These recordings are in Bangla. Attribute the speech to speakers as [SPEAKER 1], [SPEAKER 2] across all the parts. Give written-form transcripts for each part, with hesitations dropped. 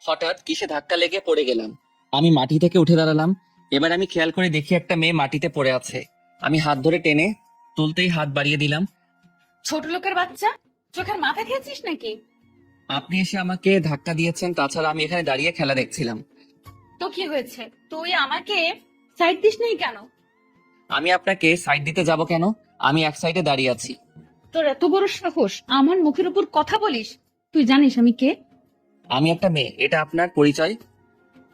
[SPEAKER 1] হঠাৎ কিসে ধাক্কা লেগে পড়ে গেলাম। আমি মাটি থেকে উঠে দাঁড়ালাম। এবার আমি খেয়াল করে দেখি একটা মেয়ে মাটিতে পড়ে আছে। আমি হাত ধরে টেনে তুলতেই হাত বাড়িয়ে দিলাম।
[SPEAKER 2] ছোট লোকের বাচ্চা, চোখের মাথা খেয়েছিস নাকি?
[SPEAKER 1] আপনি এসে আমাকে ধাক্কা দিয়েছেন, তাছাড়া আমি এখানে দাঁড়িয়ে খেলা দেখছিলাম।
[SPEAKER 2] তো কি হয়েছে? তুই আমাকে সাইড দিস নাই কেন?
[SPEAKER 1] আমি আপনাকে সাইড দিতে যাব কেন? আমি এক সাইডে দাঁড়িয়ে আছি।
[SPEAKER 2] তোর এত বড় সাহস আমার মুখের উপর কথা বলিস? তুই জানিস আমি কে?
[SPEAKER 1] আমি একটা মেয়ে, এটা আপনার পরিচয়?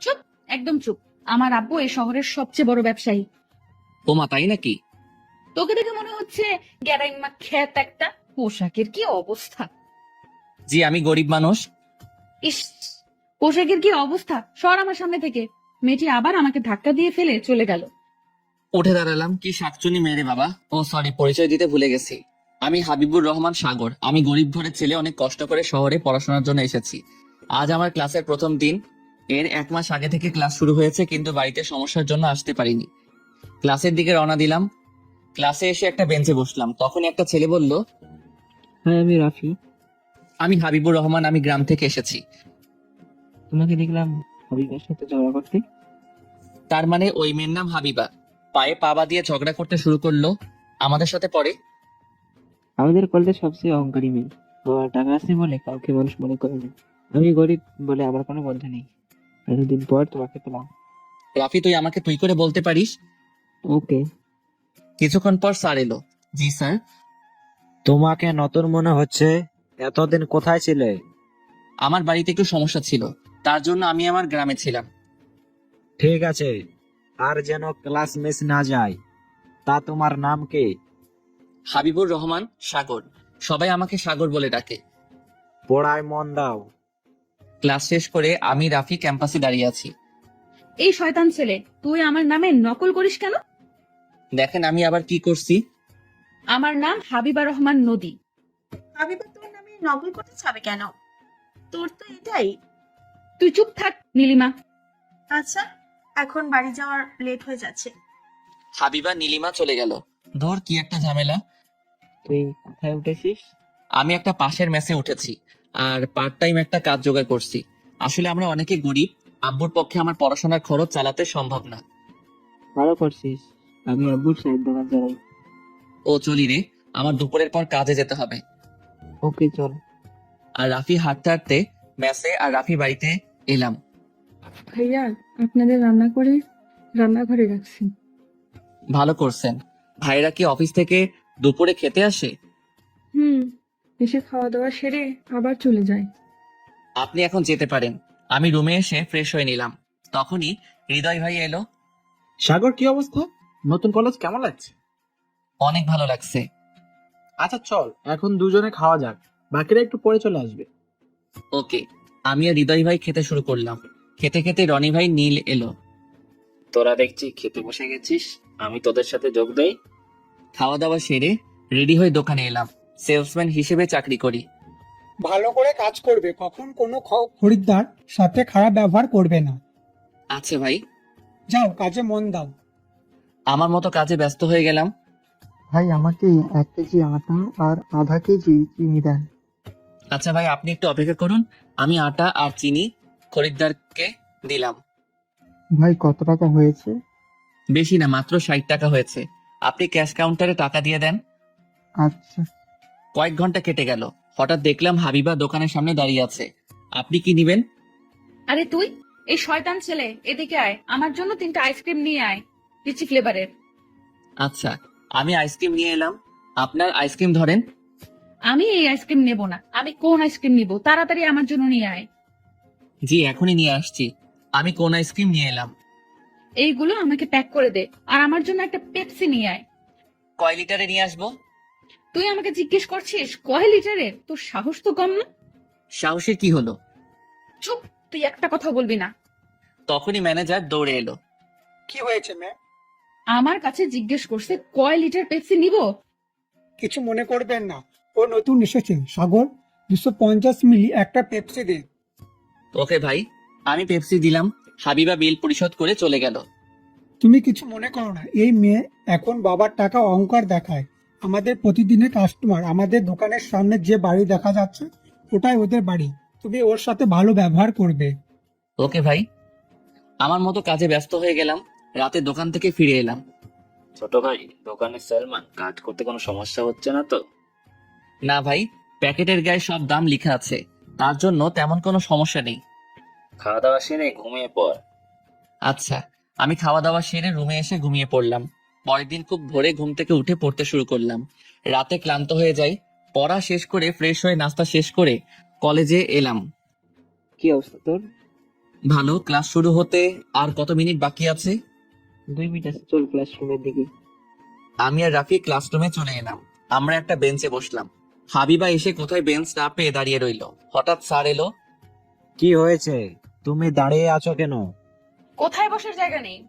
[SPEAKER 2] চুপ, একদম চুপ। আমার আব্বু এই শহরের সবচেয়ে বড় ব্যবসায়ী।
[SPEAKER 1] ওমা, তাই নাকি?
[SPEAKER 2] তোকে দেখে মনে হচ্ছে গ্যারাইমা খ্যাত একটা। পোশাকের কি অবস্থা!
[SPEAKER 1] জি, আমি গরিব মানুষ।
[SPEAKER 2] ইস, পোশাকের কি অবস্থা! সর আমার সামনে থেকে। মেয়েটি আবার আমাকে ধাক্কা দিয়ে ফেলে চলে গেল।
[SPEAKER 1] উঠে দাঁড়ালাম। কি শাকচুনি মেরে বাবা! ও সরি, পরিচয় দিতে ভুলে গেছি। আমি হাবিবুর রহমান সাগর। আমি গরিব ঘরের ছেলে, অনেক কষ্ট করে শহরে পড়াশোনার জন্য এসেছি। আজ আমার ক্লাসের প্রথম দিন। এর 1 মাস আগে থেকে ক্লাস শুরু হয়েছে, কিন্তু বাড়িতে সমস্যার জন্য আসতে পারিনি। ক্লাসের দিকে রওনা দিলাম। ক্লাসে এসে একটা বেঞ্চে বসলাম। তখনই একটা ছেলে বলল,
[SPEAKER 3] হ্যাঁ, আমি রাফি।
[SPEAKER 1] আমি হাবিবুর রহমান, আমি গ্রাম থেকে এসেছি।
[SPEAKER 3] তোমাকে দেখলাম হাবিবের সাথে ঝগড়া করতে।
[SPEAKER 1] তার মানে ওই মেয়ের নাম হাবিবা পায়ে পা দিয়ে ঝগড়া করতে শুরু করলো আমাদের সাথে। পরে
[SPEAKER 3] আমাদের কলেজের সবচেয়ে অহংকারী মেয়ে। বাবার টাকা আছে বলে কাউকে মানুষ মনে করে না। আমি গরিব বলে আমার কোনো বন্ধু নেই। এতদিন পর তোমাকে পেলাম।
[SPEAKER 1] রাফি, তুই আমাকে তুই করে বলতে পারিস?
[SPEAKER 3] ওকে।
[SPEAKER 1] কিছুক্ষণ পর স্যার এলো। জি স্যার।
[SPEAKER 4] তোমাকে নতুন মনে হচ্ছে। এতদিন কোথায় ছিলে?
[SPEAKER 1] আমার বাড়িতে একটু সমস্যা ছিল, তার জন্য আমি আমার গ্রামে ছিলাম।
[SPEAKER 4] ঠিক আছে, আর যেন ক্লাস মিস না যায়। তা তোমার নাম কি?
[SPEAKER 1] হাবিবুর রহমান সাগর। সবাই আমাকে সাগর বলে ডাকে।
[SPEAKER 4] পড়ায় মন দাও।
[SPEAKER 1] ক্লাস শেষ করে আমি রাফি ক্যাম্পাসে দাঁড়িয়ে আছি।
[SPEAKER 2] এই শয়তান ছেলে, তুই আমার নামে নকল করিস কেন?
[SPEAKER 1] দেখেন আমি আবার কি করছি।
[SPEAKER 2] আমার নাম হাবিবা রহমান নদী।
[SPEAKER 5] হাবিবা তোর নামে নকল করতে যাবে কেন? তোর তো এটাই।
[SPEAKER 2] তুই চুপ থাক নীলিমা।
[SPEAKER 5] আচ্ছা, এখন বাড়ি যাওয়ার লেট হয়ে যাচ্ছে।
[SPEAKER 1] হাবিবা নীলিমা চলে গেল। ধর, কি একটা ঝামেলা।
[SPEAKER 3] তুই কোথায় উঠেছিস?
[SPEAKER 1] আমি একটা পাশের মেসে উঠেছি, আর পার্ট টাইম একটা কাজ জোগাড় করছি। আসলে আমরা অনেকে গরিব, আব্বুর পক্ষে আমার পড়াশোনার খরচ চালাতে সম্ভব না।
[SPEAKER 3] ভালো করছিস। আমি আব্বুর চায়ের দোকান চালাই।
[SPEAKER 1] ও চলি রে, আমার দুপুরের পর কাজে যেতে হবে।
[SPEAKER 3] ওকে, চল।
[SPEAKER 1] আর রাফি হাঁটতে হাঁটতে মেসে আর রাফি বাড়িতে এলাম।
[SPEAKER 6] ভাইয়া, আপনাদের রান্না করে রান্নাঘরে রাখছি।
[SPEAKER 1] ভালো করছেন। ভাইরা কি অফিস থেকে দুপুরে খেতে আসে?
[SPEAKER 6] এসে খাওয়া দাওয়া সেরে আবার চলে যায়।
[SPEAKER 1] আপনি এখন যেতে পারেন। আমি রুমে এসে ফ্রেশ হয়ে নিলাম। তখনই হৃদয় ভাই এলো।
[SPEAKER 7] সাগর, কি অবস্থা? নতুন কলেজ কেমন লাগছে?
[SPEAKER 1] অনেক ভালো লাগছে।
[SPEAKER 7] আচ্ছা চল, এখন দুজনে খাওয়া যাক, বাকিরা একটু পরে চলে আসবে।
[SPEAKER 1] ওকে। আমি আর হৃদয় ভাই খেতে শুরু করলাম। খেতে খেতে রনি ভাই নীল এলো। তোরা দেখছি খেতে বসে গেছিস, আমি তোদের সাথে যোগ দেই। খাওয়া দাওয়া সেরে রেডি হয়ে দোকানে এলাম। সেলসম্যান হিসেবে চাকরি করি।
[SPEAKER 8] ভালো করে কাজ করবে, কখন কোনো খরিদ্দার সাথে খারাপ ব্যবহার করবে না।
[SPEAKER 1] আচ্ছা ভাই।
[SPEAKER 8] যাও, কাজে মন দাও।
[SPEAKER 1] আমার মতো কাজে ব্যস্ত হয়ে গেলাম।
[SPEAKER 8] ভাই, আমাকে 1 কেজি আটা আর আধা কেজি চিনি দেন।
[SPEAKER 1] আচ্ছা ভাই, আপনি একটু অপেক্ষা করুন, আমি আটা আর চিনি খরিদ্দারকে দিলাম।
[SPEAKER 8] ভাই, কত টাকা হয়েছে?
[SPEAKER 1] বেশি না, মাত্র 60 টাকা হয়েছে। আপনি ক্যাশ কাউন্টারে টাকা দিয়ে দেন।
[SPEAKER 8] আচ্ছা।
[SPEAKER 1] কয়েক ঘন্টা কেটে গেল। হঠাৎ দেখলাম হাবিবা দোকানের সামনে দাঁড়িয়ে আছে। আপনি কি নিবেন?
[SPEAKER 2] আরে তুই, এই শয়তান ছেলে, এদিকে আয়। আমার জন্য 3টা আইসক্রিম নিয়ে আয়, লিচি ফ্লেভারের।
[SPEAKER 1] আচ্ছা, আমি আইসক্রিম নিয়ে এলাম। আপনার আইসক্রিম ধরেন।
[SPEAKER 2] আমি এই আইসক্রিম নেব না। আমি কোন আইসক্রিম নিব? তাড়াতাড়ি আমার জন্য নিয়ে আয়।
[SPEAKER 1] জি, এখনই নিয়ে আসছি। আমি কোন আইসক্রিম নিয়ে এলাম।
[SPEAKER 2] এইগুলো আমাকে প্যাক করে দে, আর আমার জন্য একটা পেপসি নিয়ে আয়।
[SPEAKER 1] কয় লিটারে নিয়ে আসবো?
[SPEAKER 2] তুই আমাকে জিজ্ঞেস করছিস কয় লিটারের? তোর সাহস তো কম না।
[SPEAKER 1] সাহসের কি হলো?
[SPEAKER 2] চুপ, তুই একটা কথা বলবি না।
[SPEAKER 1] তখনই ম্যানেজার দৌড়ে এলো।
[SPEAKER 8] কি হয়েছে ম্যাম?
[SPEAKER 2] আমার কাছে জিজ্ঞেস করছে কয় লিটার পেপসি নিব।
[SPEAKER 8] কিছু মনে করবেন না, ও নতুন এসেছে। সাগর, 250 মিলি একটা পেপসি দে।
[SPEAKER 1] ওকে ভাই। আমি পেপসি দিলাম। হাবিবা বিল পরিশোধ করে চলে গেল।
[SPEAKER 8] তুমি কিছু মনে করো না, এই মেয়ে এখন বাবার টাকা অহংকার দেখায়। আমাদের প্রতিদিনের কাস্টমার। আমাদের দোকানের সামনে যে বাড়ি দেখা যাচ্ছে ওটাই ওদের বাড়ি। তুমি ওর সাথে ভালো ব্যবহার করবে।
[SPEAKER 1] ওকে ভাই। আমার মতো কাজে ব্যস্ত হয়ে গেলাম। রাতে দোকান থেকে ফিরে এলাম।
[SPEAKER 9] ছোট ভাই, দোকানের সেলমান, কাজ করতে কোনো সমস্যা হচ্ছে না তো?
[SPEAKER 1] না ভাই, প্যাকেটের গায়ে সব দাম লেখা আছে, তার জন্য তেমন কোনো সমস্যা নেই।
[SPEAKER 9] খাওয়া দাওয়া সেরে ঘুমিয়ে পড়।
[SPEAKER 1] আচ্ছা। আমি খাওয়া দাওয়া সেরে রুমে এসে ঘুমিয়ে পড়লাম। পরের দিন খুব ভোরে ঘুম থেকে উঠে পড়তে শুরু করলাম। রাতে ক্লান্ত হয়ে যাই। পড়া শেষ করে ফ্রেশ হয়ে নাস্তা শেষ করে কলেজে এলাম।
[SPEAKER 3] কি অবস্থা তোর?
[SPEAKER 1] ভালো। ক্লাস শুরু হতে আর কত মিনিট বাকি আছে?
[SPEAKER 3] 2 মিনিট আছে, চল ক্লাসরুমের দিকে।
[SPEAKER 1] আমি আর রাফি ক্লাসরুমে চলে এলাম। আমরা একটা বেঞ্চে বসলাম। হাবিবা এসে কোথায় বেঞ্চ না পেয়ে দাঁড়িয়ে রইলো। হঠাৎ স্যার এলো।
[SPEAKER 4] কি হয়েছে, তুমি দাঁড়িয়ে আছো কেন?
[SPEAKER 2] কোথায় বসার জায়গা নেই?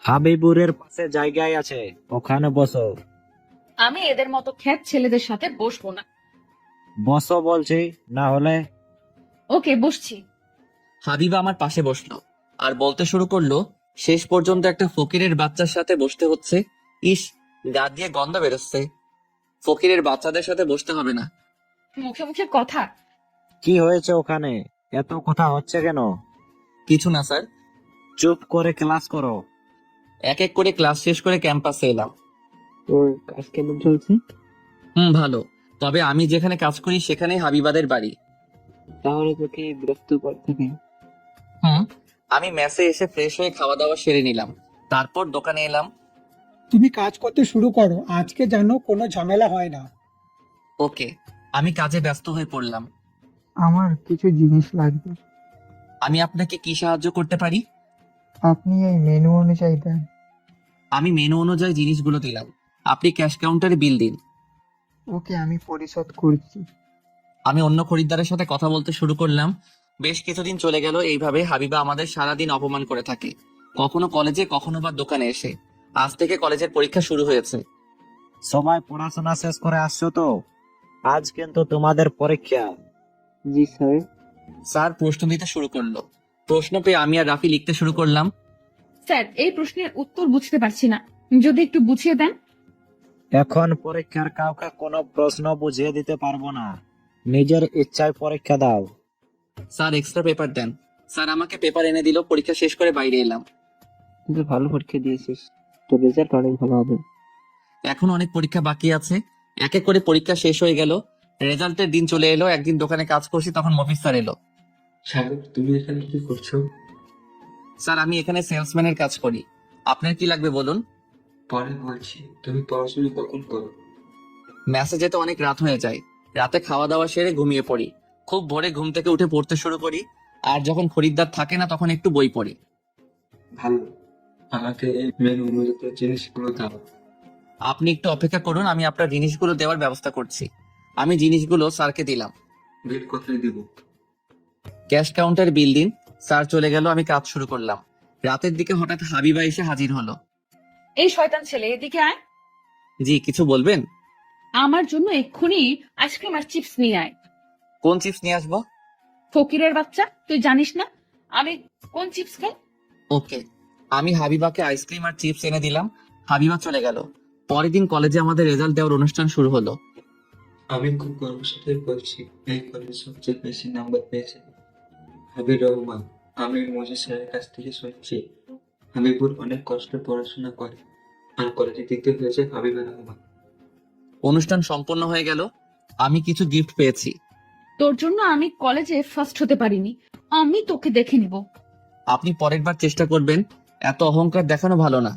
[SPEAKER 4] হাবিবুরের পাশে জায়গায় আছে, ওখানে বসো।
[SPEAKER 2] আমি এদের মতো খ্যাত ছেলেদের সাথে বসবো না।
[SPEAKER 4] বসো বলছি, না হলে।
[SPEAKER 2] ওকে, বসছি।
[SPEAKER 1] হাবিবা আমার পাশে বসলো আর বলতে শুরু করলো, শেষ পর্যন্ত একটা ফকিরের বাচ্চার সাথে বসতে হচ্ছে। ইস, গা দিয়ে গন্ধ বেরোচ্ছে। ফকিরের বাচ্চাদের সাথে বসতে হবে না।
[SPEAKER 2] মুখে মুখে কথা।
[SPEAKER 4] কি হয়েছে ওখানে, এত কথা হচ্ছে কেন?
[SPEAKER 1] কিছু না স্যার।
[SPEAKER 4] চুপ করে ক্লাস করো।
[SPEAKER 1] এক এক করে ক্লাস শেষ করে ক্যাম্পাসে এলাম।
[SPEAKER 3] তোর কাজ কেমন চলছে?
[SPEAKER 1] ভালো। তবে আমি যেখানে কাজ করি সেখানেই হাবিবাদের বাড়ি।
[SPEAKER 3] তাহলে তোকে বিরক্ত করতে হবে।
[SPEAKER 1] আমি মেসে এসে ফ্রেশ হয়ে খাওয়া দাওয়া সেরে নিলাম। তারপর দোকানে এলাম।
[SPEAKER 8] তুমি কাজ করতে শুরু করো, আজকে যেন কোনো ঝামেলা হয় না।
[SPEAKER 1] ওকে। আমি কাজে ব্যস্ত হয়ে পড়লাম।
[SPEAKER 8] আমার কিছু জিনিস লাগবে।
[SPEAKER 1] আমি আপনাকে কি সাহায্য করতে পারি?
[SPEAKER 8] আপনি এই মেনু অনুযায়ী দেন।
[SPEAKER 1] আমি মেনু অনুযায়ী জিনিসগুলো দিলাম। আপনি ক্যাশ কাউন্টারে বিল দিন।
[SPEAKER 8] ওকে, আমি পরিশোধ করছি।
[SPEAKER 1] আমি অন্য খরিদ্দারের সাথে কথা বলতে শুরু করলাম। বেশ কিছুদিন চলে গেল এইভাবে। হাবিবা আমাদের সারাদিন অপমান করে থাকে, কখনো কলেজে কখনো বা দোকানে এসে। আজ থেকে কলেজের পরীক্ষা শুরু হয়েছে।
[SPEAKER 4] সবাই পড়াশোনা শেষ করে আসছো তো? আজ কিন্তু তোমাদের পরীক্ষা।
[SPEAKER 3] জি স্যার।
[SPEAKER 1] স্যার প্রশ্ন দিতে শুরু করলো। প্রশ্ন পেয়ে আমি আর রাফি লিখতে শুরু করলাম।
[SPEAKER 2] স্যার, এই প্রশ্নের উত্তর বুঝতে পারছি না, যদি একটু বুঝিয়ে দেন।
[SPEAKER 4] এখন পরীক্ষার কাউকে কোনো প্রশ্ন বুঝিয়ে দিতে পারবো না, নিজের ইচ্ছায় পরীক্ষা দাও।
[SPEAKER 1] স্যার এক্সট্রা পেপার দেন। স্যার আমাকে পেপার এনে দিল। পরীক্ষা শেষ করে বাইরে এলাম।
[SPEAKER 3] কিন্তু ভালো পরীক্ষা দিয়েছিস, তোর রেজাল্ট অনেক ভালো হবে।
[SPEAKER 1] এখন অনেক পরীক্ষা বাকি আছে। এক এক করে পরীক্ষা শেষ হয়ে গেল। রেজাল্টের দিন চলে এলো। একদিন দোকানে কাজ করছি, তখন মফিজ স্যার এলো।
[SPEAKER 10] সাগর, তুমি এখানে কি করছো?
[SPEAKER 1] স্যার আমি এখানে সেলসম্যানের কাজ করি। আপনার কি লাগবে বলুন?
[SPEAKER 10] পরে বলছি, তুমি পড়াশোনা কখন করো?
[SPEAKER 1] ম্যাসে যেতে অনেক রাত হয়ে যায়। রাতে খাওয়া দাওয়া সেরে ঘুমিয়ে পড়ি। খুব ভোরে ঘুম থেকে উঠে পড়তে শুরু করি। আর যখন খরিদ্দার থাকে না তখন একটু বই পড়ি।
[SPEAKER 10] ভালো, আমাকে এই মেনু অনুযায়ী জিনিসগুলো দাও।
[SPEAKER 1] আপনি একটু অপেক্ষা করুন, আমি আপনার জিনিসগুলো দেওয়ার ব্যবস্থা করছি। আমি জিনিসগুলো স্যারকে দিলাম।
[SPEAKER 10] বিল কোথায় দিব?
[SPEAKER 1] ক্যাশ কাউন্টারে বিল দিন। স্যার চলে গেল। আমি কাজ শুরু করলাম। রাতের দিকে হঠাৎ হাবিবা এসে হাজির হলো।
[SPEAKER 2] এই শয়তান ছেলে, এদিকে আয়।
[SPEAKER 1] জি, কিছু বলবেন?
[SPEAKER 2] আমার জন্য এক্ষুনি আইসক্রিম আর চিপস নিয়ে আয়।
[SPEAKER 1] কোন চিপস নিয়ে আসবো?
[SPEAKER 2] ফকিরের বাচ্চা, তুই জানিস না আমি কোন চিপস খাই?
[SPEAKER 1] ওকে। আমি হাবিবাকে আইসক্রিম আর চিপস এনে দিলাম। হাবিবা চলে গেল। পরের দিন কলেজে আমাদের রেজাল্ট দেওয়ার অনুষ্ঠান শুরু হলো।
[SPEAKER 10] আমি খুব গর্বের সাথে বলছি, এই কলেজে সবচেয়ে বেশি নাম্বার পেয়েছে হাবিব রহমান। আমি মজিদ স্যারের কাছ থেকে শুনছি হাবিবুর অনেক কষ্টে পড়াশোনা করে, আর কলেজে দিতে হয়েছে হাবিবুর রহমান।
[SPEAKER 1] অনুষ্ঠান সম্পন্ন হয়ে গেল। আমি কিছু গিফট পেয়েছি।
[SPEAKER 2] তোর জন্য আমি কলেজে ফার্স্ট হতে পারিনি, আমি তোকে দেখে নিব।
[SPEAKER 1] আপনি পরের বার চেষ্টা করবেন। এত অহংকার দেখানো ভালো না।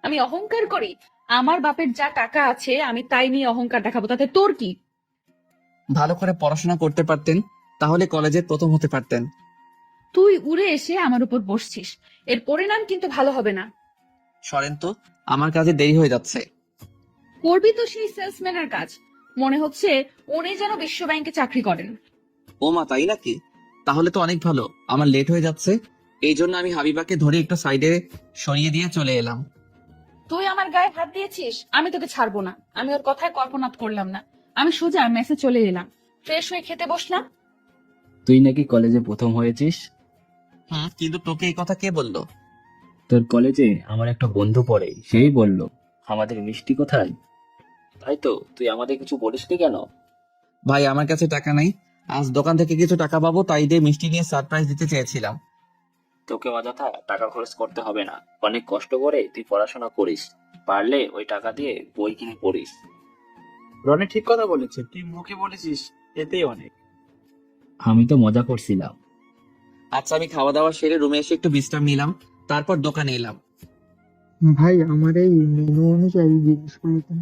[SPEAKER 2] আমি অহংকার করি? আমার বাপের যা টাকা আছে আমি তাই নিয়ে অহংকার দেখাবো, তাতে তোর কি?
[SPEAKER 1] ভালো করে পড়াশোনা করতে পারতেন, তাহলে কলেজের প্রথম হতে পারতেন।
[SPEAKER 2] তুই উড়ে এসে আমার উপর বসছিস, এর পরিণাম কিন্তু ভালো হবে না।
[SPEAKER 1] সরেন তো, আমার কাজে দেরি হয়ে যাচ্ছে।
[SPEAKER 2] করবি তো সেই সেলসম্যানের কাজ, মনে হচ্ছে উনি যেন বিশ্ব ব্যাংকে চাকরি করেন।
[SPEAKER 1] ও মা, তাই নাকি? তাহলে তো অনেক ভালো। আমার লেট হয়ে যাচ্ছে, এই জন্য আমি হাবিবাকে ধরে একটু সাইডে সরিয়ে দিয়ে চলে এলাম।
[SPEAKER 2] তুই আমার গায়ে হাত দিয়েছিস, আমি তোকে ছাড়বো না। আমি ওর কথায় কল্পনাত করলাম না। আমি সোজা মেসে চলে এলাম, ফ্রেশ হয়ে খেতে বসলাম।
[SPEAKER 9] তুই নাকি কলেজে প্রথম হয়েছিস?
[SPEAKER 1] কিন্তু তোকে এই কথা কে বললো?
[SPEAKER 9] তোর কলেজে আমার একটা বন্ধু পড়ে, সেই বলল। আমাদের মিষ্টি কোথায়? তাই তো, তুই আমাদের কিছু বলিসনি কেন?
[SPEAKER 1] ভাই আমার কাছে টাকা নাই, আজ দোকান থেকে কিছু টাকা পাবো তাই দিয়ে মিষ্টি নিয়ে সারপ্রাইজ দিতে চেয়েছিলাম।
[SPEAKER 9] তোকে অযথা টাকা খরচ করতে হবে না, অনেক কষ্ট করে তুই পড়াশোনা করিস, পারলে ওই টাকা দিয়ে বই কিনে পড়িস।
[SPEAKER 7] রনি ঠিক কথা বলেছে, তুই মুখে বলেছিস এতেই অনেক।
[SPEAKER 9] আমি তো মজা করছিলাম।
[SPEAKER 1] আচ্ছা আমি খাওয়া দাওয়া সেরে রুমে এসে একটু বিশ্রাম নিলাম, তারপর দোকানে এলাম।
[SPEAKER 8] ভাই আমার এই মেনু অনুযায়ী জিনিসগুলো দেন।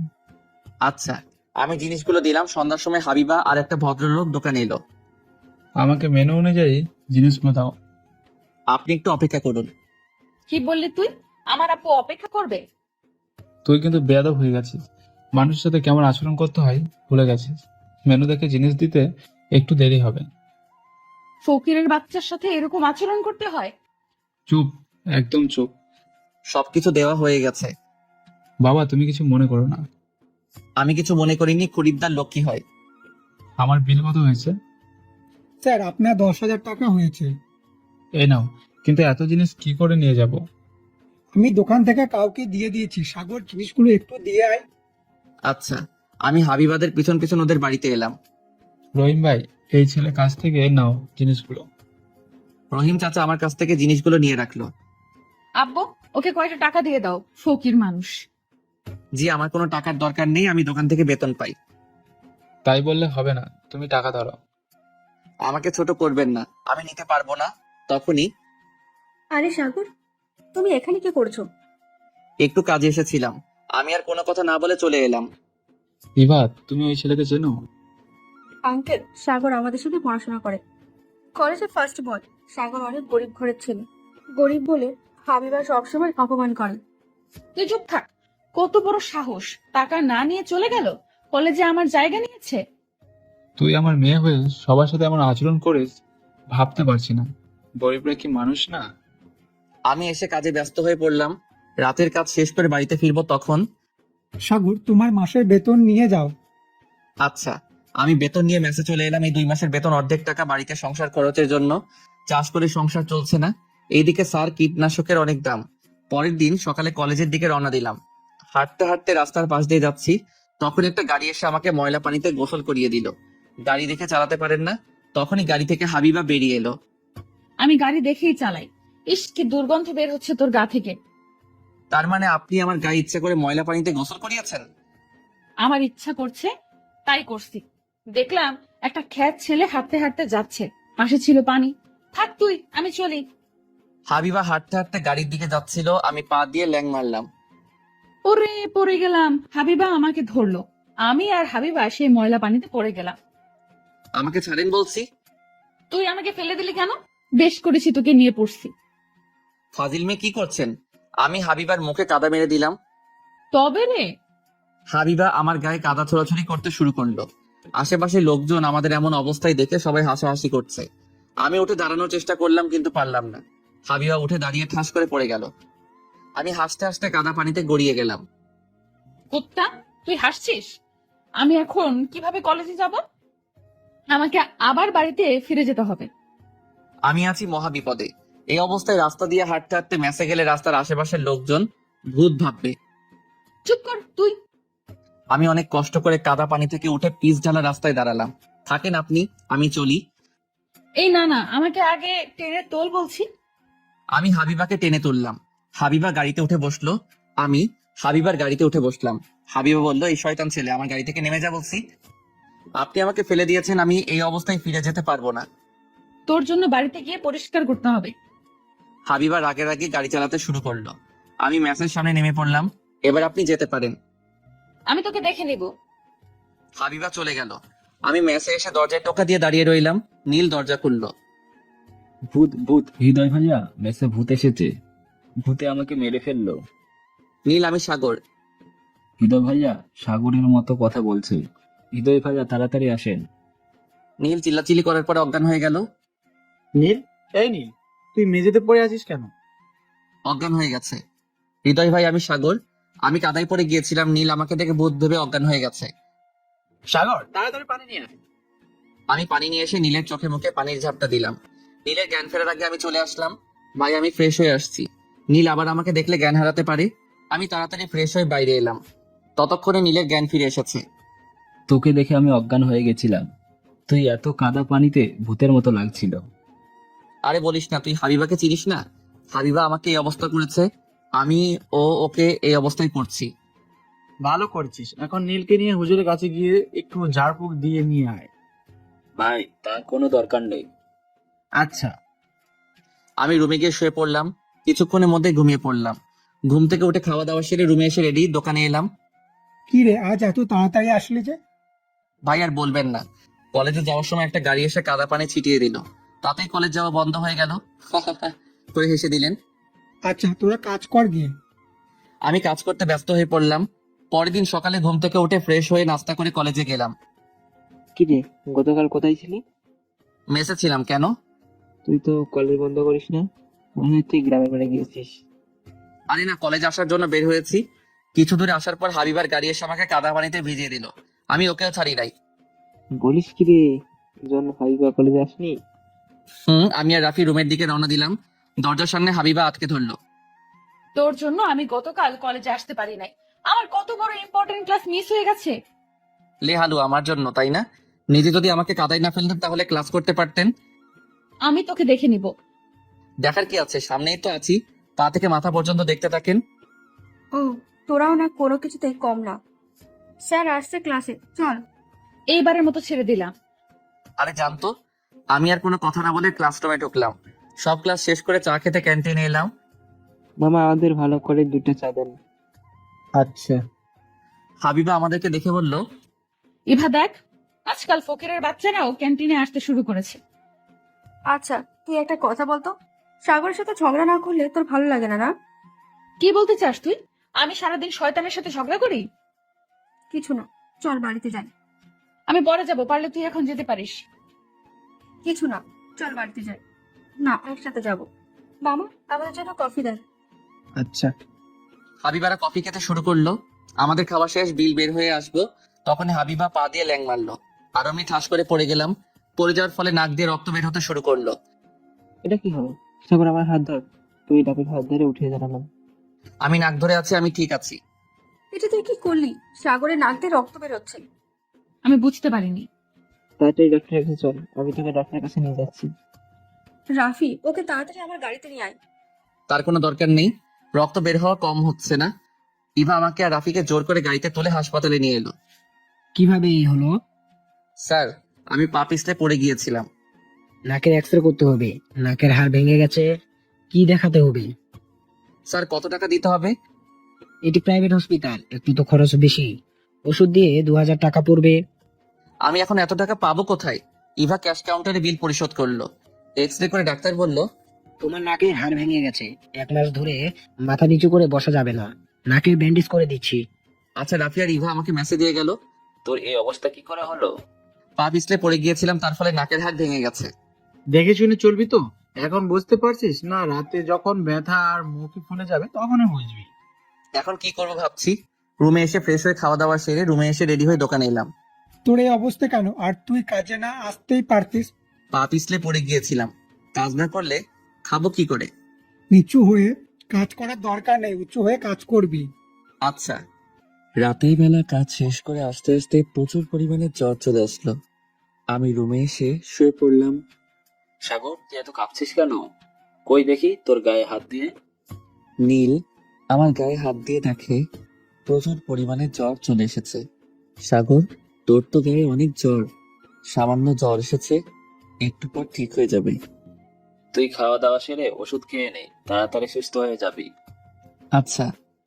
[SPEAKER 1] আচ্ছা আমি জিনিসগুলো দিলাম। সন্ধ্যার সময় হাবিবা আর একটা ভদ্রলোক দোকানে এলো।
[SPEAKER 7] আমাকে মেনু অনুযায়ী জিনিসগুলো দাও।
[SPEAKER 1] আপনি একটু অপেক্ষা করুন।
[SPEAKER 2] কি বললি তুই? আমার আপু অপেক্ষা করবে?
[SPEAKER 7] তুই কিন্তু বেয়াদব হয়ে গেছিস, মানুষের সাথে কেমন আচরণ করতে হয় ভুলে গেছিস। মেনু দেখে জিনিস দিতে একটু দেরি হবে।
[SPEAKER 2] ফকিরের বাচ্চার সাথে এরকম আচরণ করতে হয়?
[SPEAKER 7] চুপ, একদম চুপ।
[SPEAKER 1] সবকিছু দেওয়া হয়ে গেছে।
[SPEAKER 7] বাবা তুমি কিছু মনে করো না।
[SPEAKER 1] আমি কিছু মনে করিনি, খরিদ্দার লক্ষ্মী হয়।
[SPEAKER 7] আমার বিল কত হয়েছে?
[SPEAKER 8] স্যার আপনার 10,000 টাকা হয়েছে।
[SPEAKER 7] এই নাও, কিন্তু এত জিনিস কি করে নিয়ে যাব?
[SPEAKER 8] আমি দোকান থেকে কাউকে দিয়ে দিয়েছি। সাগর জিনিসগুলো একটু দিয়ে আয়।
[SPEAKER 1] আচ্ছা আমি হাবিবাদের পিছন পিছন ওদের বাড়িতে এলাম।
[SPEAKER 7] রহিম ভাই, এই ছেলে কাছ থেকে নাও জিনিসগুলো।
[SPEAKER 1] রহিম চাচা আমার কাছ থেকে জিনিসগুলো নিয়ে রাখলো।
[SPEAKER 2] আব্বু, ওকে কয়টা টাকা দিয়ে দাও, ফকির মানুষ।
[SPEAKER 1] জি আমার কোনো টাকার দরকার নেই, আমি দোকান থেকে বেতন পাই।
[SPEAKER 7] তাই বললে হবে না, তুমি টাকা ধরো।
[SPEAKER 1] আমাকে ছোট করবেন না, আমি নিতে পারবো না। তখনই
[SPEAKER 5] আরে সাগর, তুমি এখানে কি করছো?
[SPEAKER 1] একটু কাজে এসেছিলাম, আমি আর কোনো কথা না বলে চলে এলাম।
[SPEAKER 7] ইভাত, তুমি ওই ছেলেকে চেনো?
[SPEAKER 5] আঙ্কেল, সাগর আমাদের সাথে পড়াশোনা করে, কলেজে ফার্স্ট বয়। সাগর অনেক গরিব ঘরের ছেলে, গরিব বলে হাবিবা সবসময় অপমান করে।
[SPEAKER 2] তুই চুপ থাক। কত বড় সাহস, টাকা না নিয়ে চলে গেল, কলেজে আমার জায়গা নিয়েছে।
[SPEAKER 7] তুই আমার মেয়ে হয়ে সবার সাথে এমন আচরণ করিস, ভাবতে পারছি না। গরিবরা কি মানুষ না?
[SPEAKER 1] আমি এসে কাজে ব্যস্ত হয়ে পড়লাম। রাতের কাজ শেষ করে বাড়িতে ফিরবো তখন।
[SPEAKER 8] সাগর তোমার মাসের বেতন নিয়ে যাও।
[SPEAKER 1] আচ্ছা আমি বেতন নিয়ে মেসে চলে এলাম। এই 2 মাসের বেতন অর্ধেক টাকা বাড়িতে সংসার খরচের জন্য। চাষ করে সংসার চলছে না, এইদিকে স্যার কীটনাশকের অনেক দাম। পরের দিন সকালে কলেজের দিকে রওনা দিলাম। হাঁটতে হাঁটতে রাস্তার পাশ দিয়ে যাচ্ছি, তখন একটা গাড়ি এসে আমাকে ময়লা পানিতে গোসল করিয়ে দিল। গাড়ি দেখে চালাতে পারেন না, তখনই গাড়ি থেকে হাবিবা বেরিয়ে এলো।
[SPEAKER 2] আমি গাড়ি দেখেই চালাই। ইস, কি দুর্গন্ধ বের হচ্ছে তোর গা থেকে।
[SPEAKER 1] তার মানে আপনি আমার গায়ে ইচ্ছা করে ময়লা পানিতে গোসল করিয়েছেন?
[SPEAKER 2] আমার ইচ্ছা করছে তাই করছি। দেখলাম একটা খ্যাত ছেলে হাঁটতে হাঁটতে যাচ্ছে, পাশে ছিল পানি। থাক তুই, আমি চলি।
[SPEAKER 1] হাবিবা হাঁটতে হাঁটতে গাড়ির দিকে যাচ্ছিল, আমি পা দিয়ে ল্যাং মারলাম।
[SPEAKER 2] ওরে, পড়ে গেলাম। হাবিবা আমাকে ধরলো, আমি আর হাবিবা সেই ময়লা পানিতে পড়ে গেলাম।
[SPEAKER 1] আমাকে ছাড়েন বলছি।
[SPEAKER 2] তুই আমাকে ফেলে দিলি কেন? বেশ করেছি, তোকে নিয়ে পড়ছি।
[SPEAKER 1] ফাজিল মেয়ে কি করছেন? আমি হাবিবার মুখে কাদা মেরে দিলাম।
[SPEAKER 2] তবে রে,
[SPEAKER 1] হাবিবা আমার গায়ে কাদা ছোড়াছুড়ি করতে শুরু করলো। আশেপাশে লোকজন আমাদের এমন অবস্থায় দেখে সবাই হাসাহাসি করছে। আমি উঠে দাঁড়ানোর চেষ্টা করলাম কিন্তু পারলাম না। হাবিবা উঠে দাঁড়িয়ে ঠাস করে পড়ে গেল। আমি হাসতে হাসতে কাদা পানিতে গড়িয়ে গেলাম।
[SPEAKER 2] কুত্তা, তুই হাসছিস? আমি এখন কিভাবে কলেজে যাব? আমাকে আবার বাড়িতে ফিরে যেতে হবে।
[SPEAKER 1] আমি আছি মহাবিপদে। এই অবস্থায় রাস্তা দিয়ে হাঁটতে হাঁটতে মেসে গেলে রাস্তার আশেপাশের লোকজন ভূত ভাববে।
[SPEAKER 2] চুপ কর তুই।
[SPEAKER 1] আমি অনেক কষ্ট করে কাদা পানি থেকে উঠে পিচ ঢালা রাস্তায় দাঁড়ালাম। থাকেন আপনি, আমি চলি।
[SPEAKER 2] এই না না, আমাকে আগে টেনে তোল বলছি।
[SPEAKER 1] আমি হাবিবাকে টেনে তুললাম। হাবিবা গাড়িতে উঠে বসলো, আমি হাবিবার গাড়িতে উঠে বসলাম। হাবিবা বলল, এই শয়তান ছেলে, আমার গাড়ি থেকে নেমে যা বলছি। আপনি আমাকে ফেলে দিয়েছেন, আমি এই অবস্থায় ফিরে যেতে পারবো না।
[SPEAKER 2] তোর জন্য বাড়িতে গিয়ে পরিষ্কার করতে হবে।
[SPEAKER 1] হাবিবা রাগে রাগে গাড়ি চালাতে শুরু করলো। আমি ম্যাচের সামনে নেমে পড়লাম। এবার আপনি যেতে পারেন।
[SPEAKER 2] আমি তোকে দেখে নিব।
[SPEAKER 1] হাবিবা চলে গেল। আমি ম্যাচে এসে দরজায় টোকা দিয়ে দাঁড়িয়ে রইলাম। নীল দরজা খুললো।
[SPEAKER 9] ভূত ভূত, হৃদয় ভাইয়া, মেসে ভূত এসেছে, ভূতে আমাকে মেরে ফেললো।
[SPEAKER 1] নীল, আমি সাগর।
[SPEAKER 9] হৃদয় ভাইয়া সাগরের মতো কথা বলছে। হৃদয় ভাইয়া তাড়াতাড়ি আসেন।
[SPEAKER 1] নীল চিল্লাচিল্লি করার পরে অজ্ঞান হয়ে গেল।
[SPEAKER 7] নীল, এই নীল, তুই মেঝেতে পড়ে আছিস কেন?
[SPEAKER 1] অজ্ঞান হয়ে গেছে। হৃদয় ভাই, আমি সাগর। আমি কাদায় পড়ে গিয়েছিলাম, নীল আমাকে দেখে ভূত ভেবে অজ্ঞান হয়ে গেছে।
[SPEAKER 7] সাগর, তাড়াতাড়ি পানি নিয়ে আয়।
[SPEAKER 1] আমি পানি নিয়ে এসে নীলের চোখে মুখে পানির ঝাপটা দিলাম। নীলের জ্ঞান ফেরার আগে আমি চলে আসলাম। ভাই আমি ফ্রেশ হয়ে আসছি। নীল আবার আমাকে দেখলে জ্ঞান হারাতে পারে। আমি তাড়াতাড়ি ফ্রেশ হয়ে বাইরে এলাম। ততক্ষণে নীলের জ্ঞান ফিরে এসেছে।
[SPEAKER 9] তোকে দেখে আমি অজ্ঞান হয়ে গেছিলাম। তুই এত কাদা পানিতে ভূতের মতো লাগছিল।
[SPEAKER 1] আরে বলিস না, তুই হাবিবাকে চিনিস না? হাবিবা আমাকে এই অবস্থা করেছে, আমি ওকে এই অবস্থায় করছি।
[SPEAKER 4] ভালো করছিস, এখন নীলকে নিয়ে হুজুরের কাছে গিয়ে একটু ঝাড়ফুঁক দিয়ে নিয়ে আয়।
[SPEAKER 9] ভাই, তার কোনো দরকার নেই।
[SPEAKER 4] আচ্ছা।
[SPEAKER 1] আমি রুমে গিয়ে শুয়ে পড়লাম, কিছুক্ষণের মধ্যে ঘুমিয়ে পড়লাম। ঘুম থেকে উঠে খাওয়া দাওয়া সেরে রুমে এসে রেডি, দোকানে এলাম।
[SPEAKER 8] কি রে, আজ এত তাড়াতাড়ি আসলি যে?
[SPEAKER 1] ভাই আর বলবেন না, কলেজে যাওয়ার সময় একটা গাড়ি এসে কাদা পানি ছিটিয়ে দিল, তাতেই কলেজ যাওয়া বন্ধ হয়ে গেল। করে হেসে দিলেন।
[SPEAKER 8] আচ্ছা, তোরা কাজ কর গিয়ে।
[SPEAKER 1] আমি কাজ করতে ব্যস্ত হয়ে পড়লাম। পরের দিন সকালে ঘুম থেকে উঠে ফ্রেশ হয়ে নাস্তা করে কলেজে গেলাম।
[SPEAKER 3] কি রে, গতকাল কোথায় ছিলি?
[SPEAKER 1] মেসে ছিলাম। কেন?
[SPEAKER 3] তুই তো কলেজ বন্ধ করিস না, মনে হয় তুই গ্রামের বাড়ি গিয়েছিস।
[SPEAKER 1] আরে না, কলেজ আসার জন্য বের হয়েছি। কিছু দূরে আসার পর হাবিবার গাড়ি এসে আমাকে কাদা পানিতে ভিজিয়ে দিল। আমি ওকেও ছাড়ি নাই।
[SPEAKER 3] বলিস কি রে, জন্য হাবিবা কলেজে আসনি?
[SPEAKER 1] আমি আর রাফি রুমের দিকে রওনা দিলাম। দরজার সামনে হাবিবা আটকে ধরলো।
[SPEAKER 2] তোর জন্য আমি গতকাল কলেজে আসতে পারি নাই। আমার কত বড় ইম্পর্টেন্ট ক্লাস মিস হয়ে গেছে।
[SPEAKER 1] লে হালু, আমার জন্য তাই না? নিজে যদি আমাকে কাদায় না ফেলতেন তাহলে ক্লাস করতে পারতেন।
[SPEAKER 2] আমি তোকে দেখে নিব।
[SPEAKER 1] দেখার কি আছে, সামনেই তো আছি। পা থেকে মাথা পর্যন্ত দেখতে থাকেন।
[SPEAKER 5] ও, তোরাও না কোনো কিছুতেই কম না। স্যার আসছে ক্লাসে, চল।
[SPEAKER 2] এইবারের মতো ছেড়ে দিলাম।
[SPEAKER 1] আরে জানতো, আমি আর কোনো কথা না বলে ক্লাসরুমে ঢুকলাম। সব ক্লাস শেষ করে চা খেতে ক্যান্টিনে এলাম।
[SPEAKER 3] মামা, আমাদের ভালো করে 2টা চা দেন।
[SPEAKER 4] আচ্ছা।
[SPEAKER 1] হাবিবা আমাদেরকে দেখে বলল,
[SPEAKER 2] ইভা দেখ, আজকাল ফকিরের বাচ্চারাও ক্যান্টিনে আসতে শুরু করেছে।
[SPEAKER 5] আচ্ছা, তুই একটা কথা বলতো, সাগরের সাথে ঝগড়া না করলে তোর ভালো লাগে না না?
[SPEAKER 2] কি বলতে চাস তুই? আমি সারাদিন শয়তানের সাথে ঝগড়া করি?
[SPEAKER 5] কিছু না, চল বাড়িতে যাই।
[SPEAKER 2] আমি পরে যাব, পারলে তুই এখন যেতে পারিস।
[SPEAKER 5] কিছু না, চল বাড়িতে যাই। না, একসাথে যাব। মামা, আমাদের জন্য কফি দেন।
[SPEAKER 4] আচ্ছা।
[SPEAKER 1] হাবিবারা কফি খেতে শুরু করলো। আমাদের খাওয়া শেষ, বিল বের হয়ে আসবো, তখন হাবিবা পা দিয়ে ল্যাং মারলো। আর আমি ঠাস করে পড়ে গেলাম। পড়ে যাওয়ার ফলে নাক দিয়ে রক্ত বের হতে শুরু করলো।
[SPEAKER 3] এটা কি হলো? সাগর, আমার হাত ধর। তুই ডাবের হাত ধরে উঠে দাঁড়ালাম।
[SPEAKER 1] আমি নাক ধরে আছি, আমি ঠিক আছি।
[SPEAKER 5] এটা তুই কি করলি? সাগরের নাক দিয়ে রক্ত বেরোচ্ছে।
[SPEAKER 2] আমি বুঝতে পারিনি।
[SPEAKER 3] তাড়াতাড়ি ডাক্তারের কাছে চল, আমি তোকে ডাক্তারের কাছে নিয়ে যাচ্ছি।
[SPEAKER 5] রাফি, ওকে তাড়াতাড়ি আমার গাড়িতে নিয়ে আয়।
[SPEAKER 1] তার কোনো দরকার নেই, রক্ত বের হওয়া কম হচ্ছে না। ইভা আমাকে আর রাফিকে জোর করে গাড়িতে তুলে হাসপাতালে নিয়ে এলো।
[SPEAKER 3] কিভাবে এই হলো?
[SPEAKER 1] স্যার, আমি পা পিছলে পড়ে গিয়েছিলাম।
[SPEAKER 3] নাকের এক্সরে করতে হবে, নাকের হাড় ভেঙে গেছে। কি দেখাতে হবে?
[SPEAKER 1] স্যার, কত টাকা দিতে হবে?
[SPEAKER 3] এটি প্রাইভেট হসপিটাল, একটু তো খরচ বেশি। ওষুধ দিয়ে 2000 টাকা পড়বে।
[SPEAKER 1] আমি এখন এত টাকা পাবো কোথায়? ইভা ক্যাশ কাউন্টারে বিল পরিশোধ করলো। এক্স রে করে ডাক্তার বলল,
[SPEAKER 3] তোমার নাকের হাড় ভেঙে গেছে, 1 মাস ধরে মাথা নিচু করে বসা যাবে না। নাকের ব্যান্ডেজ করে দিচ্ছি।
[SPEAKER 1] আচ্ছা। রাফি আর ইভা আমাকে মেসেজ দিয়ে গেল।
[SPEAKER 9] তোর এই অবস্থা কি করে হলো?
[SPEAKER 1] পা পিছলে পড়ে গিয়েছিলাম, তার ফলে নাকের হাড় ভেঙে গেছে।
[SPEAKER 4] দেখে শুনে চলবি তো? এখন বুঝতে পারছিস না? রাতে যখন ব্যথা আর মুখে ফুলে যাবে তখনই বুঝবি।
[SPEAKER 1] এখন কি করবো ভাবছি। রুমে এসে ফ্রেশ হয়ে খাওয়া দাওয়া সেরে রুমে এসে রেডি হয়ে দোকানে এলাম।
[SPEAKER 8] তোর এই অবস্থা কেন? আর তুই কাজে না আসতেই পারতিস।
[SPEAKER 1] পা পিছলে পড়ে গিয়েছিলাম, কাজ না করলে খাবো কি করে?
[SPEAKER 8] নিচু হয়ে কাজ করার দরকার নেই, উঁচু হয়ে কাজ করবি।
[SPEAKER 1] আচ্ছা। রাতের বেলা কাজ শেষ করে আস্তে আস্তে প্রচুর পরিমাণে জ্বর চলে আসলো। আমি রুমে এসে শুয়ে পড়লাম।
[SPEAKER 9] সাগর, তুই এত কাঁপছিস কেন? কই দেখি তোর গায়ে হাত দিয়ে।
[SPEAKER 1] নীল আমার গায়ে হাত দিয়ে দেখে প্রচুর পরিমাণে জ্বর চলে এসেছে। সাগর, তোর তো গায়ে অনেক জ্বর। সামান্য জ্বর এসেছে, একটু পর ঠিক হয়ে যাবে।
[SPEAKER 9] তুই খাওয়া দাওয়া সেরে ওষুধ খেয়ে নে, তাড়াতাড়ি সুস্থ হয়ে যাবি।
[SPEAKER 1] আচ্ছা।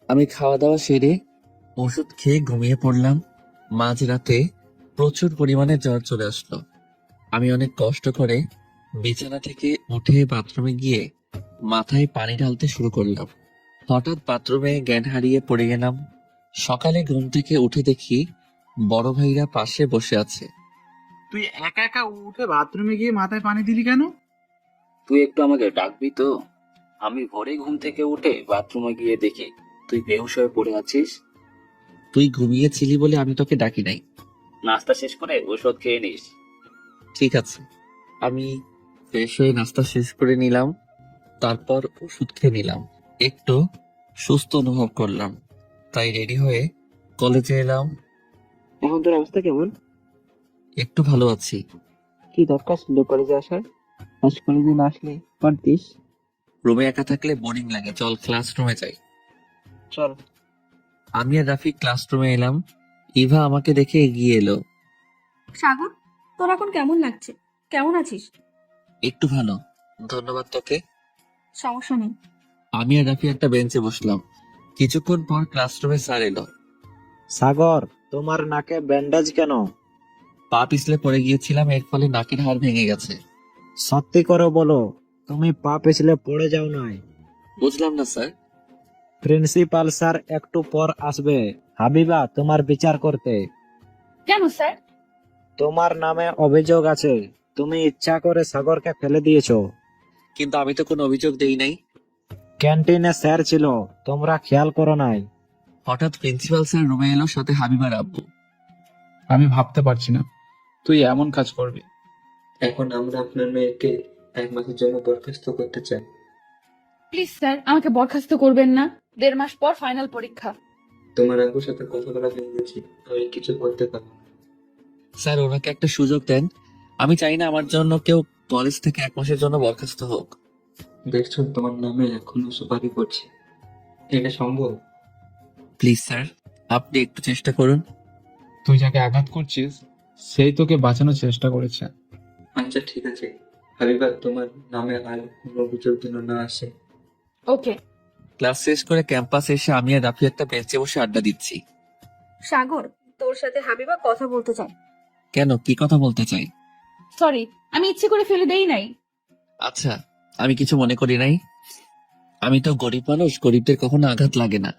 [SPEAKER 1] আমি খাওয়া দাওয়া সেরে ওষুধ খেয়ে ঘুমিয়ে পড়লাম। মাঝরাতে প্রচুর পরিমাণে জ্বর চলে আসলো। আমি অনেক কষ্ট করে বিছানা থেকে উঠে বাথরুমে গিয়ে মাথায় পানি ঢালতে শুরু করলাম। হঠাৎ বাথরুমে জ্ঞান হারিয়ে পড়ে গেলাম। সকালে ঘুম থেকে উঠে দেখি বড় ভাইরা পাশে বসে আছে।
[SPEAKER 4] তুই একা একা উঠে বাথরুমে গিয়ে মাথায় পানি দিলি কেন?
[SPEAKER 9] তুই একটু আমাকে ডাকবি তো? আমি ভোরে ঘুম থেকে উঠে বাথরুমে গিয়ে দেখি তুই বেহুশ হয়ে পড়ে আছিস।
[SPEAKER 1] তুই ঘুমিয়েছিলি বলে আমি তোকে ডাকি নাই।
[SPEAKER 9] নাস্তা শেষ করে ওষুধ খেয়ে নিস।
[SPEAKER 1] ঠিক আছে। আমি ফ্রেশ হয়ে নাস্তা শেষ করে নিলাম, তারপর ওষুধ খেয়ে নিলাম। একটু সুস্থ অনুভব করলাম, তাই রেডি হয়ে কলেজে এলাম।
[SPEAKER 3] এখন তোর অবস্থা কেমন?
[SPEAKER 1] একটু ভালো আছি।
[SPEAKER 3] কি দরকার ছিল কলেজে আসার? আজ কলেজে না আসলে পারতিস।
[SPEAKER 1] রুমে একা থাকলে বোরিং লাগে, চল ক্লাসরুমে যাই।
[SPEAKER 3] চল।
[SPEAKER 1] আমি আর রাফি ক্লাসরুমে এলাম। ইভা আমাকে দেখে এগিয়ে এলো।
[SPEAKER 5] সাগর, তোর এখন কেমন লাগছে? কেমন আছিস?
[SPEAKER 1] একটু ভালো, ধন্যবাদ তোকে।
[SPEAKER 5] সমস্যা নেই।
[SPEAKER 1] আমি আর রাফি একটা বেঞ্চে বসলাম। কিছুক্ষণ পর ক্লাসরুমে স্যার এলো।
[SPEAKER 4] সাগর, তোমার নাকে ব্যান্ডেজ কেন?
[SPEAKER 1] পা পিছলে পড়ে গিয়েছিলাম, এর ফলে নাকের হাড় ভেঙে গেছে।
[SPEAKER 4] সত্যি করে বলো, তুমি পা পিছলে পড়ে যাও নাই?
[SPEAKER 1] বুঝলাম না স্যার।
[SPEAKER 4] প্রিন্সিপাল স্যার একটু পর আসবে। হাবিবা, তোমার বিচার করতে।
[SPEAKER 2] কেন স্যার?
[SPEAKER 4] তোমার নামে অভিযোগ আছে, তুমি ইচ্ছা করে সাগরকে ফেলে দিয়েছো।
[SPEAKER 1] কিন্তু আমি তো কোনো অভিযোগ দেই নাই।
[SPEAKER 4] ক্যান্টিনে স্যার ছিল, তোমরা খেয়াল করো নাই?
[SPEAKER 1] হঠাৎ প্রিন্সিপাল স্যার রুমে এলো, সাথে হাবিবার আব্বু।
[SPEAKER 7] আমি ভাবতে পারছি না তুই এমন কাজ করবি।
[SPEAKER 10] এখন আমরা আপনার মেয়েকে 1 মাসের জন্য বরখাস্ত করতে চাই।
[SPEAKER 2] প্লিজ স্যার, আমাকে বরখাস্ত করবেন না। 1.5 মাস পর ফাইনাল পরীক্ষা।
[SPEAKER 10] তোমার আঙ্গুর সাথে কথা বলা হয়ে গেছে, আমি কিছু করতে পারবো না।
[SPEAKER 1] স্যার ওনাকে একটা সুযোগ দেন। আমি চাই না আমার জন্য কেউ কলেজ থেকে 1 মাসের জন্য বরখাস্ত হোক।
[SPEAKER 10] দেখছো তোমার নামে এখনো সুপারি করছে, এটা সম্ভব?
[SPEAKER 1] প্লিজ স্যার, আপনি একটু চেষ্টা করুন।
[SPEAKER 7] তুই যাকে আঘাত করছিস সেই তোকে বাঁচানোর চেষ্টা করেছে।
[SPEAKER 10] আচ্ছা ঠিক আছে, হাবিবা তোমার নামে আর কোনো অভিযোগ যেন না আসে।
[SPEAKER 2] ওকে।
[SPEAKER 1] ক্লাস শেষ করে ক্যাম্পাসে এসে আমি আর রাফি একটা বেঞ্চে বসে আড্ডা দিচ্ছি।
[SPEAKER 5] সাগর, তোর সাথে হাবিবা কথা বলতে চাই।
[SPEAKER 1] কেন, কি কথা বলতে চাই?
[SPEAKER 2] সরি, আমি ইচ্ছে করে ফেলে দেই নাই।
[SPEAKER 1] আচ্ছা, আমি কিছু মনে করি নাই। আমি তো গরিব মানুষ, গরিবদের কখনো আঘাত লাগে না।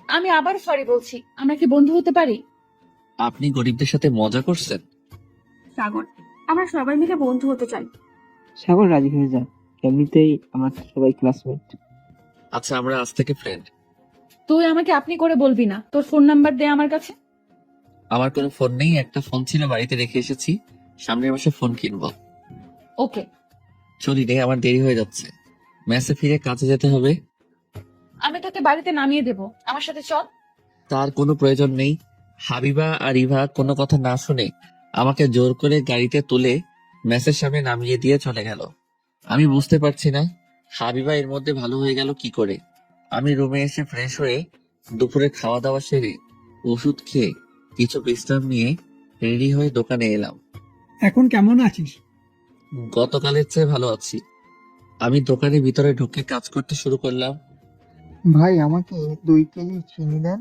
[SPEAKER 2] আমি আবার সরি বলছি, আমরা কি বন্ধু হতে পারি?
[SPEAKER 1] আপনি গরিবদের সাথে মজা করছেন?
[SPEAKER 5] সাগর, আমরা সবাই মিলে বন্ধু হতে চাই।
[SPEAKER 3] সাগর রাজি হয়ে যা, এমনিতেই আমরা সবাই ক্লাসমেট।
[SPEAKER 1] আচ্ছা, আমরা আজ থেকে ফ্রেন্ড।
[SPEAKER 2] তুই আমাকে আপনি করে বলবি না। তোর ফোন নাম্বার দে আমার কাছে।
[SPEAKER 1] আমার কোনো ফোন নেই, একটা ফোন ছিল বাড়িতে রেখে এসেছি, সামনের মাসে ফোন কিনবো।
[SPEAKER 2] ওকে।
[SPEAKER 1] চলি রে, আমার দেরি হয়ে যাচ্ছে। মেসে ফিরে কাজে যেতে হবে।
[SPEAKER 2] আমি তোকে বাড়িতে নামিয়ে দেব, আমার সাথে চল।
[SPEAKER 1] তার কোনো প্রয়োজন নেই। হাবিবা আর ইভা কোনো কথা না শুনে আমাকে জোর করে গাড়িতে তুলে মেসের সামনে নামিয়ে দিয়ে চলে গেল। আমি বুঝতে পারছি না হাবিবা এর মধ্যে ভালো হয়ে গেল কি করে। আমি রুমে এসে ফ্রেশ হয়ে দুপুরে খাওয়া দাওয়া সেরে ওষুধ খেয়ে কিছু বিশ্রাম নিয়ে রেডি হয়ে দোকানে এলাম।
[SPEAKER 8] এখন কেমন আছিস?
[SPEAKER 1] গতকালের চেয়ে ভালো আছি। আমি দোকানের ভিতরে ঢুকে কাজ করতে শুরু করলাম।
[SPEAKER 11] ভাই, আমাকে 2 কেজি চিনি দেন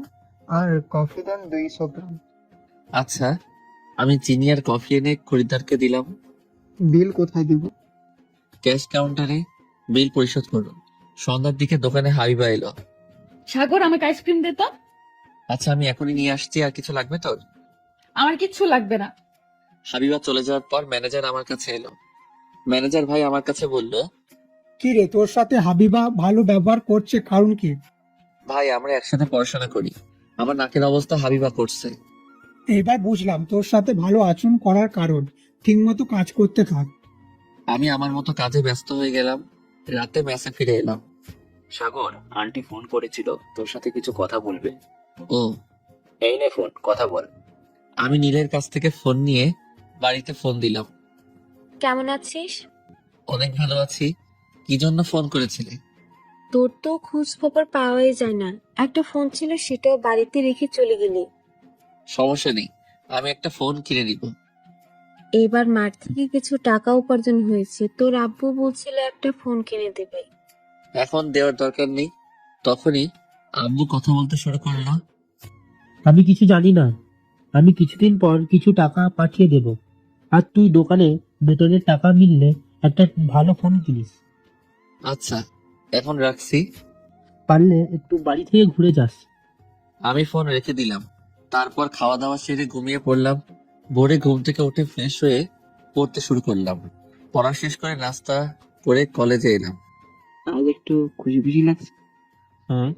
[SPEAKER 11] আর কফি দেন 200 গ্রাম।
[SPEAKER 1] আচ্ছা, আমি চিনি আর কফি এনে খরিদ্দারকে দিলাম।
[SPEAKER 11] বিল কোথায় দিব?
[SPEAKER 1] ক্যাশ কাউন্টারে বিল পরিশোধ করুন। সন্ধ্যার দিকে দোকানে হাবিবা এলো।
[SPEAKER 2] সাগর, আমাকে আইসক্রিম দে তো।
[SPEAKER 1] আচ্ছা, আমি এখনই নিয়ে আসছি। আর কিছু লাগবে তোর?
[SPEAKER 2] আমার কিচ্ছু লাগবে না।
[SPEAKER 1] হাবিবা চলে যাওয়ার পর ম্যানেজার আমার কাছে এলো। ম্যানেজার ভাই আমার কাছে বলল,
[SPEAKER 8] কি রে, তোর সাথে হাবিবা ভালো ব্যবহার করছে কারণ কি?
[SPEAKER 1] ভাই আমরা একসাথে পড়াশোনা করি, আমার নাকের অবস্থা হাবিবা করছে।
[SPEAKER 8] এবার বুঝলাম তোর সাথে ভালো আচরণ করার কারণ। ঠিকমতো কাজ করতে থাক।
[SPEAKER 1] আমি আমার মতো কাজে ব্যস্ত হয়ে গেলাম। রাতে মেসে ফিরে এলাম।
[SPEAKER 9] সাগর, আন্টি ফোন করেছিল, তোর সাথে কিছু কথা বলবে।
[SPEAKER 1] ও,
[SPEAKER 9] এই নে ফোন, কথা বল।
[SPEAKER 1] আমি নীলের কাছ থেকে ফোন নিয়ে বাড়িতে ফোন দিলাম।
[SPEAKER 5] কেমন আছিস?
[SPEAKER 1] অনেক ভালো আছি। কি জন্য ফোন করেছিলে?
[SPEAKER 5] তোর তো খোঁজ খবর পাওয়াই যায় না। একটা ফোন ছিল, সেটাও বাড়িতে রেখে চলে গেলি।
[SPEAKER 1] সমস্যা নেই, আমি একটা ফোন কিনে নিব।
[SPEAKER 5] এবার মাঠ থেকে কিছু টাকা উপার্জন হয়েছে, তোর আব্বু বলছিল একটা ফোন কিনে দেবে।
[SPEAKER 1] এখন দেওয়ার দরকার নেই। তখনই আব্বু কথা বলতে শুরু করলো।
[SPEAKER 3] আমি কিছু জানি না, আমি কিছুদিন পর কিছু টাকা পাঠিয়ে দেব, আর তুই দোকানে বেতনের টাকা মিললে একটা ভালো ফোন কিনিস।
[SPEAKER 1] আচ্ছা, এখন রাখছি।
[SPEAKER 3] পারলে একটু বাড়ি থেকে ঘুরে যাস।
[SPEAKER 1] আমি ফোন রেখে দিলাম। তারপর খাওয়া দাওয়া সেরে ঘুমিয়ে পড়লাম। ভোরে ঘুম থেকে উঠে ফ্রেশ হয়ে পড়তে শুরু করলাম। পড়া শেষ করে নাস্তা করে কলেজে এলাম।
[SPEAKER 3] আজ একটু খুশি খুশি লাগছে। হ্যাঁ,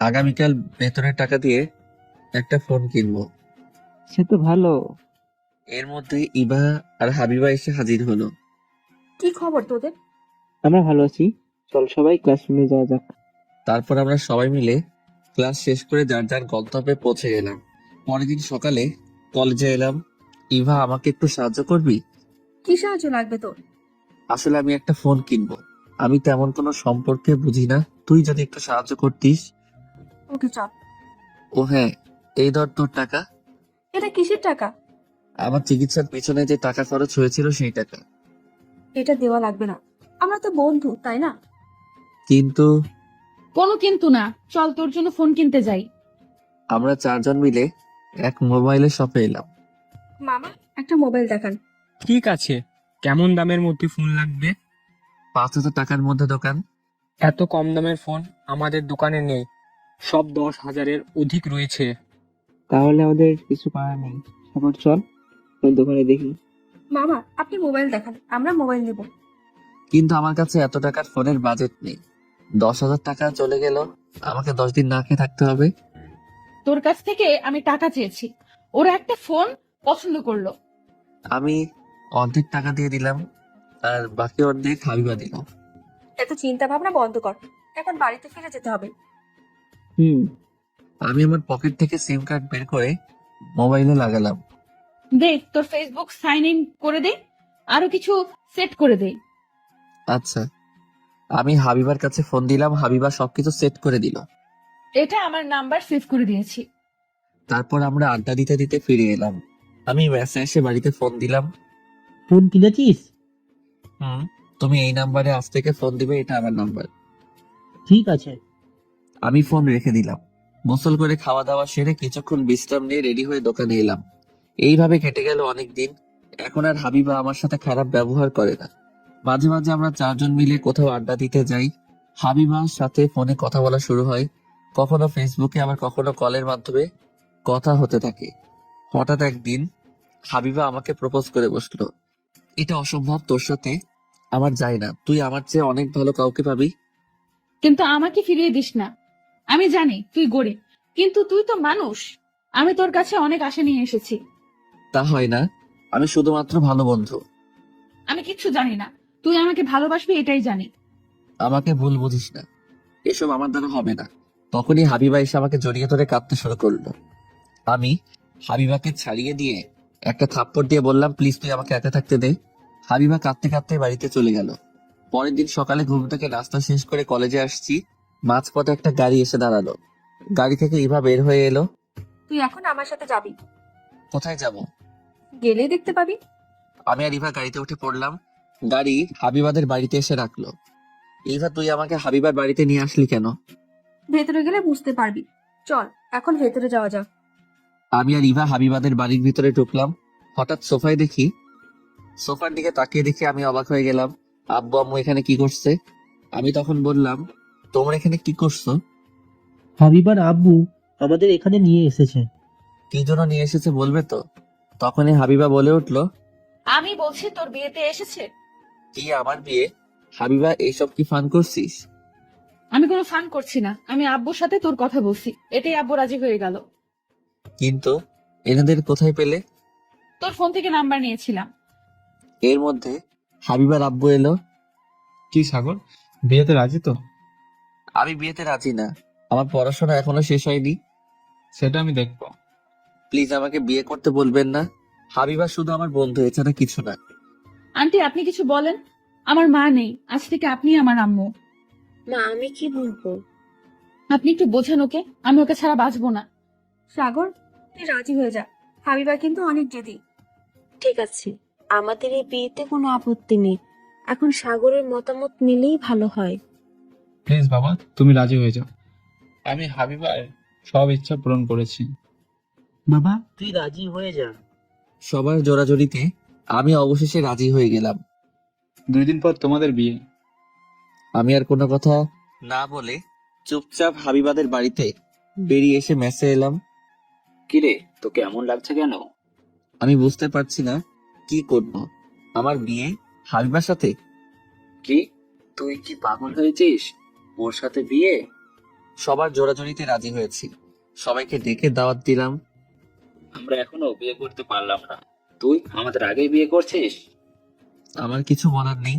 [SPEAKER 1] আগামীকাল বেতনের টাকা দিয়ে একটা ফোন কিনবো।
[SPEAKER 3] সে তো ভালো।
[SPEAKER 1] এর মধ্যে ইভা আর হাবিবা এসে হাজির হলো।
[SPEAKER 5] কি খবর তোদের?
[SPEAKER 3] আমরা ভালো আছি, চল সবাই ক্লাসরুমে যাওয়া যাক।
[SPEAKER 1] তারপর আমরা সবাই মিলে ক্লাস শেষ করে যার যার গন্তব্যে পৌঁছে গেলাম। পরের দিন সকালে কলেজে এলাম। ইভা, আমাকে একটু সাহায্য করবি?
[SPEAKER 5] কি সাহায্য লাগবে তোর?
[SPEAKER 1] আসলে আমি একটা ফোন কিনবো। আমি তেমন কোনো সম্পর্কে বুঝি না, তুই যদি একটু সাহায্য করতিস।
[SPEAKER 5] ওকে চল।
[SPEAKER 1] ও হ্যাঁ, এই ধর তোর টাকা।
[SPEAKER 5] এটা কিসের টাকা?
[SPEAKER 1] আমার চিকিৎসার পিছনে যে টাকা খরচ হয়েছিল সেই টাকা।
[SPEAKER 5] এটা দেওয়া লাগবে না, আমরা তো বন্ধু, তাই না?
[SPEAKER 1] কিন্তু
[SPEAKER 2] কোনো কিন্তু না, চল তোর জন্য ফোন কিনতে যাই।
[SPEAKER 1] আমরা চারজন মিলে এক মোবাইলের শপে এলাম।
[SPEAKER 5] মামা, একটা মোবাইল দেখান।
[SPEAKER 12] ঠিক আছে, কেমন দামের মধ্যে ফোন লাগবে?
[SPEAKER 1] 5,000 টাকার মধ্যে দোকান।
[SPEAKER 12] এত কম দামের ফোন আমাদের দোকানে নেই, সব 10,000-এর অধিক রয়েছে।
[SPEAKER 3] তাহলে আমাদের কিছু করার নেই। সাগর চল ওই দোকানে দেখি।
[SPEAKER 5] মামা, আপনি মোবাইল দেখান, আমরা মোবাইল নেব।
[SPEAKER 1] কিন্তু আমার কাছে এত টাকার ফোনের বাজেট নেই। 10,000 টাকা চলে গেল, আমাকে 10 দিন না খেয়ে থাকতে হবে।
[SPEAKER 2] তোর কাছ থেকে আমি টাকা চেয়েছি, ওরা একটা ফোন পছন্দ করলো।
[SPEAKER 1] আমি অর্ধেক টাকা দিয়ে দিলাম, আর বাকি অর্ধেক হাবিবা দিল।
[SPEAKER 5] এত চিন্তা ভাবনা বন্ধ কর, এখন বাড়িতে ফিরে যেতে হবে।
[SPEAKER 3] হুম।
[SPEAKER 1] আমি আমার পকেট থেকে সিম কার্ড বের করে মোবাইলে লাগালাম।
[SPEAKER 2] দে, তোর ফেসবুক সাইন ইন করে দে, আরো কিছু সেট করে দে।
[SPEAKER 1] আচ্ছা, আমি হাবিবার কাছে ফোন দিলাম, হাবিবা সবকিছু সেট করে দিল।
[SPEAKER 2] এটা আমার নাম্বার সেভ করে দিয়েছি।
[SPEAKER 1] তারপর আমরা আড্ডা দিতে দিতে ফিরে এলাম। আমি মেসে এসে বাড়িতে ফোন দিলাম।
[SPEAKER 3] ফোন কিনেছিস?
[SPEAKER 1] হুম, তুমি এই নাম্বারে আজ থেকে ফোন দিবে, এটা আমার নাম্বার।
[SPEAKER 3] ঠিক আছে।
[SPEAKER 1] আমি ফোন রেখে দিলাম। গোসল করে খাওয়া দাওয়া সেরে কিছুক্ষণ বিশ্রাম নিয়ে রেডি হয়ে দোকানে এলাম। এইভাবে কেটে গেল অনেক দিন। এখন আর হাবিবা আমার সাথে খারাপ ব্যবহার করে না। মাঝে মাঝে আমরা চারজন মিলে কোথাও আড্ডা দিতে যাই। হাবিবার সাথে ফোনে কথা বলা শুরু হয়, কখনো ফেসবুকে, আবার কখনো কলের মাধ্যমে কথা হতে থাকে। হঠাৎ একদিন হাবিবা আমাকে প্রপোজ করে বসলো। এটা অসম্ভব, তোর সাথে আমার যায় না, তুই আমার চেয়ে অনেক ভালো কাউকে পাবি।
[SPEAKER 2] কিন্তু আমাকে ফিরিয়ে দিস না। আমি জানি তুই গরিব, কিন্তু তুই তো মানুষ। আমি তোর কাছে অনেক আশা নিয়ে এসেছি।
[SPEAKER 1] তা হয় না, আমি শুধুমাত্র ভালো বন্ধু।
[SPEAKER 2] আমি কিচ্ছু জানি না, তুই আমাকে ভালোবাসবি এটাই জানি।
[SPEAKER 1] আমাকে ভুল বুঝিস না, এসব আমার দ্বারা হবে না। তখনই হাবিবা এসে আমাকে জড়িয়ে ধরে কাঁদতে শুরু করলো। আমি হাবিবাকে ছাড়িয়ে দিয়ে একটা থাপ্পড় দিয়ে বললাম, প্লিজ তুই আমাকে একা থাকতে দে। হাবিবা কাঁদতে কাঁদতে বাড়িতে চলে গেল। পরের দিন সকালে ঘুম থেকে নাস্তা শেষ করে কলেজে আসছি, মাঝপথে একটা গাড়ি এসে দাঁড়ালো। গাড়ি থেকে ইভা বের হয়ে এলো।
[SPEAKER 5] তুই এখন আমার সাথে যাবি,
[SPEAKER 1] কোথায় যাব?
[SPEAKER 5] গেলেই দেখতে পাবি।
[SPEAKER 1] আমি আর ইভা গাড়িতে উঠে পড়লাম। গাড়ি হাবিবাদের বাড়িতে এসে রাখলো। ইভা, তুই আমাকে হাবিবার বাড়িতে নিয়ে আসলি কেন?
[SPEAKER 5] ভেতরে গেলে বুঝতে পারবি, চল এখন ভেতরে যাওয়া যাক।
[SPEAKER 1] আমি আর ইভা হাবিবাদের বাড়ির ভিতরে ঢুকলাম। হঠাৎ সোফায় দেখি, সোফার দিকে তাকিয়ে দেখি আমি অবাক হয়ে গেলাম। আব্বু আম্মু এখানে কি করছে? আমি তখন বললাম, তোমরা এখানে কি করছো?
[SPEAKER 3] হাবিবার আব্বু আমাদের এখানে নিয়ে এসেছে।
[SPEAKER 1] কি জন্য নিয়ে এসেছে বলবে তো? তখনই হাবিবা বলে উঠলো,
[SPEAKER 2] আমি বলছি তোর বিয়েতে এসেছে।
[SPEAKER 1] কি আমার বিয়ে? হাবিবা, এইসব কি ফান করছিস?
[SPEAKER 2] আমি কোনো ফান করছি না, আমি আব্বুর সাথে তোর কথা বলছি, এটাই আব্বু রাজি হয়ে গেল।
[SPEAKER 1] কিন্তু এনাদের কোথায় পেলে?
[SPEAKER 2] তোর ফোন থেকে নাম্বার নিয়েছিলাম।
[SPEAKER 1] এর মধ্যে হাবিবার আব্বু এলো।
[SPEAKER 7] কি সাগর, বিয়েতে রাজি তো?
[SPEAKER 1] আমি বিয়েতে রাজি না, আমার পড়াশোনা এখনো শেষ হয়নি।
[SPEAKER 7] সেটা আমি দেখবো।
[SPEAKER 1] প্লিজ আমাকে বিয়ে করতে বলবেন না। হাবিবা শুধু আমার বন্ধু, এছাড়া কিছু না।
[SPEAKER 2] আন্টি, আপনি কিছু বলেন। আমার মা নেই, আজ থেকে আপনি আমার আম্মু।
[SPEAKER 5] মা, আমি কি বলবো?
[SPEAKER 2] আপনি একটু বোঝান ওকে, আমি ওকে ছাড়া বাঁচবো না।
[SPEAKER 5] সাগর, তুই রাজি হয়ে যা, হাবিবা কিন্তু অনেক জেদি।
[SPEAKER 13] ঠিক আছে, আমাদের এই বিয়েতে কোনো আপত্তি নেই, এখন সাগরের মতামত নিলেই ভালো হয়।
[SPEAKER 7] প্লিজ বাবা, তুমি রাজি হয়ে যাও। আমি হাবিবার সব ইচ্ছা পূরণ করেছি।
[SPEAKER 3] বাবা, তুই রাজি হয়ে যা।
[SPEAKER 1] সবার জোরাজোরিতে আমি অবশেষে রাজি হয়ে গেলাম।
[SPEAKER 7] 2 দিন পর তোমাদের বিয়ে।
[SPEAKER 1] আমি আর কোনো কথা না বলে চুপচাপ হাবিবাদের বাড়িতে বেরিয়ে এসে মেসে এলাম।
[SPEAKER 9] কিরে, তোকে এমন লাগছে কেন?
[SPEAKER 1] আমি বুঝতে পারছি না কি করব। আমার বিয়ে হাবিবার সাথে?
[SPEAKER 9] কি, তুই কি পাগল হয়েছিস? ওর সাথে বিয়ে?
[SPEAKER 1] সবার জোরাজোরিতে রাজি হয়েছি, সবাইকে ডেকে দাওয়াত দিলাম।
[SPEAKER 9] আমরা এখনো বিয়ে করতে পারলাম না, তুই আমাদের আগেই বিয়ে করছিস?
[SPEAKER 1] আমার কিছু বলার নেই।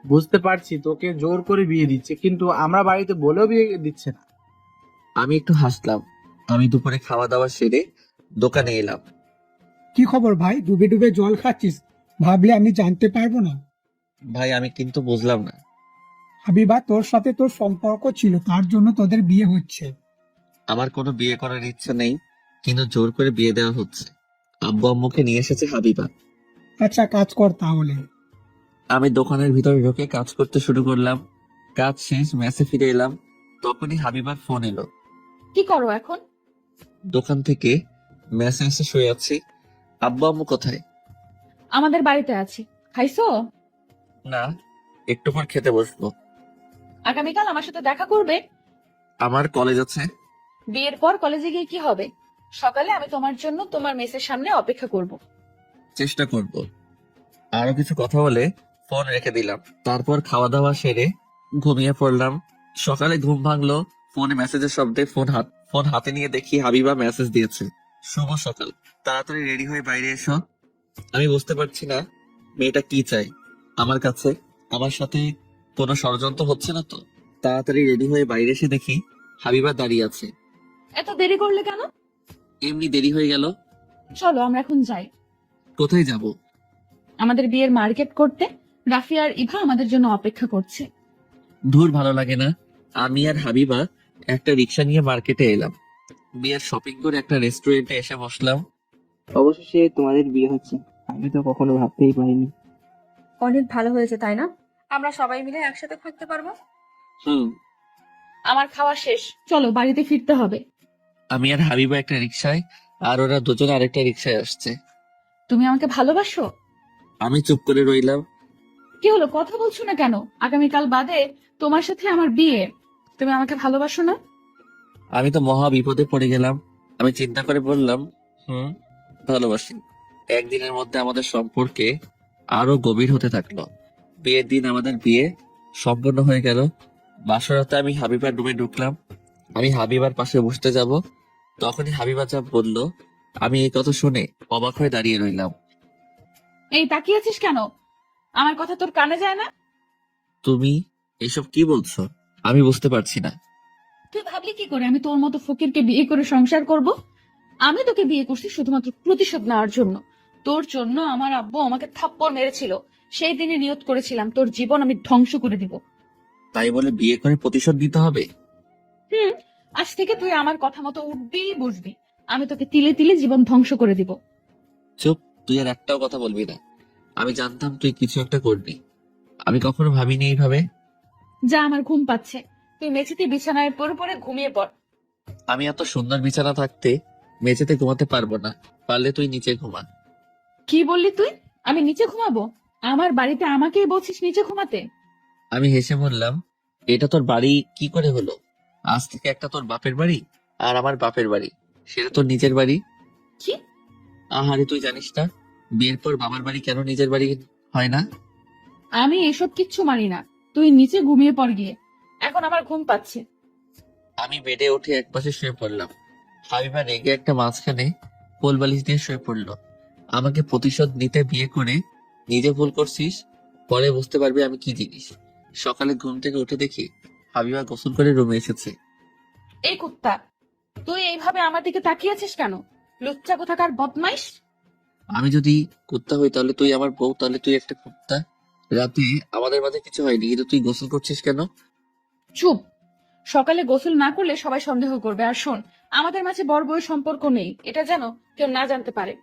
[SPEAKER 12] বুঝতে পারছি তোকে জোর করে বিয়ে দিচ্ছে, কিন্তু আমরা বাড়িতে বলেও বিয়ে দিচ্ছে না।
[SPEAKER 1] আমি একটু হাসলাম। আমি দুপুরে খাওয়া দাওয়া সেরে দোকানে এলাম।
[SPEAKER 8] কি খবর ভাই, ডুবে ডুবে জল খাচ্ছিস? ভাবলে আমি জানতে পারবো না?
[SPEAKER 1] ভাই আমি কিন্তু বুঝলাম না।
[SPEAKER 8] হাবিবা তোর সাথে তোর সম্পর্ক ছিল, তার জন্য তোদের বিয়ে হচ্ছে।
[SPEAKER 1] আমার কোনো বিয়ে করার ইচ্ছা নেই, কিন্তু জোর করে বিয়ে দেওয়া হচ্ছে। আব্বু আম্মুকে নিয়ে এসেছে হাবিবা।
[SPEAKER 8] আচ্ছা কাজ কর তাহলে।
[SPEAKER 1] আমি দোকানের ভিতরে ঢুকে কাজ করতে শুরু করলাম। কাজ শেষ, মেসে ফিরে এলাম। তখনই হাবিবার ফোন এলো।
[SPEAKER 2] কি করো এখন?
[SPEAKER 1] দোকান থেকে মেসে এসে শুয়ে আছি। আব্বু আম্মু কোথায়?
[SPEAKER 2] আমাদের বাড়িতে আছি। খাইছো?
[SPEAKER 1] না, একটু পর খেতে বসবো।
[SPEAKER 2] আগামীকাল আমার সাথে দেখা করবে?
[SPEAKER 1] আমার কলেজ আছে।
[SPEAKER 2] বিয়ের পর কলেজে গিয়ে কি হবে? সকালে আমি তোমার জন্য তোমার মেসের সামনে অপেক্ষা করব।
[SPEAKER 1] চেষ্টা করব। আরো কিছু কথা বলে ফোন রেখে দিলাম। তারপর খাওয়া দাওয়া সেরে ঘুমিয়ে পড়লাম। সকালে ঘুম ভাঙলো ফোনে মেসেজের শব্দে। ফোন হাতে নিয়ে দেখি হাবিবা মেসেজ দিয়েছে, শুভ সকাল, তাড়াতাড়ি রেডি হয়ে বাইরে এসো। আমি বুঝতে পারছি না মেয়েটা কি চাই আমার কাছে। আমার সাথে কোনো ষড়যন্ত্র হচ্ছে না তো? তাড়াতাড়ি রেডি হয়ে বাইরে এসে দেখি হাবিবা দাঁড়িয়ে আছে।
[SPEAKER 2] এত দেরি করলে কেন?
[SPEAKER 1] এমনি দেরি হয়ে গেল।
[SPEAKER 2] চলো আমরা এখন যাই।
[SPEAKER 1] কোথায় যাব?
[SPEAKER 2] আমাদের বিয়ের মার্কেট করতে। রাফি আর ইভা আমাদের জন্য অপেক্ষা করছে।
[SPEAKER 1] ধুর, ভালো লাগে না। আমি আর হাবিবা একটা রিক্সা নিয়ে মার্কেটে এলাম। বিয়ের শপিং করে একটা রেস্টুরেন্টে এসে বসলাম।
[SPEAKER 3] অবশেষে তোমাদের বিয়ে হচ্ছে, আমি তো কখনো ভাবতেই পারিনি।
[SPEAKER 5] অনেক ভালো হয়েছে তাই না? আমরা সবাই মিলে একসাথে থাকতে পারবো।
[SPEAKER 1] হুম।
[SPEAKER 2] আমার খাওয়া শেষ, চলো বাড়িতে ফিরতে হবে।
[SPEAKER 1] আমি আর হাবিবা একটা রিক্সায়, আর ওরা দুজনে আরেকটা রিক্সায় আসছে।
[SPEAKER 2] তুমি আমাকে ভালোবাসো?
[SPEAKER 1] আমি চুপ করে রইলাম।
[SPEAKER 2] কি হলো, কথা বলছো না কেন? আগামীকাল বাদে তোমার সাথে আমার বিয়ে, তুমি আমাকে ভালোবাসো না?
[SPEAKER 1] আমি তো মহা বিপদে পড়ে গেলাম। আমি চিন্তা করে বললাম, ভালোবাসি। একদিনের মধ্যে আমাদের সম্পর্কে আরো গভীর হতে থাকলো। বিয়ের দিন আমাদের বিয়ে সম্পন্ন হয়ে গেল। বাসরাতে আমি হাবিবার রুমে ঢুকলাম। আমি হাবিবার পাশে বসতে যাব, তখনই হাবিবা যা বলল, আমি এই কথা শুনে অবাক হয়ে দাঁড়িয়ে রইলাম।
[SPEAKER 2] এই তাকিয়েছিস কেন? আমার কথা তোর কানে যায় না?
[SPEAKER 1] তুমি এসব কি বলছো? আমি বুঝতে পারছি না।
[SPEAKER 2] তুই ভাবলি কি করে আমি তোর মতো ফকিরকে বিয়ে করে সংসার করব? আমি তোকে বিয়ে করছি শুধুমাত্র প্রতিশোধ নেওয়ার জন্য। তোর জন্য আমার আব্বু আমাকে থাপ্পড় মেরেছিল। সেই দিনে নিয়ত করেছিলাম তোর জীবন আমি ধ্বংস করে দিব।
[SPEAKER 1] তাই বলে বিয়ে করে প্রতিশোধ নিতে হবে?
[SPEAKER 2] আজ থেকে তুই আমার কথা মতো উঠবি বসবি। আমি তোকে তিলে তিলে জীবন ধ্বংস করে দিব।
[SPEAKER 1] চুপ, তুই আর একটাও কথা বলবি না। আমি জানতাম তুই কিছু একটা করবি। আমি কখনো ভাবিনি এইভাবে।
[SPEAKER 2] যা, আমার ঘুম পাচ্ছে। তুই মেঝেতে বিছানায় পড়ে পড়ে ঘুমিয়ে পড়।
[SPEAKER 1] আমি এত সুন্দর বিছানা থাকতে মেঝেতে ঘুমাতে পারবো না। পারলে তুই নিচে ঘুমা।
[SPEAKER 2] কি বললি তুই? আমি নিচে ঘুমাবো? আমার বাড়িতে আমাকেই বলছিস নিচে ঘুমাতে?
[SPEAKER 1] আমি হেসে বললাম, এটা তোর বাড়ি কি করে হলো? আজ থেকে একটা তোর বাপের বাড়ি আর আমার বাপের বাড়ি, সেটা তোর নিজের বাড়ি।
[SPEAKER 2] কি?
[SPEAKER 1] আহারে, তুই জানিস না বিয়ের পর বাবার বাড়ি কেন নিজের বাড়ি হয় না?
[SPEAKER 2] আমি এসব কিচ্ছু মানি না। তুই নিচে ঘুমিয়ে পড় গিয়ে। এখন আমার ঘুম পাচ্ছে।
[SPEAKER 1] আমি বেডে উঠে একপাশে শুয়ে পড়লাম। হাবিবা রেগে একটা মাঝখানে কোল বালিশ দিয়ে শুয়ে পড়লো। আমাকে প্রতিশোধ নিতে বিয়ে করে নিজে ভুল করছিস, পরে বুঝতে পারবি আমি কি জিনিস। সকালে ঘুম থেকে উঠে দেখি হাবিবা গোসল করে রুমে এসেছে।
[SPEAKER 2] এই কুত্তা, তুই এইভাবে আমার দিকে তাকিয়েছিস কেন? লুচ্চা কোথাকার বদমাইশ!
[SPEAKER 1] আমি যদি কুত্তা হই তাহলে তুই আমার বউ, তাহলে তুই একটা কুত্তা। রাতে আমাদের মাঝে কিছু হয়নি, কিন্তু তুই গোসল করছিস কেন?
[SPEAKER 2] চুপ! সকালে গোসল না করলে সবাই সন্দেহ করবে। আর শোন, আমাদের মাঝে বড় বউয়ের সম্পর্ক নেই, এটা যেন কেউ না জানতে পারে।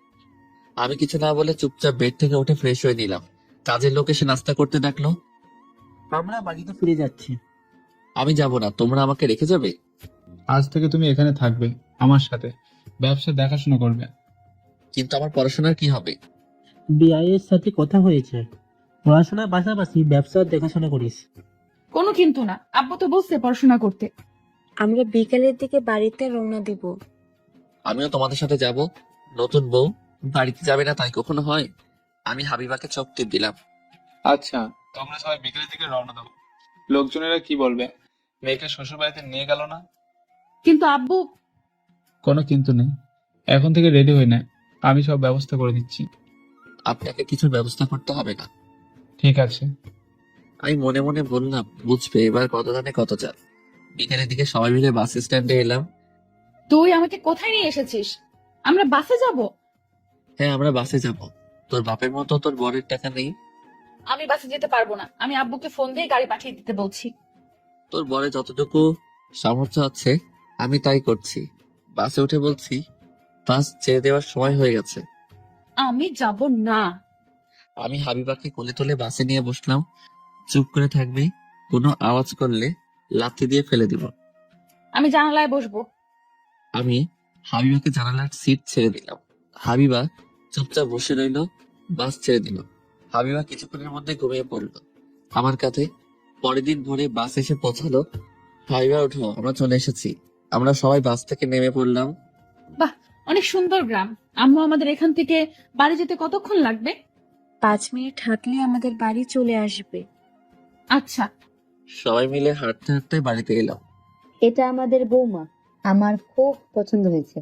[SPEAKER 1] আমি কিছু না বলে চুপচাপ বেড থেকে উঠে ফ্রেশ হয়ে নিলাম। কাজের লোক এসে নাস্তা করতে ডাকলো।
[SPEAKER 3] আমরা বাড়িতে ফিরে যাচ্ছি।
[SPEAKER 1] আমি যাব না, তোমরা আমাকে রেখে যাবে?
[SPEAKER 7] আজ থেকে তুমি এখানে থাকবে আমার সাথে, ব্যবসা দেখাশোনা করবে।
[SPEAKER 1] কিন্তু আমার পড়াশোনার কি হবে?
[SPEAKER 3] বিআইয়ের সাথে কথা হয়েছে, পড়াশোনার পাশাপাশি ব্যবসার দেখাশোনা করিস।
[SPEAKER 2] কোনো কিন্তু না, আব্বু তো বলছে পড়াশোনা করতে।
[SPEAKER 13] আমরা বিকালের দিকে বাড়িতে রওনা দিব।
[SPEAKER 1] আমিও তোমাদের সাথে যাব। নতুন বউ বাড়িতে যাবে না তাই কখনো হয়? আমি হাবিবাকে চোখ টিপ দিলাম।
[SPEAKER 7] আচ্ছা, তোমরা সবাই বিকেলের দিকে রওনা দাও। লোকজনেরা কি বলবে? মেয়েকে শ্বশুর বাড়িতে নিয়ে গেল না।
[SPEAKER 2] কিন্তু আব্বু।
[SPEAKER 7] কোনো কিন্তু নেই, এখন থেকে রেডি হয়ে নে, আমি সব ব্যবস্থা করে দিচ্ছি।
[SPEAKER 1] আপনাকে কিছুর ব্যবস্থা করতে হবে না।
[SPEAKER 7] ঠিক আছে।
[SPEAKER 1] আমি মনে মনে বললাম, বুঝবে এবার কত জানে কত চাল। বিকেলের দিকে সবাই মিলে বাস স্ট্যান্ডে এলাম।
[SPEAKER 2] তুই আমাকে কোথায় নিয়ে এসেছিস? আমরা বাসে যাব?
[SPEAKER 1] হ্যাঁ, আমরা বাসে যাব। তোর বাপের মতো তোর বরের টাকা নেই।
[SPEAKER 2] আমি বাসে যেতে পারবো না, আমি আব্বুকে ফোন দিয়ে গাড়ি পাঠিয়ে দিতে বলছি।
[SPEAKER 1] তোর বরে যতটুকু সামর্থ্য আছে আমি তাই করছি। বাসে উঠে বলছি, বাস ছেড়ে দেওয়ার সময় হয়ে গেছে।
[SPEAKER 2] আমি যাব না।
[SPEAKER 1] আমি হাবিবাকে কোলে তুলে বাসে নিয়ে বসলাম। চুপ করে থাকবি, কোনো আওয়াজ করলে লাথি দিয়ে ফেলে দিব।
[SPEAKER 2] আমি জানালায় বসবো।
[SPEAKER 1] আমি হাবিবাকে জানালার সিট ছেড়ে দিলাম। হাবিবা চুপচাপ বসে রইল। বাস ছেড়ে দিল। হাবিবা কিছুক্ষণের মধ্যে ঘুমিয়ে পড়ল আমার কাঁধে। পরের দিন ভোরে বাস এসে পৌঁছালো। হাবিবা উঠো, আমরা চলে এসেছি। আমরা সবাই বাস থেকে নেমে পড়লাম।
[SPEAKER 2] বাহ, অনেক সুন্দর গ্রাম। আম্মু, আমাদের এখান থেকে বাড়ি যেতে কতক্ষণ লাগবে?
[SPEAKER 13] 5 মিনিট হাঁটলে আমাদের বাড়ি চলে আসবে।
[SPEAKER 2] আচ্ছা।
[SPEAKER 1] সবাই মিলে হাঁটতে হাঁটতে বাড়িতে এলাম।
[SPEAKER 14] এটা আমাদের বৌমা, আমার খুব পছন্দ হয়েছে।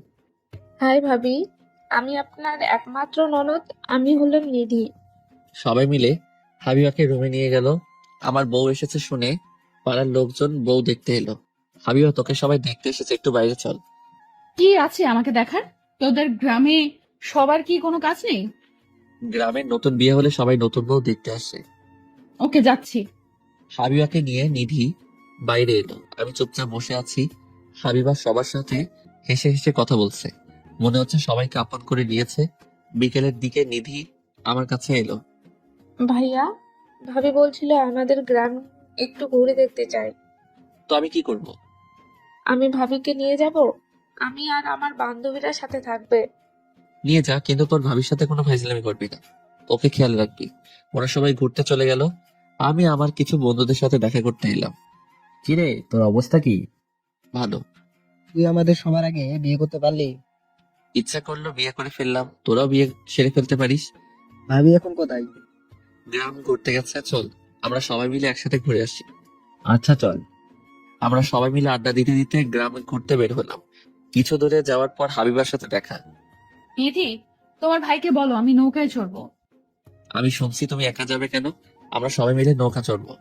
[SPEAKER 13] হাই ভাবি, আমি আপনার একমাত্র ননদ। আমি হলাম নিধি।
[SPEAKER 1] সবাই মিলে হাবিবাকে রুমে নিয়ে গেল। আমার বউ এসেছে শুনে পাড়ার লোকজন বউ দেখতে এলো। হাবিবা, তোকে সবাই দেখতে এসেছে, একটু বাইরে চল।
[SPEAKER 2] কি আছে আমাকে দেখার? তোদের গ্রামে সবার কি কোনো কাজ নেই?
[SPEAKER 1] গ্রামের নতুন বিয়ে হলে সবাই নতুন বউ দেখতে আসে।
[SPEAKER 2] ওকে, যাচ্ছি।
[SPEAKER 1] হাবিবাকে নিয়ে নিধি বাইরে এলো। আমি চুপচাপ বসে আছি। হাবিবা সবার সাথে হেসে হেসে কথা বলছে, মনে হচ্ছে সবাইকে আপন করে নিয়েছে। বিকেলের দিকে নিধি আমার কাছে এলো।
[SPEAKER 13] ভাইয়া, ভাবি বলছিল আমাদের গ্রাম একটু ঘুরে দেখতে চাই।
[SPEAKER 1] তো আমি কি করব?
[SPEAKER 13] আমি ভাবিকে নিয়ে যাব। আমি আর আমার বান্ধবীরা সাথে থাকবে।
[SPEAKER 1] নিয়ে যা, কিন্তু তোর ভাবির সাথে কোনো ফাইজলামি করবি না। ওকে খেয়াল রাখবি। ওরা সবাই ঘুরতে চলে গেল। আমি আমার কিছু বন্ধুদের সাথে দেখা করতে এলাম।
[SPEAKER 3] কিরে, তোর অবস্থা কি?
[SPEAKER 1] ভালো।
[SPEAKER 3] তুই আমাদের সবার আগে বিয়ে করতে পারলি?
[SPEAKER 1] ইচ্ছা করলো বিয়ে করে ফেললাম। তোরাও বিয়ে সেরে ফেলতে পারিস।
[SPEAKER 3] ভাবি এখন কোথায়?
[SPEAKER 1] গ্রাম ঘুরতে গেছে, চল আমরা সবাই মিলে একসাথে ঘুরে আসি।
[SPEAKER 3] আচ্ছা চল।
[SPEAKER 1] আমরা সবাই মিলে আড্ডা দিতে দিতে গ্রামে ঘুরতে বের হলাম। কিছু দূরে যাওয়ার পর হাবিবার সাথে দেখা।
[SPEAKER 2] নিধি, তোমার ভাইকে বলো আমি নৌকায় চড়বো।
[SPEAKER 1] আমি শুনছি তুমি একা যাবে কেন? আমরা সবাই মিলে নৌকা চড়বো।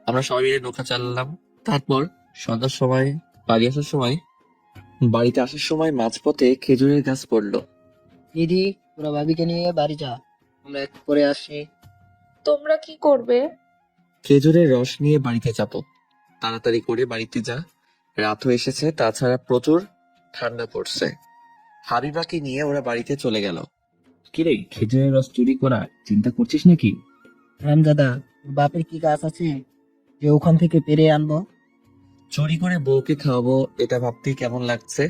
[SPEAKER 1] আমরা সবাই মিলে নৌকা চালালাম। তারপর সন্ধ্যার সময় বাড়িতে আসার সময় মাঝপথে খেজুরের গাছ পড়লো।
[SPEAKER 3] দিদি, তোরা ভাবিকে নিয়ে বাড়ি যা, আমরা একটু পরে আসি।
[SPEAKER 13] তোমরা কি করবে?
[SPEAKER 1] খেজুরের রস নিয়ে বাড়িতে যাব। তাড়াতাড়ি করে বাড়িতে যা, রাত হয়ে এসেছে, তাছাড়া প্রচুর ঠান্ডা পড়ছে। হাবিবাকে নিয়ে ওরা বাড়িতে চলে গেল।
[SPEAKER 3] কিরে, খেজুরের রস চুরি করা চিন্তা করছিস নাকি? দাদা, বাপের কি কাজ আছে যে ওখান থেকে পেরে আনবো?
[SPEAKER 1] চুরি করে বউকে খাওয়াবো, এটা ভাবতে কেমন লাগছে।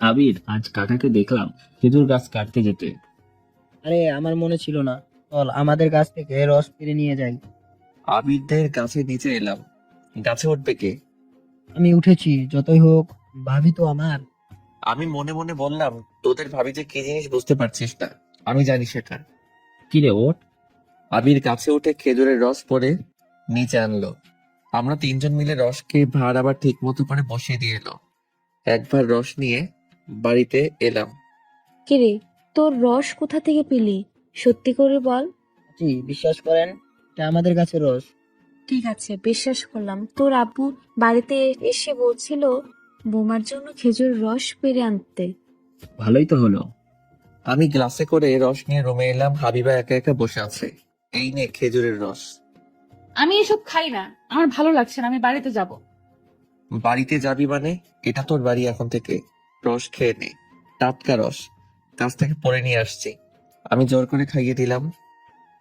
[SPEAKER 3] আবির, আজ কাকাকে দেখলাম খেজুর গাছ কাটতে যেতে। আরে, আমার মনে ছিল না। চল আমাদের গাছ থেকে রস পেরে নিয়ে যাই।
[SPEAKER 1] আবিরদের গাছের নিচে এলাম। গাছে উঠবে কে?
[SPEAKER 3] আমি উঠেছি, যতই হোক ভাবি তো আমার।
[SPEAKER 1] আমি মনে মনে বললাম, তোদের ভাবি যে কি জিনিস বুঝতে পারছিস না, আমি জানি সেটা।
[SPEAKER 3] কিরে, ওঠ।
[SPEAKER 1] আবির গাছে উঠে খেজুরের রস পরে নিচে আনলো। আমরা তিনজন মিলে রস খেয়ে ভাড় আবার ঠিক মতো করে বসিয়ে দিয়ে এলো। একবার রস নিয়ে বাড়িতে এলাম।
[SPEAKER 13] কিরে, তোর রস কোথা থেকে পেলি? সত্যি করে বল।
[SPEAKER 3] জি, বিশ্বাস করেন, এটা আমাদের গাছের রস।
[SPEAKER 13] ঠিক আছে, বিশ্বাস করলাম। তোর আব্বু বাড়িতে এসে বলছিল বোমার জন্য খেজুর রস পেরে আনতে।
[SPEAKER 3] ভালোই তো হলো।
[SPEAKER 1] আমি গ্লাসে করে রস নিয়ে রুমে এলাম। হাবিবা একা একা বসে আছে। এই নে খেজুরের রস।
[SPEAKER 2] আমি এসব খাই না, আমার ভালো লাগছে না, আমি বাড়িতে যাব।
[SPEAKER 1] বাড়িতে যাবি মানে? এটা তোর বাড়ি এখন থেকে। রস খেয়ে নে, টাটকা রস, গাছ থেকে পরে নিয়ে আসছি। আমি জোর করে খাইয়ে দিলাম।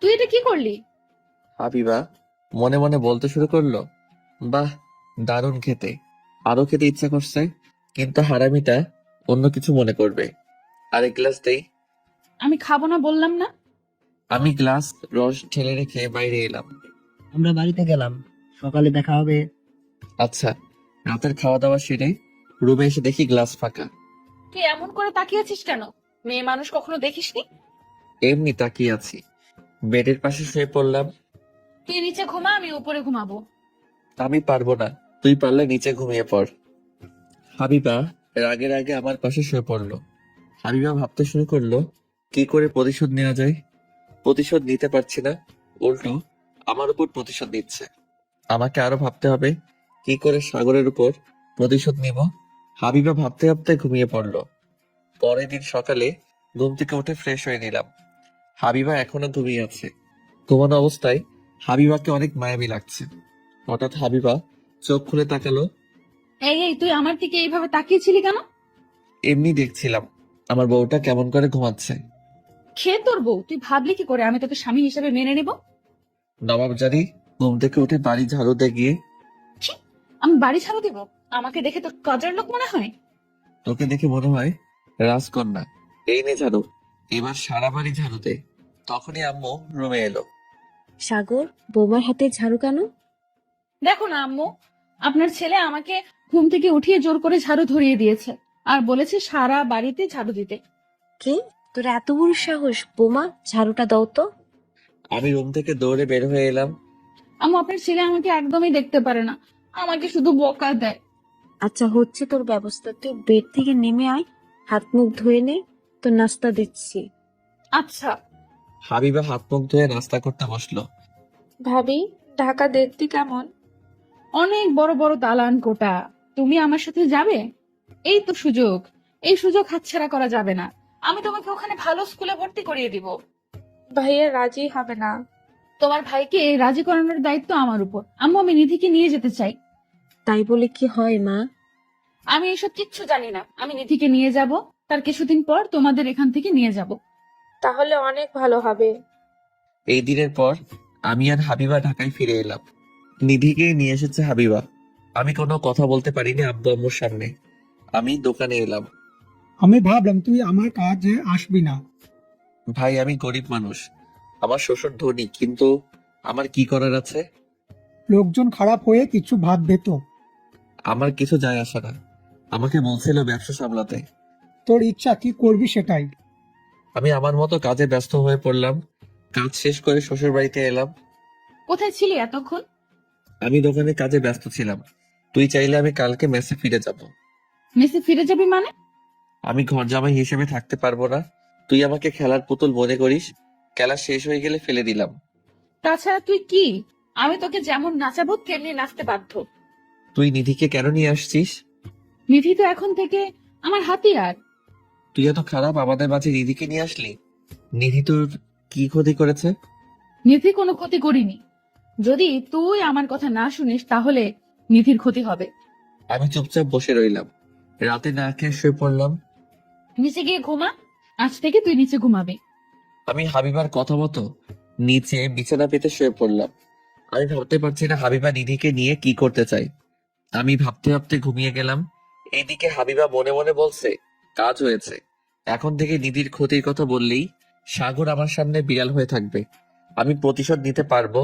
[SPEAKER 2] তুই এটা কি করলি?
[SPEAKER 1] হাবিবা মনে মনে বলতে শুরু করলো, বাহ, দারুণ খেতে। আরো খেতে ইচ্ছা করছে, কিন্তু হারামিটা অন্য কিছু মনে করবে। আরেক গ্লাস দেই।
[SPEAKER 2] আমি খাবো না বললাম না?
[SPEAKER 1] আমি গ্লাস রস ঢেলে রেখে বাইরে এলাম।
[SPEAKER 3] আমরা বাড়িতে গেলাম, সকালে দেখা হবে।
[SPEAKER 1] আচ্ছা। রাতের খাওয়া দাওয়া সেরে রুমে এসে দেখি গ্লাস ফাঁকা।
[SPEAKER 2] তুই এমন করে তাকিয়ে আছিস কেন? মেয়ে মানুষ কখনো দেখিসনি?
[SPEAKER 1] এমনি তাকিয়ে আছি। বেডের পাশে শুয়ে পড়লাম।
[SPEAKER 2] তুই নিচে ঘুমা, আমি উপরে ঘুমাবো।
[SPEAKER 1] আমি পারবো না, তুই পারলে নিচে ঘুমিয়ে পড়। হাবিবা রাগে রাগে আমার পাশে শুয়ে পড়লো। হাবিবা ভাবতে শুরু করলো, কি করে প্রতিশোধ নেওয়া যায়। প্রতিশোধ নিতে পারছি না, উল্টো আমার উপর প্রতিশোধ নিচ্ছে। আমাকে আরো ভাবতে হবে কি করে সাগরের উপর প্রতিশোধ নিব। হাবিবা ভাবতে ভাবতে ঘুমিয়ে পড়লো। পরের দিন সকালে ঘুম থেকে উঠে ফ্রেশ হয়ে নিলাম। হাবিবা এখনো ঘুমিয়ে আছে। ঘুমানো অবস্থায় হাবিবাকে অনেক মায়াবী লাগছে। হঠাৎ হাবিবা চোখ খুলে তাকালো।
[SPEAKER 2] এই এই তুই আমার দিকে এইভাবে তাকিয়েছিলি কেন?
[SPEAKER 1] এমনি দেখছিলাম আমার বউটা কেমন করে ঘুমাচ্ছে।
[SPEAKER 2] খেয়ে তোর বউ, তুই ভাবলি কি করে আমি তোকে স্বামী হিসেবে মেনে নেব?
[SPEAKER 1] নবাবজারি ঘুম থেকে উঠে বাড়ি ঝাড়ু দিয়ে গিয়ে,
[SPEAKER 2] আমি বাড়ি ছাড়া দিব? আমাকে দেখে তোর কাজের লোক মনে হয়?
[SPEAKER 1] তোকে দেখে মনে হয় রাজকন্যা। এই নে ঝাড়ু, এবার সারা বাড়ি ঝাড়ু দে। তখনই আম্মু রুমে এলো।
[SPEAKER 13] সাগর, বৌমার হাতে ঝাড়ু কেন?
[SPEAKER 2] দেখো না আম্মু, আপনার ছেলে আমাকে ঘুম থেকে উঠিয়ে জোর করে ঝাড়ু ধরিয়ে দিয়েছে আর বলেছে সারা বাড়িতে ঝাড়ু দিতে।
[SPEAKER 13] কি, তোর এত বড় সাহস? বৌমা, ঝাড়ুটা দাও তো।
[SPEAKER 1] আমি রুম থেকে দৌড়ে বের হয়ে এলাম।
[SPEAKER 2] আম্মু, আপনার ছেলে আমাকে একদমই দেখতে পারে না, আমাকে শুধু বকা দেয়।
[SPEAKER 13] আচ্ছা, হচ্ছে তোর ব্যবস্থা। তুই বেড থেকে নেমে আয়, হাত মুখ ধুয়ে নে, তোর নাস্তা দিচ্ছি।
[SPEAKER 2] আচ্ছা।
[SPEAKER 1] হাবিবা হাত মুখ ধুয়ে নাস্তা করতে বসলো।
[SPEAKER 6] ভাবি, ঢাকা দেখতে কেমন?
[SPEAKER 2] অনেক বড় বড় দালান কোটা। তুমি আমার সাথে যাবে? এই তো সুযোগ, এই সুযোগ হাতছাড়া করা যাবে না। আমি তোমাকে ওখানে ভালো স্কুলে ভর্তি করিয়ে দিব।
[SPEAKER 6] ভাইয়া রাজি হবে না।
[SPEAKER 2] তোমার ভাইকে রাজি করানোর দায়িত্ব আমার উপর। আম্মু, আমি নিধিকে নিয়ে যেতে চাই।
[SPEAKER 13] তাই বলে কি হয় মা?
[SPEAKER 2] আমি এসব কিচ্ছু জানি না। আমি নিধিকে নিয়ে যাব, তার কিছুদিন পর তোমাদের এখান থেকে নিয়ে যাব।
[SPEAKER 6] তাহলে অনেক ভালো হবে।
[SPEAKER 1] এই দিনের পর আমি আর হাবিবা ঢাকায় ফিরে এলাম। নিধিকে নিয়ে এসেছে হাবিবা। আমি কোনো কথা বলতে পারিনি আব্বু আম্মুর সামনে। আমি দোকানে এলাম।
[SPEAKER 8] আমি ভাবলাম তুই আমার কাজে আসবি না।
[SPEAKER 1] ভাই, আমি গরিব মানুষ। আমার শ্বশুর ধনী, কিন্তু আমার কি করার আছে?
[SPEAKER 8] লোকজন খারাপ হয়ে কিছু ভাববে তো।
[SPEAKER 1] আমার কিছু যায় আসে না। আমাকে বলছিল ব্যবসা সামলাতে।
[SPEAKER 8] তোর ইচ্ছা কি করবি সেটাই।
[SPEAKER 1] আমি আমার মতো কাজে ব্যস্ত হয়ে পড়লাম। কাজ শেষ করে শ্বশুর বাড়িতে এলাম।
[SPEAKER 2] কোথায় ছিলি এতক্ষণ?
[SPEAKER 1] আমি দোকানে কাজে ব্যস্ত ছিলাম। তুই চাইলে আমি কালকে মেসে ফিরে যাব।
[SPEAKER 2] মেসে ফিরে যাবি মানে?
[SPEAKER 1] আমি ঘর জামাই হিসেবে থাকতে পারবো না। তুই আমাকে খেলার পুতুল মনে করিস। খেলা শেষ হয়ে গেলে ফেলে দিলাম।
[SPEAKER 2] তাছাড়া তুই কি? আমি তোকে যেমন নাচাবো তেমনি নাচতে বাধ্য।
[SPEAKER 1] তুই নিধিকে কেন নিয়ে আসছিস?
[SPEAKER 2] নিধি তো এখন থেকে আমার হাতিয়ার।
[SPEAKER 1] তুই এত খারাপ, আমাদের মাঝে নিধিকে নিয়ে আসলি? নিধি তোর কি ক্ষতি করেছে?
[SPEAKER 2] নিধি কোনো ক্ষতি করিনি। যদি তুই আমার কথা না শুনিস তাহলে নিধির ক্ষতি হবে।
[SPEAKER 1] আমি চুপচাপ বসে রইলাম। রাতে না খেয়ে শুয়ে পড়লাম।
[SPEAKER 2] নিচে গিয়ে ঘুমা। আজ থেকে তুই নিচে ঘুমাবি।
[SPEAKER 1] আমি হাবিবার কথা মতো নিচে বিছানা পেতে শুয়ে পড়লাম। আমি ভাবতে পারছি না হাবিবা নিধিকে নিয়ে কি করতে চাই। আমি ভাবতে ভাবতে ঘুমিয়ে গেলাম। এইদিকে হাবিবা মনে মনে বলছে, কাজ হয়েছে। এখন থেকে নিধির ক্ষতির কথা বললেই সাগর আমার সামনে বিড়াল হয়ে থাকবে। আমি প্রতিশোধ নিতে পারবো।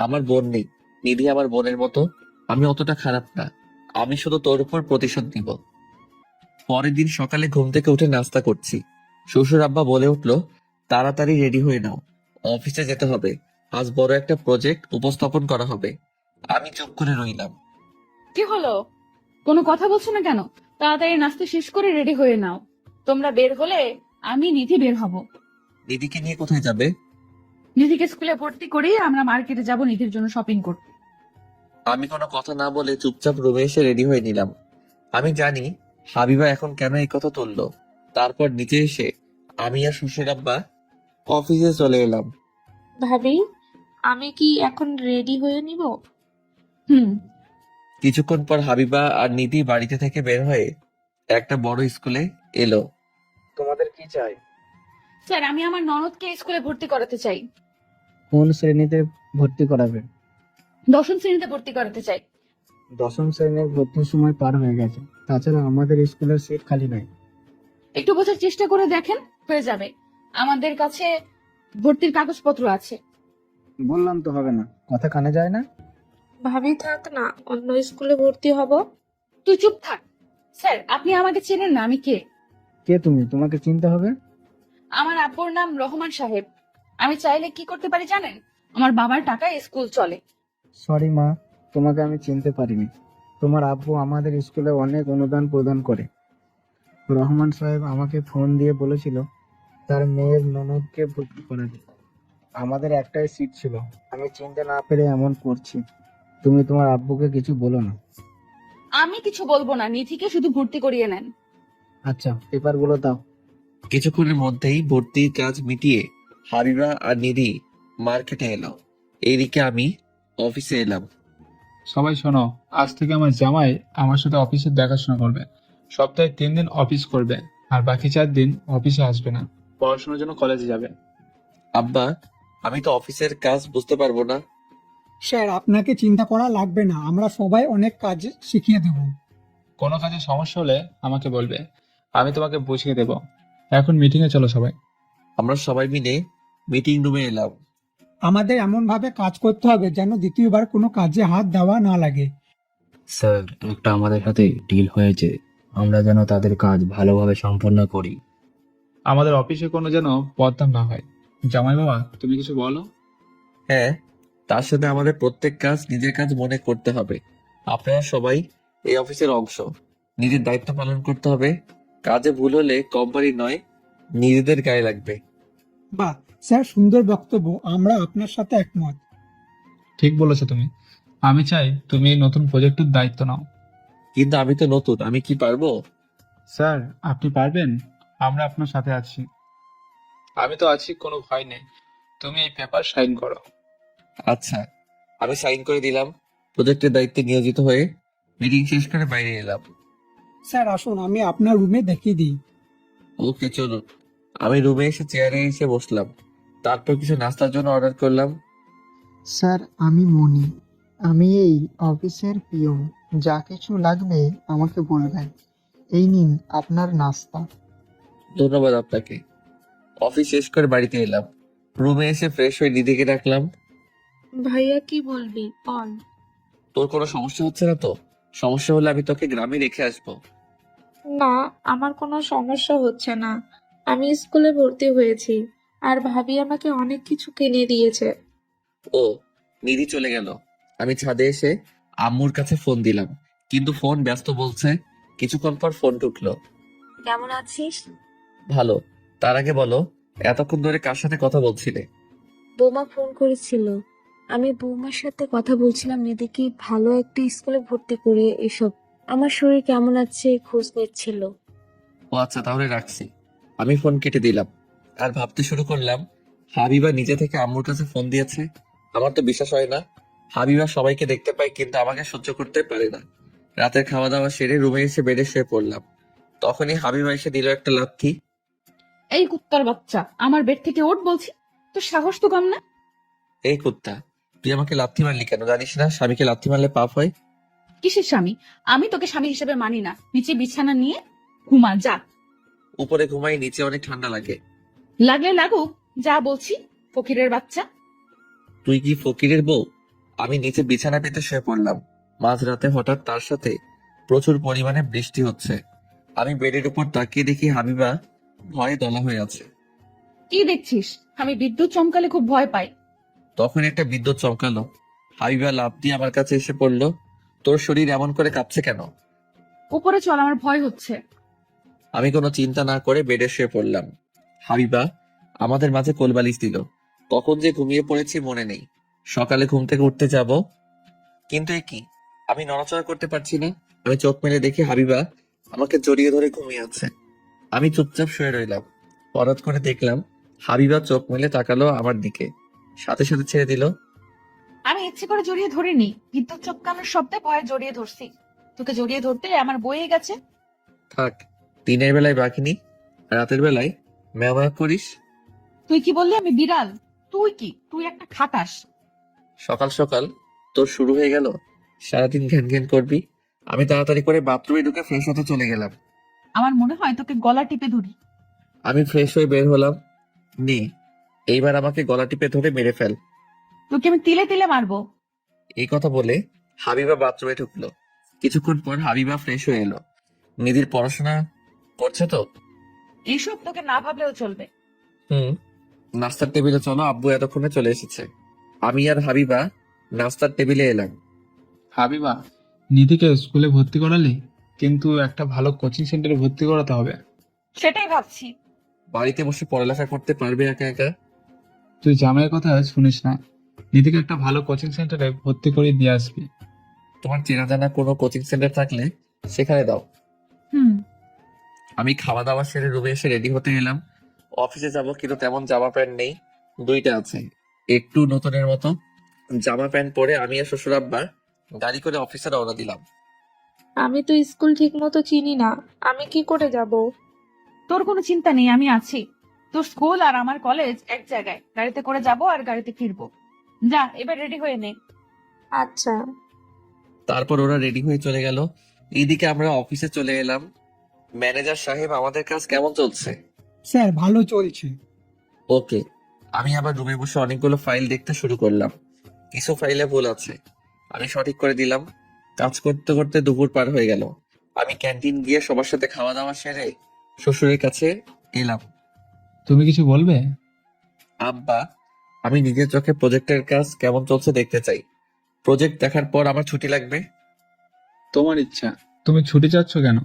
[SPEAKER 1] আমার বোন নেই, নিধি আমার বোনের মতো। আমি অতটা খারাপ না। আমি শুধু তোর উপর প্রতিশোধ নিব। পরের দিন সকালে ঘুম থেকে উঠে নাস্তা করছি। শ্বশুর আব্বা বলে উঠলো, তাড়াতাড়ি রেডি হয়ে নাও, অফিসে যেতে হবে। আজ বড় একটা প্রজেক্ট উপস্থাপন করা হবে। আমি চুপ করে রইলাম।
[SPEAKER 2] কি হলো? কোনো কথা বলছো না কেন? তাড়াতাড়ি নাস্তা শেষ করে রেডি হয়ে নাও। তোমরা বের হলে আমি নিধি বের হব।
[SPEAKER 1] নিধিকে নিয়ে কোথায় যাবে?
[SPEAKER 2] নিধিকে স্কুলে ভর্তি করে আমরা মার্কেটে যাব নিধির জন্য শপিং করতে।
[SPEAKER 1] আমি কোনো কথা না বলে চুপচাপ রুমে এসে রেডি হয়ে নিলাম। আমি জানি হাবিবা এখন কেন এই কথা তুললো। তারপর নিচে এসে আমি আর শ্বশুর আব্বা অফিসে চলে এলাম।
[SPEAKER 6] ভাবি, আমি কি এখন রেডি হয়ে নিব?
[SPEAKER 1] কিছুক্ষণ পর হাবিবা আর নিধি বাড়িতে থেকে বের হয়ে একটা বড় স্কুলে এলো।
[SPEAKER 4] তোমাদের কি চাই?
[SPEAKER 2] স্যার, আমি আমার ননদকে স্কুলে ভর্তি করাতে চাই।
[SPEAKER 3] কোন শ্রেণীতে ভর্তি করাবে?
[SPEAKER 2] 10ম শ্রেণীতে ভর্তি করাতে চাই।
[SPEAKER 11] 10ম শ্রেণীর ভর্তির সময় পার হয়ে গেছে। তাছাড়া আমাদের স্কুলের সিট খালি নাই।
[SPEAKER 2] একটু বোঝার চেষ্টা করে দেখেন, হয়ে যাবে। আমাদের কাছে ভর্তির কাগজপত্র আছে।
[SPEAKER 11] বললাম তো হবে না, কথা কানে যায় না।
[SPEAKER 6] ভাবি থাক না, অন্য স্কুলে ভর্তি হব।
[SPEAKER 2] তুই চুপ থাক। স্যার, আপনি আমাকে চেনেন না, আমি কে?
[SPEAKER 11] কে তুমি? তোমাকে চিনতে হবে।
[SPEAKER 2] আমার আব্বুর নাম রহমান সাহেব। আমি চাইলে কি করতে পারি জানেন? আমার বাবার টাকায় স্কুল চলে।
[SPEAKER 11] সরি মা, তোমাকে আমি চিনতে পারিনি। তোমার আব্বু আমাদের স্কুলে অনেক অনুদান প্রদান করে। রহমান সাহেব আমাকে ফোন দিয়ে বলেছিল তার মেয়ের ননদকে ভর্তি করাবে। আমাদের একটাই সিট ছিল। আমি চিনতে না পেরে এমন করছি। তুমি তোমার আব্বুকে কিছু বলো না।
[SPEAKER 2] আমি কিছু বলবো না, নিধিকে শুধু ভর্তি করিয়ে নেন।
[SPEAKER 11] আচ্ছা, পেপারগুলো দাও।
[SPEAKER 1] কিছুক্ষণের মধ্যেই ভর্তির কাজ মিটিয়ে হাবিবা আর নিধি মার্কেটে এলো। এইদিকে আমি অফিসে এলাম।
[SPEAKER 7] সবাই শোনো, আজ থেকে আমার জামাই আমার সাথে অফিসে দেখাশোনা করবে। সপ্তাহে 3 দিন অফিস করবে, আর বাকি 4 দিন অফিসে আসবে না। পড়াশোনার জন্য কলেজে যাবে।
[SPEAKER 1] আব্বা, আমি তো অফিসের কাজ বুঝতে পারবো না।
[SPEAKER 8] স্যার, আপনাকে চিন্তা করা লাগবে না, আমরা সবাই অনেক কাজ শিখিয়ে দেব।
[SPEAKER 7] কোনো কাজে সমস্যা হলে আমাকে বলবে, আমি তোমাকে বুঝিয়ে দেব। এখন মিটিং এ চলো সবাই।
[SPEAKER 1] আমরা সবাই মিলে মিটিং রুমে এলাম।
[SPEAKER 8] আমাদের এমন ভাবে কাজ করতে হবে যেন দ্বিতীয়বার কোনো কাজে হাত দেওয়া না লাগে।
[SPEAKER 9] স্যার, একটা আমাদের সাথে ডিল হয়েছে, আমরা যেন তাদের কাজ ভালোভাবে সম্পন্ন করি।
[SPEAKER 7] আমাদের অফিসে কোনো যেন বদনাম না হয়। জামাই বাবা, তুমি কিছু বলো।
[SPEAKER 1] হ্যাঁ, তার সাথে আমাদের প্রত্যেক কাজ নিজের কাজ মনে করতে হবে। আপনারা সবাই এই অফিসের অংশ, নিজের দায়িত্ব পালন করতে হবে। কাজে ভুল হলে কোম্পানি নয়, নিজেদের গায়ে লাগবে।
[SPEAKER 8] বাহ স্যার, সুন্দর বক্তব্য, আমরা আপনার সাথে একমত।
[SPEAKER 7] ঠিক বলেছো তুমি। আমি চাই তুমি এই নতুন প্রজেক্টের দায়িত্ব নাও।
[SPEAKER 1] কিন্তু আমি তো নতুন, আমি কি পারবো?
[SPEAKER 7] স্যার, আপনি পারবেন। আমরা আপনার সাথে আছি। আমি তো আছি, কোনো ভয় নেই। তুমি এই পেপার সাইন করো।
[SPEAKER 1] আচ্ছা, আমি সাইন করে দিলাম। প্রজেক্টের দায়িত্বে নিয়োজিত হয়ে মিটিং শেষ করে বাইরে এলাম।
[SPEAKER 8] স্যার আসুন, আমি আপনার রুমে দেখিয়ে দিই।
[SPEAKER 1] ওকে, চলুন। আমি রুমে এসে চেয়ারে এসে বসলাম। তারপর কিছু নাস্তার জন্য অর্ডার করলাম।
[SPEAKER 11] স্যার, আমি মনি। আমি এই অফিসের পিয়ন। যা কিছু লাগবে আমাকে বলবেন। এই নিন আপনার নাস্তা।
[SPEAKER 1] ধন্যবাদ আপনাকে। অফিস শেষ করে বাড়িতে এলাম। রুমে এসে ফ্রেশ হয়ে নিধিকে ডাকলাম।
[SPEAKER 13] ভাইয়া কি বলবি বল।
[SPEAKER 1] তোর কোনো সমস্যা হচ্ছে না তো? সমস্যা হলে আমি তোকে গ্রামে রেখে আসবো।
[SPEAKER 6] না, আমার কোনো সমস্যা হচ্ছে না। আমি স্কুলে ভর্তি হয়েছি, আর ভাবি আমাকে অনেক কিছু কিনে দিয়েছে।
[SPEAKER 1] ও, নিধি চলে গেল। আমি ছাদে এসে আম্মুর কাছে ফোন দিলাম, কিন্তু ফোন ব্যস্ত বলছে। কিছুক্ষণ পর ফোন ঢুকলো।
[SPEAKER 13] কেমন আছিস?
[SPEAKER 1] ভালো। তার আগে বলো, এতক্ষণ ধরে কার সাথে কথা বলছিলে?
[SPEAKER 13] বৌমা ফোন করেছিল। আমি বৌমার সাথে কথা বলছিলাম নিধিকে ভালো একটা স্কুলে ভর্তি করিয়ে এসব। আমার শরীর কেমন আছে খোঁজ নিচ্ছিল।
[SPEAKER 1] ও আচ্ছা, তাহলে রাখছি। আমি ফোন কেটে দিলাম আর ভাবতে শুরু করলাম, হাবিবা নিজে থেকে আম্মুর কাছে ফোন দিয়েছে। আমার তো বিশ্বাস হয় না। হাবিবা সবাইকে দেখতে পায়, কিন্তু আমাকে সহ্য করতে পারে না। রাতের খাওয়া দাওয়া সেরে রুমে এসে বেডে শুয়ে পড়লাম। তখনই হাবিবা এসে দিল একটা লাথি।
[SPEAKER 2] এই কুত্তার বাচ্চা, আমার বেড থেকে ওঠ বলছি। তো সাহস তো কম না।
[SPEAKER 1] এই কুত্তা, তুই আমাকে লাথি মারলি কেন? জানিস না স্বামীকে লাথি মারলে পাপ হয়?
[SPEAKER 2] কিসের স্বামী? আমি তোকে স্বামী হিসেবে মানি না। নিচে বিছানা নিয়ে ঘুমা যা।
[SPEAKER 1] উপরে ঘুমাই, নিচে অনেক ঠান্ডা লাগে।
[SPEAKER 2] লাগলে লাগুক, যা বলছি। ফকিরের বাচ্চা।
[SPEAKER 1] তুই কি ফকিরের বউ? আমি নিচে বিছানা পেতে শুয়ে পড়লাম। মাঝরাতে হঠাৎ তার সাথে প্রচুর পরিমাণে বৃষ্টি হচ্ছে। আমি বেডের উপর তাকিয়ে দেখি হাবিবা ভয়ে দলা হয়ে আছে।
[SPEAKER 2] কি দেখছিস? আমি বিদ্যুৎ চমকালে খুব ভয় পাই।
[SPEAKER 1] তখন একটা বিদ্যুৎ চমকালো। হাবিবা লাফ দিয়ে আমার কাছে এসে পড়লো। তোর শরীর এমন করে কাঁপছে কেন?
[SPEAKER 2] উপরে চল, আমার ভয় হচ্ছে।
[SPEAKER 1] আমি কোনো চিন্তা না করে বেডে শুয়ে পড়লাম। হাবিবা আমাদের মাঝে কোলবালিশ দিল। কখন যে ঘুমিয়ে পড়েছি মনে নেই। সকালে ঘুম থেকে উঠতে যাব, কিন্তু এ কি, আমি নড়াচড়া করতে পারছি না। আমি চোখ মেলে দেখি হাবিবা আমাকে জড়িয়ে ধরে ঘুমিয়ে আছে। আমি চুপচাপ শুয়ে রইলাম। হঠাৎ করে দেখলাম হাবিবা চোখ মেলে তাকালো আমার দিকে, সাথে সাথে ছেড়ে দিল।
[SPEAKER 2] আমি ইচ্ছে করে জড়িয়ে ধরিনি, বিদ্যুৎ চমকানোর শব্দে ভয়ে জড়িয়ে ধরছি। তোকে জড়িয়ে ধরতে আমার বয়ে গেছে।
[SPEAKER 1] থাক, দিনের বেলায় বাকিনি, রাতের বেলায় ম্যাও করিস।
[SPEAKER 2] তুই কি বললি আমি বিড়াল? তুই কি? তুই একটা খাটাস।
[SPEAKER 1] সকাল সকাল তোর শুরু হয়ে গেল। সারাদিন ঘ্যান ঘ্যান করবি। আমি তাড়াতাড়ি করে বাথরুমে ঢুকে ফ্রেশ হতে চলে গেলাম।
[SPEAKER 2] আমার মনে হয় তোকে গলা টিপে ধরি।
[SPEAKER 1] আমি ফ্রেশ হয়ে বের হলাম। নে, এইবার আমাকে গলা টিপে ধরে মেরে ফেল।
[SPEAKER 2] তোকে আমি তিলে তিলে মারবো।
[SPEAKER 1] এই কথা বলে হাবিবা বাথরুমে ঢুকলো। কিছুক্ষণ পর হাবিবা ফ্রেশ হয়ে এলো। নিধির পড়াশোনা করছে তো?
[SPEAKER 2] এইসব তোকে না ভাবলেও চলবে।
[SPEAKER 1] নাস্তার টেবিলে চলো, আব্বু এতক্ষণে চলে এসেছে। আমি আর হাবিবা নাস্তার টেবিলে এলাম।
[SPEAKER 7] হাবিবা, নিধিকে স্কুলে ভর্তি করালি, কিন্তু একটা ভালো কোচিং সেন্টারে ভর্তি করাতে হবে।
[SPEAKER 2] সেটাই ভাবছি।
[SPEAKER 1] বাড়িতে বসে পড়ালেখা করতে পারবে একা একা?
[SPEAKER 7] তুই জামাইয়ের কথা শুনিস না। নিধিকে একটা ভালো কোচিং সেন্টারে ভর্তি করে দিয়ে আসবি।
[SPEAKER 1] তোমার চেনা জানা কোনো কোচিং সেন্টার থাকলে সেখানে দাও। আমি খাওয়া দাওয়া সেরে রুমে এসে রেডি হতে এলাম। অফিসে যাব কিন্তু তেমন জামা প্যান্ট নেই, দুইটা আছে একটু নতুনের মতো। জামা প্যান্ট পরে আমি আর শ্বশুর আব্বার গাড়ি করে অফিসে রওনা দিলাম।
[SPEAKER 6] আমি তো স্কুল ঠিক মতো চিনি না, আমি কি করে যাব?
[SPEAKER 2] তোর কোনো চিন্তা নেই, আমি আছি। তোর স্কুল আর আমার কলেজ এক জায়গায়, গাড়িতে করে যাব আর গাড়িতে ফিরবো। যা এবার রেডি হয়ে নে।
[SPEAKER 6] আচ্ছা।
[SPEAKER 1] তারপর ওরা রেডি হয়ে চলে গেল। এইদিকে আমরা অফিসে চলে এলাম। ম্যানেজার সাহেব, আমাদের কাজ কেমন চলছে?
[SPEAKER 8] স্যার ভালো চলছে।
[SPEAKER 1] ওকে। আমি আবার রুমে বসে অনেকগুলো ফাইল দেখতে শুরু করলাম। কিছু ফাইলে ভুল আছে, আমি সঠিক করে দিলাম। কাজ করতে করতে দুপুর পার হয়ে গেল। আমি ক্যান্টিন গিয়ে সবার সাথে খাওয়া দাওয়া সেরে শ্বশুরের কাছে এলাম।
[SPEAKER 7] তুমি কিছু বলবে?
[SPEAKER 1] আব্বা, আমি নিজের চোখে প্রজেক্টের কাজ কেমন চলছে দেখতে চাই। প্রজেক্ট দেখার পর আমার ছুটি লাগবে।
[SPEAKER 7] তোমার ইচ্ছা, তুমি ছুটি চাচ্ছ কেন?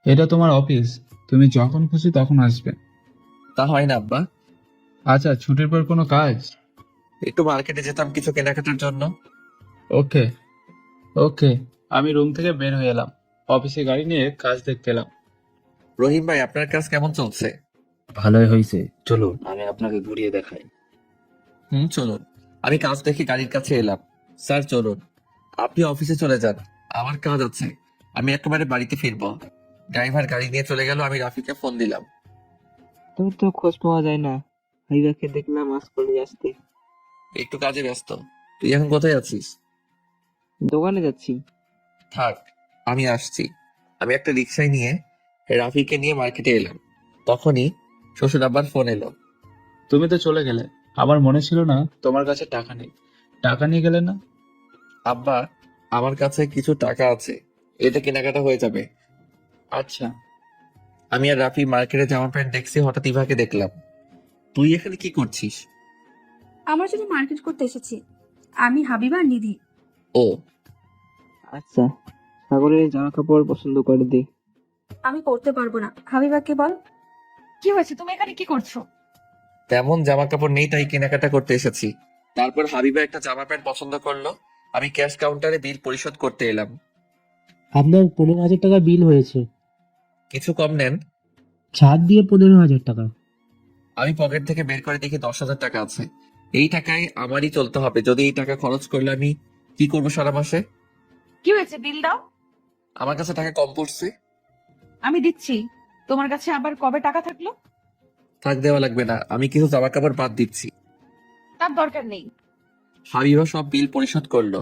[SPEAKER 7] এটা তোমার অফিস, তুমি যখন খুশি তখন আসবে।
[SPEAKER 1] তা হয় না আব্বা।
[SPEAKER 7] আচ্ছা, ছুটির পর কোনো কাজ?
[SPEAKER 1] একটু মার্কেটে যেতাম কিছু কেনাকাটার জন্য।
[SPEAKER 7] ওকে ওকে। আমি রুম থেকে বের হয়ে এলাম, অফিসে গাড়ি নিয়ে কাজ দেখতে এলাম।
[SPEAKER 1] রহিম ভাই, আপনার কাজ কেমন চলছে?
[SPEAKER 4] ভালোই হয়েছে, চলুন আমি আপনাকে ঘুরিয়ে দেখাই।
[SPEAKER 1] চলুন। আমি কাজ দেখে গাড়ির কাছে এলাম। স্যার চলুন, আপনি অফিসে চলে যান, আমার কাজ আছে। আমি একেবারে বাড়িতে ফিরবো। ড্রাইভার গাড়ি নিয়ে চলে গেল। আমি রাফিকে ফোন দিলাম।
[SPEAKER 3] তোর তো খোঁজ পাওয়া যায় না। হাবিবাকে দেখলাম আজ করে আসতে।
[SPEAKER 1] একটু কাজে ব্যস্ত। তুই এখন কোথায় আছিস?
[SPEAKER 3] দোকানে যাচ্ছি।
[SPEAKER 1] থাক, আমি আসছি। আমি একটা রিক্সায় নিয়ে রাফিকে নিয়ে মার্কেটে এলাম। তখনই শ্বশুর আব্বার ফোন এলো।
[SPEAKER 7] তুমি তো চলে গেলে, আমার মনে ছিল না তোমার কাছে টাকা নেই। টাকা নিয়ে গেলে না?
[SPEAKER 1] আব্বা, আমার কাছে কিছু টাকা আছে, এতে কেনাকাটা হয়ে যাবে।
[SPEAKER 7] আচ্ছা।
[SPEAKER 1] আমি আর রাফি মার্কেটে জামা প্যান্ট দেখছি, হঠাৎ ইভাকে দেখলাম। তুই এখানে কি করছিস?
[SPEAKER 5] আমার জন্য মার্কেট করতে এসেছি। আমি হাবিবা আর নিধি।
[SPEAKER 1] ও
[SPEAKER 3] আচ্ছা, সাগরের জামা কাপড় পছন্দ করে দে।
[SPEAKER 5] আমি করতে পারবো না, হাবিবাকে বল।
[SPEAKER 2] কি হয়েছে, তুমি এখানে কি করছো?
[SPEAKER 1] তেমন জামা কাপড় নেই, তাই কেনাকাটা করতে এসেছি। তারপর হাবিবা একটা জামা প্যান্ট পছন্দ করলো। আমি ক্যাশ কাউন্টারে বিল পরিশোধ করতে এলাম।
[SPEAKER 11] আপনার 15,000 টাকা বিল হয়েছে।
[SPEAKER 1] কিছু কম নেন।
[SPEAKER 11] ছাড় দিয়ে 15,000 টাকা।
[SPEAKER 1] আমি পকেট থেকে বের করে দেখি 10,000 টাকা আছে। এই টাকায় আমারই চলতে হবে। যদি এই টাকা খরচ করলে আমি কি করবো সারা মাসে?
[SPEAKER 2] কি হয়েছে, বিল দাও।
[SPEAKER 1] আমার কাছে টাকা কম পড়ছে।
[SPEAKER 2] আমি দিচ্ছি। তোমার কাছে আবার কবে টাকা থাকলো?
[SPEAKER 1] থাক, দেওয়া লাগবে না, আমি কিছু জামা কাপড় বাদ দিচ্ছি।
[SPEAKER 2] তার দরকার নেই।
[SPEAKER 1] হাবিবা সব বিল পরিশোধ করলো।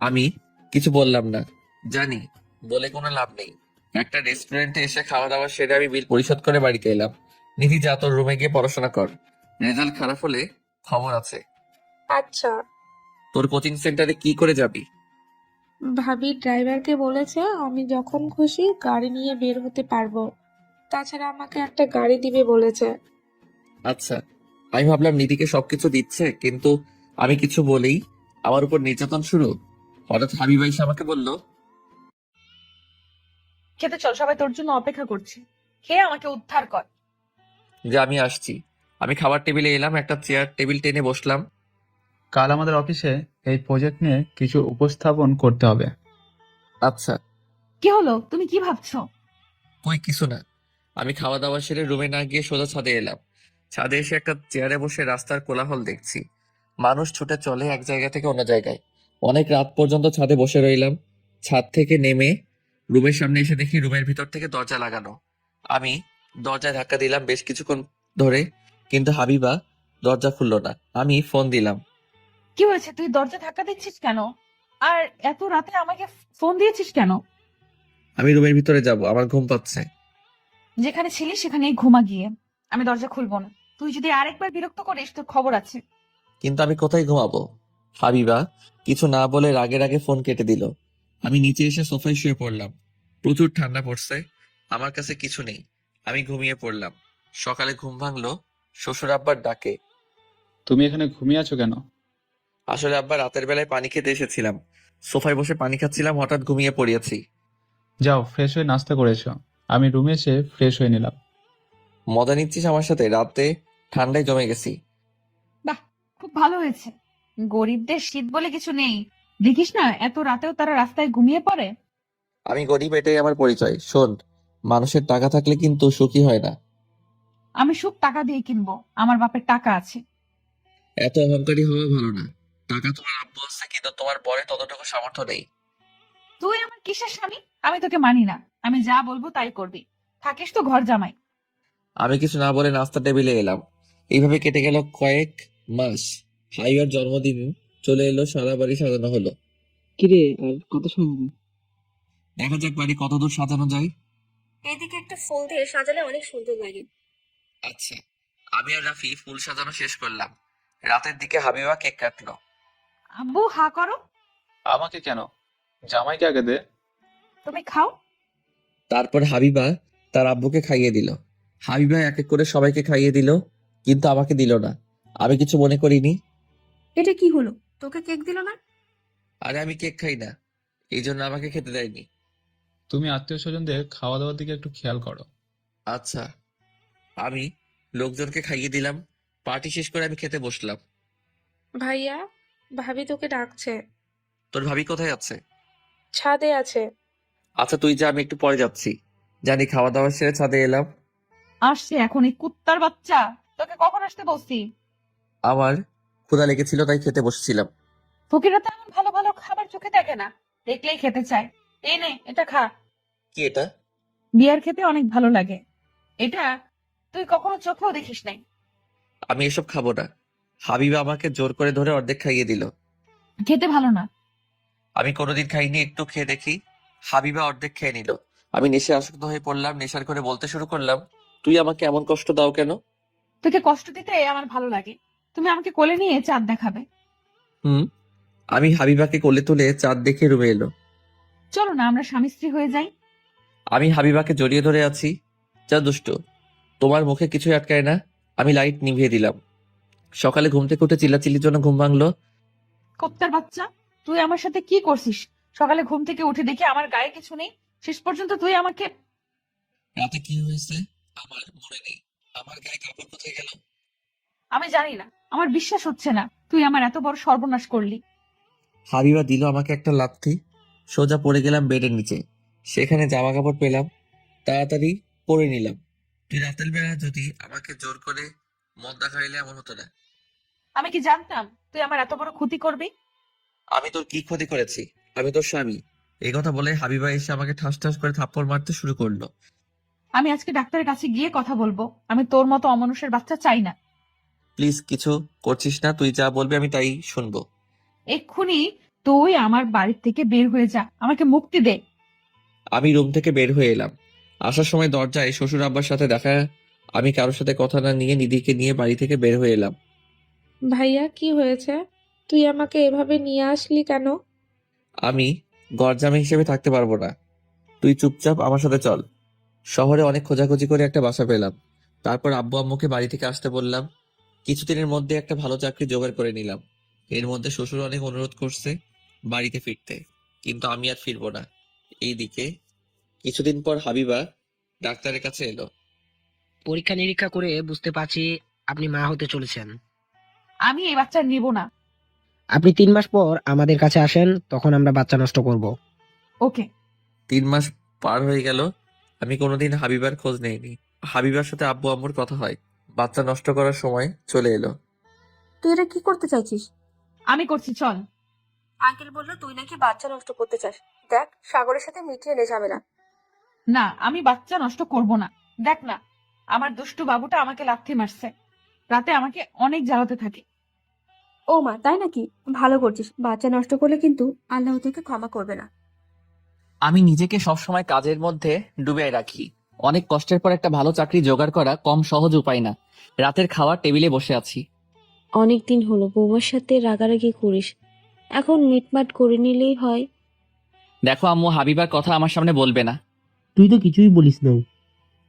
[SPEAKER 1] আমি কিছু বললাম না। জানি বলে কোনো লাভ নেই। একটা রেস্টুরেন্টে এসে খাওয়া দাওয়া সেরে আমি বিল পরিশোধ করে বাড়িতে এলাম। নিধি, যা তোর রুমে গিয়ে পড়াশোনা কর। রেজাল্ট খারাপ হলে খবর আছে।
[SPEAKER 6] আচ্ছা।
[SPEAKER 1] তোর কোচিং সেন্টারে কি করে যাবি?
[SPEAKER 6] ভাবি ড্রাইভারকে বলেছে আমি যখন খুশি গাড়ি নিয়ে বের হতে পারবো। তাছাড়া আমাকে একটা গাড়ি দিবে বলেছে।
[SPEAKER 1] আচ্ছা। আমি ভাবলাম নিধিকে সবকিছু দিচ্ছে, কিন্তু আমি কিছু বলেই আমার উপর নির্যাতন শুরু। হঠাৎ হাবিবা এসে আমাকে বলল,
[SPEAKER 2] খেতে চল, সবাই তোর জন্য অপেক্ষা করছে। খেয়ে আমাকে উদ্ধার কর।
[SPEAKER 1] যে আমি আসছি। আমি খাবার টেবিলে এলাম, একটা চেয়ার টেবিল টেনে বসলাম।
[SPEAKER 7] কাল আমাদের অফিসে এই প্রজেক্ট নিয়ে কিছু উপস্থাপন করতে হবে।
[SPEAKER 1] আচ্ছা।
[SPEAKER 2] কি হলো, তুমি কি ভাবছো?
[SPEAKER 1] কই কিছু না। আমি খাওয়া দাওয়া সেরে রুমে না গিয়ে সোজা ছাদে এলাম। ছাদে এসে একটা চেয়ারে বসে রাস্তার কোলাহল দেখছি। মানুষ ছুটে চলে এক জায়গা থেকে অন্য জায়গায়। অনেক রাত পর্যন্ত ছাদে বসে রইলাম। ছাদ থেকে নেমে রুমের সামনে এসে দেখি রুমের ভিতর থেকে দরজা লাগানো। আমি দরজায় ধাক্কা দিলাম বেশ কিছুক্ষণ ধরে, কিন্তু হাবিবা দরজা খুললো না। আমি ফোন দিলাম।
[SPEAKER 2] কি হয়েছে, তুই দরজা ধাক্কা দিচ্ছিস কেন? আর এত রাতে আমাকে ফোন দিয়েছিস কেন?
[SPEAKER 1] আমি রুমের ভিতরে যাব, আমার ঘুম পাচ্ছে।
[SPEAKER 2] যেখানে ছিলি সেখানেই ঘুমা গিয়ে। আমি দরজা খুলবো না। তুই যদি আরেকবার বিরক্ত করিস তোর খবর আছে।
[SPEAKER 1] কিন্তু আমি কোথায় ঘুমাবো? হাবিবা কিছু না বলে রাগে রাগে ফোন কেটে দিল। আমি নিচে এসে সোফায় শুয়ে পড়লাম। প্রচুর ঠান্ডা পড়ছে। আমার কাছে কিছু নেই। আমি ঘুমিয়ে পড়লাম। সকালে ঘুম ভাঙলো শ্বশুর আব্বার ডাকে।
[SPEAKER 7] তুমি এখানে ঘুমিয়ে আছো কেন?
[SPEAKER 1] আসলে আব্বা, রাতের বেলায় পানি খেতে এসেছিলাম। সোফায় বসে পানি খাচ্ছিলাম, হঠাৎ ঘুমিয়ে পড়িয়েছি।
[SPEAKER 7] যাও ফ্রেশ হয়ে নাস্তা করেছো। আমি রুমে এসে ফ্রেশ হয়ে নিলাম।
[SPEAKER 1] মজা নিচ্ছিস আমার সাথে? রাতে ঠান্ডায় জমে গেছি।
[SPEAKER 2] বাহ, খুব ভালো হয়েছে। গরিবদের শীত বলে কিছু নেই। দেখিস না এত রাতেও তারা রাস্তায় ঘুমিয়ে পড়ে।
[SPEAKER 1] আমি গরিব, এটাই আমার পরিচয়। শোন, মানুষের টাকা থাকলে কিন্তু সুখী হয় না।
[SPEAKER 2] আমি সুখ টাকা দিয়ে কিনবো, আমার বাপের টাকা আছে।
[SPEAKER 1] এত অহংকারী হওয়া ভালো না। টাকা তোমার আব্বু আছে, কিন্তু তোমার পরে ততটুকু সামর্থ্য নেই।
[SPEAKER 2] তুই আমার কিসের স্বামী? আমি তোকে মানি না। আমি যা বলবো তাই করবি। থাকিস তো ঘর জামাই।
[SPEAKER 1] আমি কিছু না বলে নাস্তা টেবিলে এলাম। এইভাবে কেটে গেল কয়েক মাস। হাইবার জন্মদিন চলে এলো, সারা বাড়ি সাজানো হলো।
[SPEAKER 3] কিরে, আর কত সময়?
[SPEAKER 1] দেখা যাক বাড়ি কতদূর সাজানো যায়।
[SPEAKER 5] এদিকে একটা ফুল দিয়ে সাজালে অনেক সুন্দর লাগে।
[SPEAKER 1] আচ্ছা, আমি আর রাফি ফুল সাজানো শেষ করলাম। রাতের দিকে হাবিবা কেক কাটলো।
[SPEAKER 2] আব্বু হা করো।
[SPEAKER 7] আমাকে কেন? জামাইকে আগে দে।
[SPEAKER 2] তুমি খাও।
[SPEAKER 1] তারপর হাবিবা তার আব্বুকে খাইয়ে দিল। হাবিবা এক এক করে সবাইকে খাইয়ে দিল, কিন্তু আমাকে দিল না। আমি কিছু মনে করিনি।
[SPEAKER 5] এটা কি হলো? তোকে কেক দিল না?
[SPEAKER 1] আরে আমি কেক খাই না, এই জন্য আমাকে খেতে দেয়নি।
[SPEAKER 7] তুমি আত্মীয় স্বজনদের খাওয়া দাওয়ার দিকে একটু খেয়াল করো।
[SPEAKER 1] আচ্ছা। আমি লোকজনকে খাইয়ে দিলাম। পার্টি শেষ করে আমি খেতে বসলাম।
[SPEAKER 6] ভাইয়া, ভাবি তোকে ডাকছে।
[SPEAKER 1] তোর ভাবি কোথায় আছে?
[SPEAKER 6] ছাদে আছে।
[SPEAKER 1] আচ্ছা তুই যা, আমি একটু পরে যাচ্ছি। জানি, খাওয়া দাওয়া সেরে ছাদে এলাম।
[SPEAKER 2] আসছে এখন এই কুত্তার বাচ্চা। তোকে কখন আসতে বলছি?
[SPEAKER 1] আমার ক্ষুধা লেগেছিল, তাই খেতে বসছিলাম।
[SPEAKER 2] ফকিরা তো এমন ভালো ভালো খাবার চোখে দেখে না, দেখলেই খেতে চায়। এই নে, এটা খা।
[SPEAKER 1] কি এটা?
[SPEAKER 2] বিয়ার খেতে অনেক ভালো লাগে। এটা তুই কখনো চোখেও দেখিস নাই।
[SPEAKER 1] আমি এসব খাবো না। হাবিবা আমাকে জোর করে ধরে অর্ধেক খাইয়ে দিল।
[SPEAKER 2] খেতে ভালো না।
[SPEAKER 1] আমি কোনোদিন খাইনি, একটু খেয়ে দেখি। হাবিবা অর্ধেক খেয়ে নিল। আমি নেশে আসক্ত হয়ে পড়লাম। নেশার করে বলতে শুরু করলাম, তুই আমাকে এমন কষ্ট দাও কেন?
[SPEAKER 2] তোকে কষ্ট দিতে আমার ভালো লাগে। তুমি আমাকে কোলে নিয়ে চাঁদ দেখাবে।
[SPEAKER 1] হুম। আমি হাবিবাকে কোলে তুলে চাঁদ দেখে রুমে এলো।
[SPEAKER 2] চলো না আমরা স্বামী স্ত্রী হয়ে যাই।
[SPEAKER 1] আমি হাবিবাকে জড়িয়ে ধরে আছি। যা দুষ্টু, তোমার মুখে কিছুই আটকায় না। আমি লাইট নিভিয়ে দিলাম। সকালে ঘুম থেকে উঠে চিল্লাচিল্লির জন্য ঘুম ভাঙলো।
[SPEAKER 2] কুত্তার বাচ্চা, তুই আমার সাথে কি করছিস? সকালে ঘুম থেকে উঠে দেখি আমার গায়ে কিছু নেই, শেষ পর্যন্ত তুই আমাকে।
[SPEAKER 1] রাতে কি হয়েছে আমার মনে নেই। আমার গায়ে কাপড় কোথায় গেল?
[SPEAKER 2] আমি জানি না, আমার বিশ্বাস হচ্ছে না তুই আমার এত বড় সর্বনাশ করলি।
[SPEAKER 1] হাবিবা দিল আমাকে একটা লাথি। সোজা পড়ে গেলাম বেডের নিচে। সেখানে জামা কাপড় পেলাম, তাড়াতাড়ি পরে নিলাম। তুই রাতের বেলা যদি আমাকে জোর করে মদ দেখাইলে এমন হতো না।
[SPEAKER 2] আমি কি জানতাম তুই আমার এত বড় ক্ষতি করবি?
[SPEAKER 1] আমি তোর কি ক্ষতি করেছি? আমি তোর স্বামী। এই কথা বলে হাবিবা এসে আমাকে ঠাস ঠাস করে থাপ্পড় মারতে শুরু করলো।
[SPEAKER 2] আমি আজকে ডাক্তারের কাছে গিয়ে কথা বলবো। আমি তোর মতো অমানুষের বাচ্চা চাই না।
[SPEAKER 1] প্লিজ কিছু করছিস না, তুই যা বলবি আমি তাই শুনবো।
[SPEAKER 2] এক্ষুনি তুই আমার বাড়ি থেকে বের হয়ে যা, আমাকে মুক্তি দে।
[SPEAKER 1] আমি রুম থেকে বের হয়ে এলাম। আসার সময় দরজায় শ্বশুর আব্বার সাথে দেখা। আমি কারোর সাথে কথা না নিয়ে নিধিকে নিয়ে বাড়ি থেকে বের হয়ে এলাম।
[SPEAKER 6] ভাইয়া, কি হয়েছে? তুই আমাকে এভাবে নিয়ে আসলি কেন?
[SPEAKER 1] আমি গরজামে হিসেবে থাকতে পারবো না। তুই চুপচাপ আমার সাথে চল। শহরে অনেক খোঁজাখুঁজি করে একটা বাসা পেলাম। তারপর আব্বু আম্মুকে বাড়ি থেকে আসতে বললাম। কিছুদিনের মধ্যে একটা ভালো চাকরি জোগাড় করে নিলাম। এর মধ্যে শ্বশুর অনেক অনুরোধ করছে বাড়িতে ফিরতে, কিন্তু আমি আর ফিরবো না। এইদিকে কিছুদিন পর হাবিবা ডাক্তারের কাছে এলো।
[SPEAKER 15] পরীক্ষা নিরীক্ষা করে বুঝতে পারছি আপনি মা হতে চলেছেন।
[SPEAKER 2] আমি এই বাচ্চা নিব না।
[SPEAKER 15] আপনি 3 মাস পর আমাদের কাছে আসেন, তখন আমরা বাচ্চা নষ্ট করব।
[SPEAKER 2] ওকে।
[SPEAKER 1] 3 মাস পার হয়ে গেল, আমি কোনোদিন হাবিবার খোঁজ নেইনি। হাবিবার সাথে আব্বু আম্মুর কথা হয়। বাচ্চা নষ্ট করার সময় চলে এলো।
[SPEAKER 5] তুই এটা কি করতে চাইছিস?
[SPEAKER 2] আমি করছি, চল।
[SPEAKER 5] আঙ্কেল বললো তুই নাকি বাচ্চা নষ্ট করতে চাস। দেখ, সাগরের সাথে মিটিয়ে নে ঝামেলা।
[SPEAKER 2] না, আমি বাচ্চা নষ্ট করব না। দেখ না, আমার দুষ্টু বাবুটা আমাকে লাথি মারছে। রাতে আমাকে অনেক জ্বালাতে থাকে।
[SPEAKER 5] ও মা, তাই নাকি? ভালো করছিস। বাচ্চা নষ্ট করলে কিন্তু আল্লাহ তোকে ক্ষমা করবে না।
[SPEAKER 1] আমি নিজেকে সবসময় কাজের মধ্যে ডুবে রাখি। অনেক কষ্টের পর একটা ভালো চাকরি জোগাড় করা কম সহজ উপায় না। রাতের খাওয়ার টেবিলে বসে আছি।
[SPEAKER 13] অনেকদিন হলো বৌমার সাথে রাগারাগি করিস, এখন মিটমাট করে নিলেই হয়।
[SPEAKER 1] দেখো আম্মু, হাবিবার কথা আমার সামনে বলবে না।
[SPEAKER 16] তুই তো কিছুই বলিস না।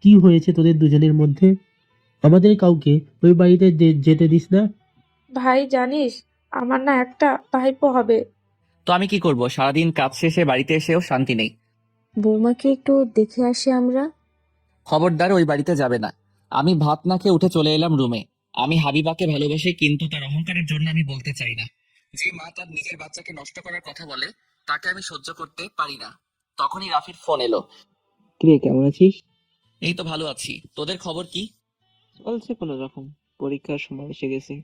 [SPEAKER 16] কি হয়েছে তোদের দুজনের মধ্যে? আমাদের কাউকে ওই বাড়িতে যেতে দিস না।
[SPEAKER 6] ভাই, জানিস আমার না একটা ভাইপো হবে।
[SPEAKER 1] তো আমি কি করব? সারাদিন কাজ শেষে বাড়িতে এসেও শান্তি নেই।
[SPEAKER 13] বৌমাকে একটু দেখে আসি আমরা।
[SPEAKER 1] খবরদার ওই বাড়িতে যাবে না। আমি ভাত না খেয়ে উঠে চলে এলাম রুমে। আমি হাবিবাকে ভালোবাসি, কিন্তু তার অহংকারের জন্য আমি বলতে চাই না। যে মা তার নিজের বাচ্চাকে নষ্ট করার কথা বলে, তাকে আমি সহ্য করতে পারি না। তখনই রাফির ফোন এলো।
[SPEAKER 3] কিরে কেমন আছিস?
[SPEAKER 1] এই তো ভালো আছি, তোদের খবর কি?
[SPEAKER 3] চলছে কোনো রকম, পরীক্ষার সময় এসে গেছে।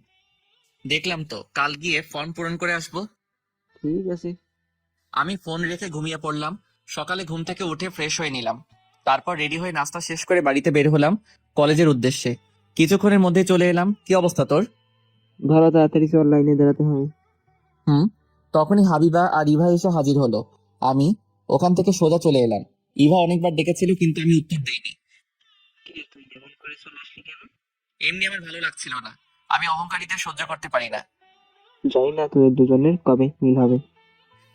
[SPEAKER 1] দেখলাম তো, কাল গিয়ে ফর্ম পূরণ করে আসবো।
[SPEAKER 3] ঠিক আছে।
[SPEAKER 1] আমি ফোন রেখে ঘুমিয়ে পড়লাম। সকালে ঘুম থেকে উঠে ফ্রেশ হয়ে নিলাম, তারপর রেডি হয়ে নাস্তা শেষ করে বাড়িতে বের হলাম কলেজের উদ্দেশ্যে। কিছুক্ষণের মধ্যে চলে এলাম। কি অবস্থা তোর?
[SPEAKER 3] ভালো, তাড়াতাড়ি চল, লাইনে দাঁড়াতে হবে।
[SPEAKER 1] হুম। তখনই হাবিবা আর ইভা এসে হাজির হলো। আমি ওখান থেকে সোজা চলে এলাম। ইভা অনেকবার ডেকেছিল কিন্তু আমি উত্তর দেইনি।
[SPEAKER 3] কিরে তুই এমন করে চলে আসলি কেন?
[SPEAKER 1] এমনি আমার ভালো লাগছিল না। আমি অহংকারীদের সহ্য করতে পারি না।
[SPEAKER 3] জানি না তোদের দুজনের কবে মিল হবে।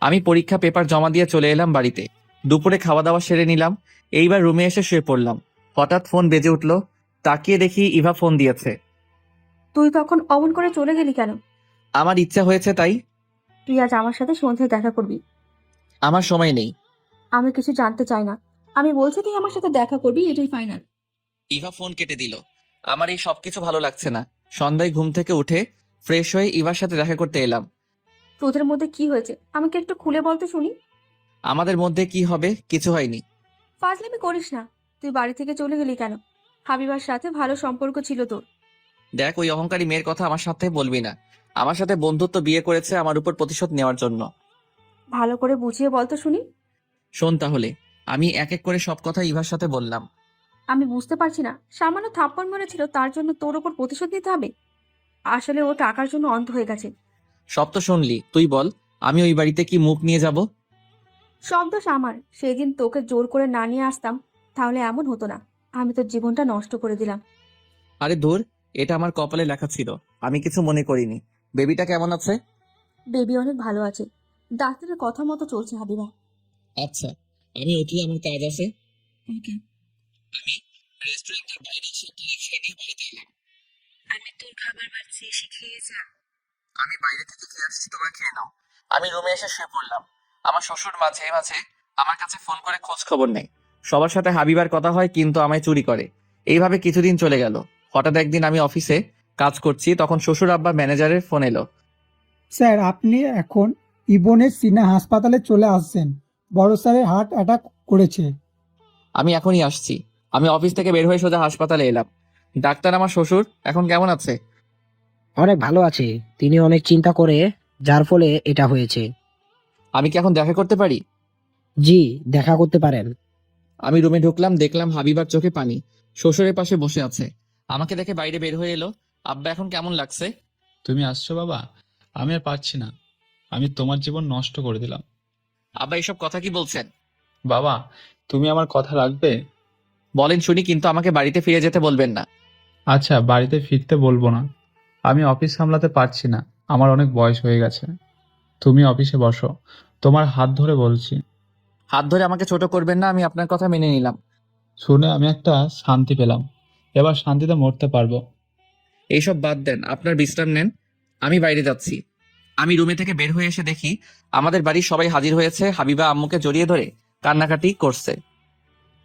[SPEAKER 1] আমি পরীক্ষা পেপার জমা দিয়ে চলে এলাম বাড়িতে। দুপুরে খাওয়া দাওয়া সেরে নিলাম। এইবার রুমে এসে শুয়ে পড়লাম। হঠাৎ ফোন বেজে উঠলো। তাকিয়ে দেখি ইভা ফোন দিয়েছে।
[SPEAKER 5] তুই তখন অমন করে চলে গেলি কেন?
[SPEAKER 1] আমার ইচ্ছা হয়েছে তাই।
[SPEAKER 5] তুই আজ আমার সাথে সন্ধ্যায় দেখা করবি।
[SPEAKER 1] আমার সময় নেই।
[SPEAKER 5] আমি কিছু জানতে চাই না। আমি বলছি তুই আমার সাথে দেখা করবি, এটাই ফাইনাল।
[SPEAKER 1] ইভা ফোন কেটে দিল। আমার এই সবকিছু ভালো লাগছে না। সন্ধ্যায় ঘুম থেকে উঠে ফ্রেশ হয়ে ইভার সাথে দেখা করতে এলাম।
[SPEAKER 5] তোদের মধ্যে কি হয়েছে আমাকে একটু খুলে বলতে শুনি।
[SPEAKER 1] আমাদের মধ্যে কি হবে? কিছু হয়নি।
[SPEAKER 5] ফাজলামি করিস না। তুই বাড়ি থেকে চলে গেলি কেন? হাবিবার সাথে ভালো সম্পর্ক ছিল তোর।
[SPEAKER 1] দেখ, ওই অহংকারী মেয়ের কথা আমার সাথে বলবি না। আমার সাথে বন্ধুত্ব বিয়ে করেছে আমার উপর প্রতিশোধ নেওয়ার জন্য।
[SPEAKER 5] ভালো করে বুঝিয়ে বলতে শুনি।
[SPEAKER 1] শোন তাহলে। আমি এক এক করে সব কথা ইভার সাথে বললাম।
[SPEAKER 5] আমি বুঝতে পারছি না, সামান্য থাপ্পড় মেরেছিল তার জন্য তোর ওপর প্রতিশোধ নিতে হবে? আসলে ও টাকার জন্য অন্ধ হয়ে গেছে।
[SPEAKER 1] সব তো শুনলি, তুই বল আমি ওই বাড়িতে কি মুখ নিয়ে যাব?
[SPEAKER 5] সব দোষ আমার। সেদিন তোকে জোর করে না নিয়ে আসতাম তাহলে এমন হতো না। আমি তোর জীবনটা নষ্ট করে দিলাম।
[SPEAKER 1] আরে ধুর, এটা আমার কপালে লেখা ছিল। আমি কিছু মনে করিনি। বেবিটা কেমন আছে?
[SPEAKER 5] বেবি অনেক ভালো আছে। ডাক্তারের কথা মতো চলছে হাবিবা।
[SPEAKER 1] আচ্ছা, আমি উঠি, আমার কাজ আছে।
[SPEAKER 5] ওকে।
[SPEAKER 1] আমি রেস্টুরেন্টের বাইরে এসে একটা রিকশা নিয়ে বাড়িতে এলাম।
[SPEAKER 13] আমি তোর খাবার বাড়ছি, এসে খেয়ে যা।
[SPEAKER 1] আমি বাইরে থেকে খেয়ে আসছি, তোমরা খেয়ে নাও। আমি রুমে এসে শুয়ে পড়লাম। আমার শ্বশুর মাঝে মাঝে আমার কাছে ফোন করে খোঁজ খবর নেয়। সবার সাথে হাবিবার কথা হয় কিন্তু আমায় চুরি করে। এইভাবে কিছুদিন চলে গেল। হঠাৎ একদিন আমি অফিসে কাজ করছি, তখন শ্বশুর আব্বা ম্যানেজারের ফোন এলো।
[SPEAKER 8] স্যার, আপনি এখন ইবনের সিনা হাসপাতালে চলে আসছেন। বড় স্যারের হার্ট অ্যাটাক করেছে।
[SPEAKER 1] আমি এখনই আসছি। আমি অফিস থেকে বের হয়ে সোজা হাসপাতালে এলাম। ডাক্তার, আমার শ্বশুর এখন কেমন আছে?
[SPEAKER 15] অনেক ভালো আছে। তিনি অনেক চিন্তা করে, যার ফলে এটা হয়েছে।
[SPEAKER 1] আমি কি এখন দেখা করতে পারি?
[SPEAKER 15] জি, দেখা করতে পারেন।
[SPEAKER 1] আমি রুমে ঢুকলাম, দেখলাম হাবিবার চোখে পানি। শ্বশুরের পাশে বসে আছে। আমাকে দেখে বাইরে বের হয়ে এলো। আব্বা, এখন কেমন লাগছে?
[SPEAKER 7] তুমি আসছো বাবা? আমি আর পারছি না। আমি তোমার জীবন নষ্ট করে দিলাম।
[SPEAKER 1] আব্বা, এসব কথা কি বলছেন?
[SPEAKER 7] বাবা, তুমি আমার কথা রাখবে?
[SPEAKER 1] বলেন শুনি, কিন্তু আমাকে বাড়িতে ফিরে যেতে বলবেন না।
[SPEAKER 7] আচ্ছা, বাড়িতে ফিরতে বলবো না। আমি অফিস সামলাতে পারছি না। আমার অনেক বয়স হয়ে গেছে। তুমি অফিসে বসো। তোমার হাত ধরে বলছি।
[SPEAKER 1] হাত ধরে আমাকে ছোট করবেন না, আমি আপনার কথা মেনে নিলাম।
[SPEAKER 7] শুনে আমি একটা শান্তি পেলাম। এবার শান্তিতে মরতে পারবো।
[SPEAKER 1] এইসব বাদ দেন, আপনার বিশ্রাম নেন। আমি বাইরে যাচ্ছি। আমি রুমে থেকে বের হয়ে এসে দেখি আমাদের বাড়ির সবাই হাজির হয়েছে। হাবিবা আম্মুকে জড়িয়ে ধরে কান্নাকাটি করছে।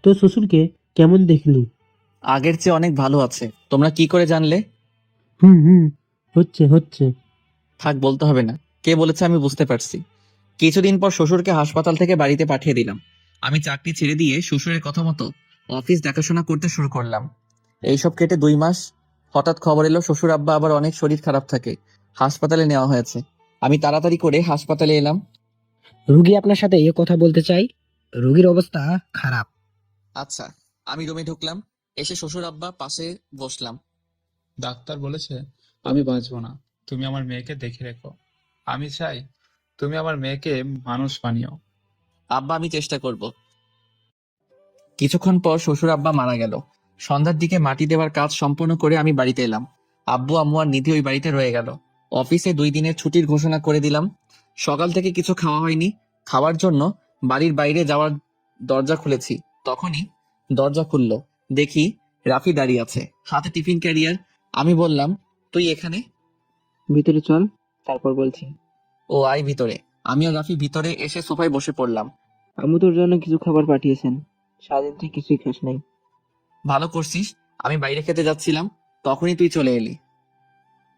[SPEAKER 16] তোর শ্বশুরকে কেমন দেখলি?
[SPEAKER 1] আগের চেয়ে অনেক ভালো আছে। তোমরা কি করে জানলে?
[SPEAKER 16] হুম, হচ্ছে।
[SPEAKER 1] থাক, বলতে হবে না। কে বলেছে আমি বুঝতে পারছি। কিছুদিন পর শ্বশুরকে হাসপাতাল থেকে বাড়িতে পাঠিয়ে দিলাম। আমি চাকরি ছেড়ে দিয়ে শ্বশুরের কথা মতো অফিস দেখাশোনা করতে শুরু করলাম। এইসব কেটে 2 মাস। হঠাৎ খবর এলো শ্বশুর আব্বা আবার অনেক শরীর খারাপ থাকে, হাসপাতালে নেওয়া হয়েছে। আমি তাড়াতাড়ি করে হাসপাতালে এলাম।
[SPEAKER 15] রুগী আপনার সাথে এ কথা বলতে চাই। রুগীর অবস্থা খারাপ।
[SPEAKER 1] আচ্ছা। আমি রুমে ঢুকলাম, এসে শ্বশুর আব্বা পাশে বসলাম।
[SPEAKER 7] ডাক্তার বলেছে আমি বাঁচবো না। তুমি আমার মেয়েকে দেখে রেখো। আমি চাই তুমি আমার মেয়েকে মানুষ বানিও।
[SPEAKER 1] আব্বা, আমি চেষ্টা করব। কিছুক্ষণ পর শ্বশুর আব্বা মারা গেল। সন্ধ্যার দিকে মাটি দেওয়ার কাজ সম্পন্ন করে আমি বাড়িতে এলাম। আব্বু আম্মু আর নিধি ওই বাড়িতে রয়ে গেল। অফিসে 2 দিনের ছুটির ঘোষণা করে দিলাম। সকাল থেকে কিছু খাওয়া হয়নি। খাওয়ার জন্য বাড়ির বাইরে যাওয়ার দরজা খুলেছি, তখনই দরজা খুললো। দেখি রাফি দাঁড়িয়ে আছে, হাতে টিফিন ক্যারিয়ার। আমি বললাম, তুই এখানে?
[SPEAKER 3] ভিতরে চল, তারপর বলছি।
[SPEAKER 1] ও আয় ভিতরে। আমি আর রাফি ভিতরে এসে সোফায় বসে পড়লাম।
[SPEAKER 3] আম্মু তোর জন্য কিছু খাবার পাঠিয়েছেন। সারাদিন তুই কিছুই খাস নাই।
[SPEAKER 1] ভালো করছিস। আমি বাইরে খেতে যাচ্ছিলাম, তখনই তুই চলে এলি।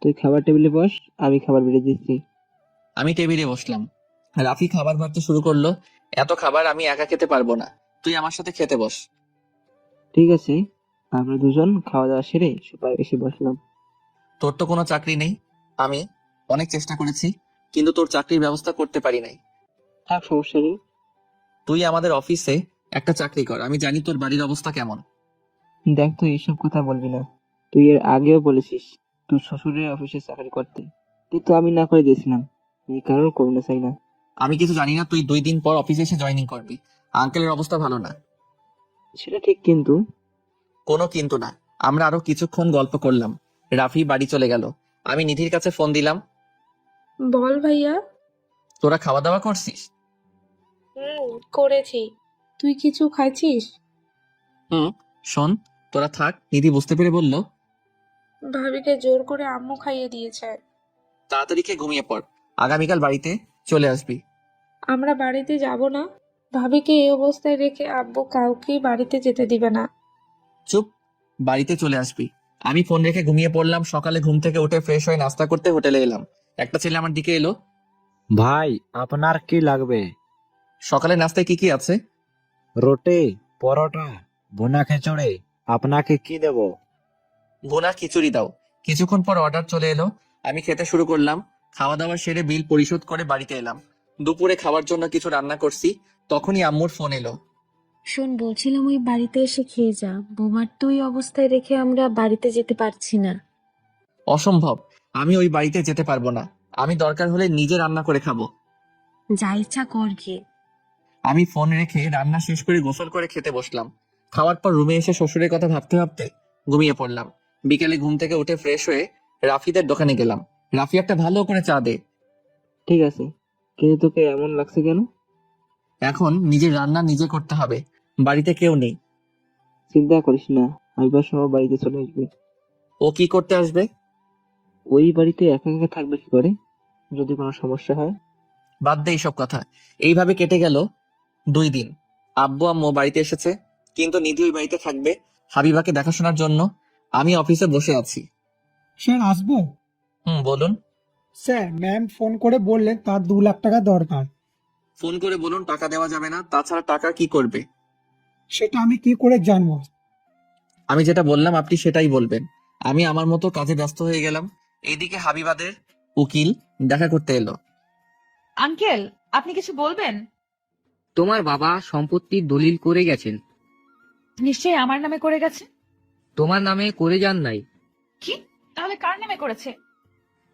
[SPEAKER 3] তুই খাবার টেবিলে বস, আমি খাবার বেড়ে দিচ্ছি।
[SPEAKER 1] আমি টেবিলে বসলাম। রাফি খাবার বাড়তে শুরু করলো। এত খাবার আমি একা খেতে পারবো না। তুই আমার সাথে খেতে বস।
[SPEAKER 3] ঠিক আছে, আমরা দুজন খাওয়া দাওয়া সেরে সবাই এসে বসলাম।
[SPEAKER 1] তোর তো কোনো চাকরি নেই। আমি অনেক চেষ্টা করেছি, কিন্তু তোর চাকরির ব্যবস্থা করতে পারি নাই।
[SPEAKER 3] থাক, সমস্যা নেই।
[SPEAKER 1] তুই আমাদের অফিসে একটা চাকরি কর। আমি জানি তোর বাড়ির অবস্থা কেমন।
[SPEAKER 3] দেখ, তুই এইসব কথা বলবি না। তুই এর আগেও বলেছিস তুই শ্বশুরের অফিসে চাকরি করতে, কিন্তু আমি না করে দিয়েছিলাম। এই কারোর করুণা চাই না।
[SPEAKER 1] আমি কিছু জানি না, তুই 2 দিন পর অফিসে এসে জয়েনিং করবি। আঙ্কেলের অবস্থা ভালো না।
[SPEAKER 3] সেটা ঠিক, কিন্তু
[SPEAKER 1] কোনো কিন্তু না। আমরা আরো কিছুক্ষণ গল্প করলাম। রাফি বাড়ি চলে গেল। আমি নিধির কাছে ফোন দিলাম।
[SPEAKER 6] বল ভাইয়া।
[SPEAKER 1] তোরা খাওয়া দাওয়া করছিস?
[SPEAKER 6] করেছি। তুই কিছু খাইছিস?
[SPEAKER 1] শোন, তোরা থাক। নিধি বুঝতে পেরে বলল,
[SPEAKER 6] ভাবিকে জোর করে আম্মু খাইয়ে দিয়েছে।
[SPEAKER 1] তাড়াতাড়ি খেয়ে ঘুমিয়ে পড়, আগামীকাল বাড়িতে চলে আসবি।
[SPEAKER 6] আমরা বাড়িতে যাব না। ভাবিকে এই অবস্থায় রেখে আব্বু কাউকেই বাড়িতে যেতে দিবে না।
[SPEAKER 1] চুপ, বাড়িতে চলে আসবি। আমি ফোন রেখে ঘুমিয়ে পড়লাম। সকালে ঘুম থেকে উঠে ফ্রেশ হয়ে নাস্তা করতে হোটেলে এলাম। একটা ছেলে আমার দিকে এলো।
[SPEAKER 4] ভাই, আপনার কি লাগবে?
[SPEAKER 1] সকালে নাস্তায় কি কি আছে?
[SPEAKER 4] রুটি, পরোটা, ভুনা খিচুড়ি। আপনাকে কি দেব?
[SPEAKER 1] ভুনা খিচুড়ি দাও। কিছুক্ষণ পর অর্ডার চলে এলো। আমি খেতে শুরু করলাম। খাওয়া দাওয়া সেরে বিল পরিশোধ করে বাড়িতে এলাম। দুপুরে খাওয়ার জন্য কিছু রান্না করছি, তখনই আম্মুর ফোন এলো।
[SPEAKER 13] শোন, বলছিলাম ওই বাড়িতে এসে খেয়ে যা। বোমার তো ওই অবস্থায় রেখে আমরা বাড়িতে যেতে পারছি না।
[SPEAKER 1] অসম্ভব, আমি ওই বাড়িতে যেতে পারবো না। আমি দরকার হলে নিজে রান্না করে খাবো।
[SPEAKER 13] যা ইচ্ছা কর গিয়ে।
[SPEAKER 1] আমি ফোন রেখে রান্না শেষ করে গোসল করে খেতে বসলাম। খাওয়ার পর রুমে এসে শ্বশুরের কথা ভাবতে ভাবতে ঘুমিয়ে পড়লাম। বিকেলে ঘুম থেকে উঠে ফ্রেশ হয়ে রাফিদের দোকানে গেলাম। রাফি একটা ভালো করে চা দে।
[SPEAKER 3] ঠিক আছে, কিন্তু তোকে এমন লাগছে কেন?
[SPEAKER 1] এখন নিজের রান্না নিজে করতে হবে, বাড়িতে কেউ নেই।
[SPEAKER 3] চিন্তা করিস না, আইবার সহ বাড়িতে চলে আসবে।
[SPEAKER 1] ও কি করতে আসবে?
[SPEAKER 3] ওই বাড়িতে একা একা থাকবে কি করে? যদি কোনো সমস্যা হয়।
[SPEAKER 1] বাদ দে এইসব কথা। এইভাবে কেটে গেল 2 দিন। আব্বু আম্মু বাড়িতে এসেছে, কিন্তু নিধি ওই বাড়িতে থাকবে হাবিবাকে দেখাশোনার জন্য। আমি অফিসে বসে আছি।
[SPEAKER 8] স্যার, আসবো?
[SPEAKER 1] বলুন।
[SPEAKER 8] স্যার, ম্যাম ফোন করে বললেন তার 2 লাখ টাকা দরকার।
[SPEAKER 1] ফোন করে বলুন টাকা দেওয়া যাবে না, তাছাড়া টাকা কি করবে?
[SPEAKER 8] সেটা আমি কি করে জানবো?
[SPEAKER 1] আমি যেটা বললাম আপনি সেটাই বলবেন। আমি আমার মতো কাজে ব্যস্ত হয়ে গেলাম। এইদিকে হাবিবাদের উকিল দেখা করতে এলো।
[SPEAKER 2] আঙ্কেল, আপনি কিছু বলবেন?
[SPEAKER 12] তোমার বাবা সম্পত্তির দলিল করে গেছেন।
[SPEAKER 2] নিশ্চয়ই আমার নামে করে গেছে।
[SPEAKER 12] তোমার নামে করে যান নাই,
[SPEAKER 2] কি? তাহলে কার নামে করেছে?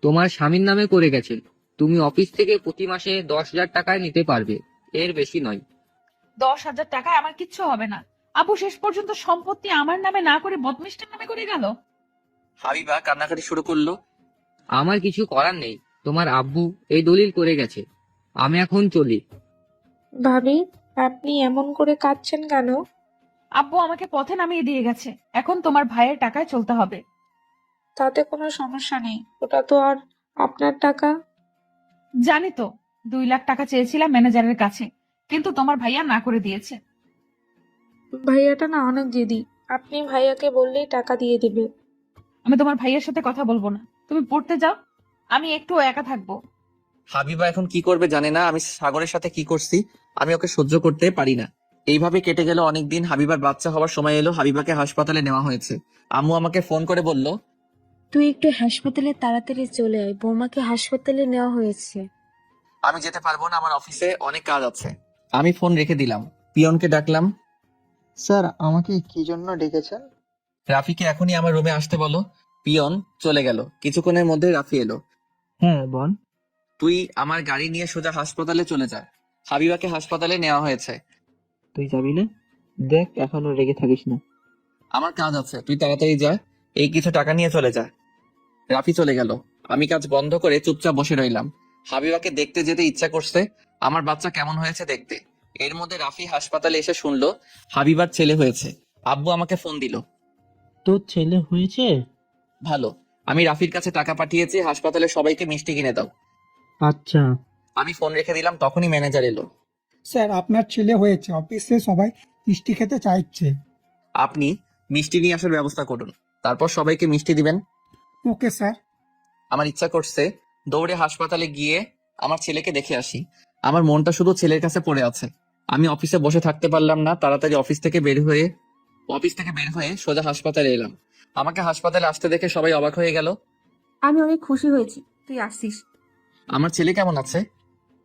[SPEAKER 12] তোমার স্বামীর নামে করে গেছেন। তুমি অফিস থেকে প্রতি মাসে 10,000 টাকায় নিতে পারবে, এর বেশি নয়।
[SPEAKER 2] 10,000 টাকায় আমার কিচ্ছু হবে না। আপু শেষ পর্যন্ত সম্পত্তি আমার নামে না করে বদমিষ্টের নামে করে গেল।
[SPEAKER 1] হাবিবা কান্নাকাটি শুরু করলো।
[SPEAKER 12] আমার কিছু করার নেই, তোমার আব্বু এই দলিল করে গেছে। আমি এখন চলি।
[SPEAKER 6] ভাবি, আপনি এমন করে কাঁদছেন কেন?
[SPEAKER 2] আব্বু আমাকে পথে নামিয়ে দিয়ে গেছে, এখন তোমার ভাইয়ের টাকায় চলতে হবে।
[SPEAKER 6] তাতে কোনো সমস্যা নেই, ওটা তো আর আপনার টাকা।
[SPEAKER 2] জানি তো, 2 লাখ টাকা চেয়েছিলাম ম্যানেজারের কাছে, কিন্তু তোমার ভাইয়া না করে দিয়েছে।
[SPEAKER 6] ভাইয়াটা না অনেক জেদি, আপনি ভাইয়াকে বললেই টাকা দিয়ে দিবে।
[SPEAKER 2] আমি তোমার ভাইয়ের সাথে কথা বলবো না, তুমি পড়তে যাও, আমি একটু একা থাকবো।
[SPEAKER 1] হাবিবা এখন কি করবে জানে না। আমি সাগরের সাথে কি করছি আমি ওকে সহ্য করতে পারি না। এইভাবে কেটে গেল অনেকদিন। হাবিবার বাচ্চা হওয়ার সময় এলো। হাবিবাকে হাসপাতালে নেওয়া হয়েছে। আম্মু আমাকে ফোন করে বলল,
[SPEAKER 13] তুই একটু হাসপাতালে তাড়াতাড়ি চলে আয়, বৌমাকে হাসপাতালে নেওয়া হয়েছে।
[SPEAKER 1] আমি যেতে পারবো না, আমার অফিসে অনেক কাজ আছে। আমি ফোন রেখে দিলাম। পিয়নকে ডাকলাম।
[SPEAKER 11] স্যার, আমাকে কি জন্য ডেকেছেন?
[SPEAKER 1] রাফিকে এখনই আমার রুমে আসতে বলো। পিয়ন চলে গেল। কিছুক্ষণের মধ্যে রাফি এলো।
[SPEAKER 3] হ্যাঁ, বল।
[SPEAKER 1] তুই আমার গাড়ি নিয়ে সোজা হাসপাতালে চলে যা। হাবিবাকে হাসপাতালে নেওয়া হয়েছে।
[SPEAKER 3] তুই যাবি না? দেখ, এখনো রেগে থাকিস না।
[SPEAKER 1] আমার কাজ আছে, তুই তাড়াতাড়ি যা। এই কিছু টাকা নিয়ে চলে যা। রাফি চলে গেল। আমি কাজ বন্ধ করে চুপচাপ বসে রইলাম। হাবিবাকে দেখতে যেতে ইচ্ছা করছে, আমার বাচ্চা কেমন হয়েছে দেখতে। এর মধ্যে রাফি হাসপাতালে এসে শুনলো হাবিবার ছেলে হয়েছে। আব্বু আমাকে ফোন দিল।
[SPEAKER 16] তোর ছেলে হয়েছে?
[SPEAKER 1] ভালো। আমি রাফির কাছে টাকা পাঠিয়েছি, হাসপাতালে সবাইকে মিষ্টি কিনে দাও।
[SPEAKER 16] আচ্ছা।
[SPEAKER 1] আমি ফোন রেখে দিলাম, তখনই ম্যানেজার এলো।
[SPEAKER 8] স্যার, আপনার ছেলে হয়েছে, অফিসে সবাই মিষ্টি খেতে চাইছে।
[SPEAKER 1] আপনি মিষ্টি নিয়ে আসার ব্যবস্থা করুন, তারপর সবাইকে মিষ্টি দিবেন।
[SPEAKER 8] Okay sir.
[SPEAKER 1] আমার ইচ্ছা করছে দৌড়ে হাসপাতালে গিয়ে আমার ছেলেকে দেখে আসি। আমার মনটা শুধু ছেলের কাছে পড়ে আছে। আমি অফিসে বসে থাকতে পারলাম না, তাড়াতাড়ি অফিস থেকে বের হয়ে সোজা হাসপাতালে এলাম। আমাকে হাসপাতালে আসতে দেখে সবাই অবাক হয়ে গেল।
[SPEAKER 5] আমি অনেক খুশি হয়েছি তুই আসছিস।
[SPEAKER 1] আমার ছেলে কেমন আছে?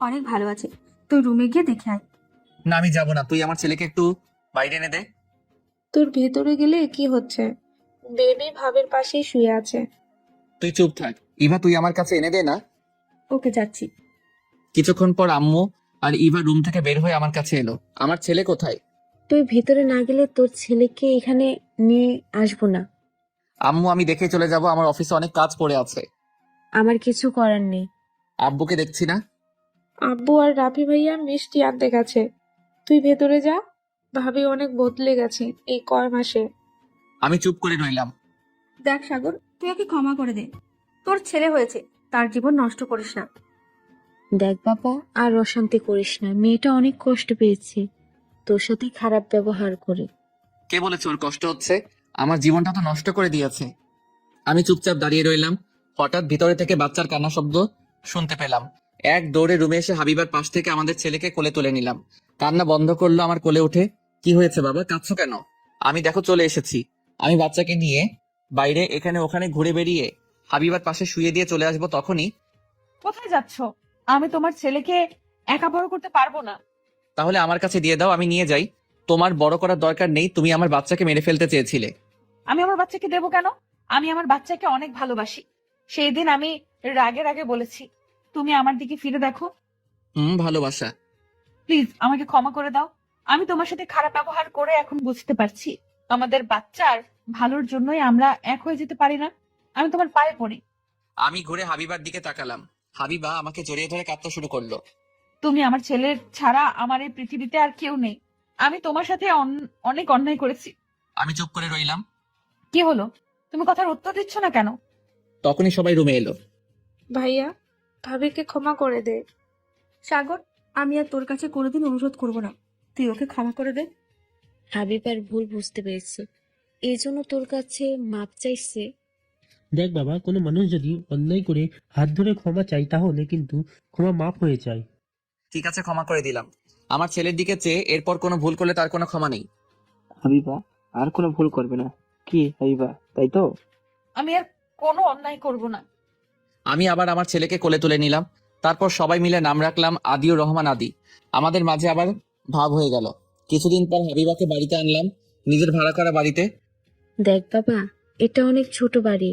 [SPEAKER 5] অনেক ভালো আছে, তুই রুমে গিয়ে দেখে আয়।
[SPEAKER 1] না, আমি যাবো না, তুই আমার ছেলেকে একটু বাইরে এনে দে।
[SPEAKER 6] তোর ভেতরে গেলে কি হচ্ছে? বেবি ভাবের পাশেই শুয়ে আছে।
[SPEAKER 1] তুই চুপ থাক। ইভা, তুই আমার কাছে এনে দে না।
[SPEAKER 5] ওকে, যাচ্ছি।
[SPEAKER 1] কিছুক্ষণ পর আম্মু আর ইভা রুম থেকে বের হয়ে আমার কাছে এলো। আমার ছেলে কোথায়?
[SPEAKER 13] তুই ভেতরে না গেলে তোর ছেলেকে এখানে নিয়ে আসবো না।
[SPEAKER 1] আম্মু, আমি দেখে চলে যাব, আমার অফিসে অনেক কাজ পড়ে আছে।
[SPEAKER 13] আমার কিছু করার নেই।
[SPEAKER 1] আব্বুকে দেখছি না।
[SPEAKER 6] আব্বু আর রাফি ভাইয়া মিষ্টি আনতে গেছে। তুই ভেতরে যা, ভাবি অনেক বদলে গেছে এই কয় মাসে।
[SPEAKER 1] আমি চুপ করে রইলাম।
[SPEAKER 5] দেখ সাগর, তুই ওকে ক্ষমা করে দে। তোর ছেলে হয়েছে, তার জীবন নষ্ট করিস না।
[SPEAKER 13] দেখ বাবা, আর অশান্তি করিস না। মেয়েটা অনেক কষ্ট পেয়েছে তোর সাথে খারাপ ব্যবহার করে।
[SPEAKER 1] কে বলেছে ওর কষ্ট হচ্ছে? আমার জীবনটা তো নষ্ট করে দিয়েছে। আমি চুপচাপ দাঁড়িয়ে রইলাম। হঠাৎ ভিতরে থেকে বাচ্চার কান্না শব্দ শুনতে পেলাম। এক দৌড়ে রুমে এসে হাবিবার পাশ থেকে আমাদের ছেলেকে কোলে তুলে নিলাম। কান্না বন্ধ করলো আমার কোলে উঠে। কি হয়েছে বাবা, কাঁদছো কেন? আমি দেখো চলে এসেছি। আমি বাচ্চাকে নিয়ে বাইরে এখানে ওখানে ঘুরে বেরিয়ে হাবিবার পাশে শুয়ে দিয়ে চলে আসবো, তখনই
[SPEAKER 2] কোথায় যাচ্ছ? আমি তোমার ছেলেকে একা বড় করতে পারবো না।
[SPEAKER 1] তাহলে আমার কাছে দিয়ে দাও, আমি নিয়ে যাই। তোমার বড় করার দরকার নেই, তুমি আমার বাচ্চাকে মেরে ফেলতে চেয়েছিলে।
[SPEAKER 2] আমি আমার বাচ্চাকে দেবো কেন? আমি আমার বাচ্চাকে অনেক ভালোবাসি। সেই দিন আমি রাগে রাগে বলেছি, তুমি আমার দিকে ফিরে দেখো।
[SPEAKER 1] ভালোবাসা।
[SPEAKER 2] প্লিজ আমাকে ক্ষমা করে দাও। আমি তোমার সাথে খারাপ ব্যবহার করে এখন বুঝতে পারছি আমাদের বাচ্চার ভালোর জন্যই আমরা এক হয়ে যেতে পারি না। আমি তোমার পায়ে পড়ি।
[SPEAKER 1] আমি ঘুরে হাবিবার দিকে তাকালাম। হাবিবা আমাকে জড়িয়ে ধরে কাঁদতে শুরু করলো।
[SPEAKER 2] তুমি আমার ছেলের ছাড়া আমার এই পৃথিবীতে আর কেউ নেই। আমি তোমার সাথে অনেক অন্যায় করেছি।
[SPEAKER 1] আমি চুপ করে রইলাম।
[SPEAKER 2] কি হলো? তুমি কথার উত্তর দিচ্ছ না কেন?
[SPEAKER 1] তখনই সবাই রুমে এলো।
[SPEAKER 6] ভাইয়া, ভাবিকে ক্ষমা করে দে।
[SPEAKER 5] সাগর, আমি আর তোর কাছে কোনোদিন অনুরোধ করব না, তুই ওকে ক্ষমা করে দে।
[SPEAKER 13] হাবিবার ভুল বুঝতে পেরেছে, এই জন্য তোর কাছে মাপ চাইছে।
[SPEAKER 16] দেখ বাবা, কোনো মানুষ যদি অন্যায় করে হাত ধরে ক্ষমা চাই তাহলে কিন্তু ক্ষমা মাফ হয়ে যায়।
[SPEAKER 1] ঠিক আছে, ক্ষমা করে দিলাম। আমার ছেলের দিকে চেয়ে এরপর কোনো ভুল করলে তার কোনো ক্ষমা নেই।
[SPEAKER 3] হাবিবা আর কোনো ভুল করবে না। কি হাবিবা, তাই তো?
[SPEAKER 2] আমি আর কোনো অন্যায় করব না।
[SPEAKER 1] আমি আবার আমার ছেলেকে কোলে তুলে নিলাম। তারপর সবাই মিলে নাম রাখলাম আদিউর রহমান আদি। আমাদের মাঝে আবার ভাব হয়ে গেল। কিছুদিন পর হাবিবাকে বাড়িতে আনলাম, নিজের ভাড়া করা বাড়িতে।
[SPEAKER 13] দেখ বাবা, এটা অনেক ছোট বাড়ি,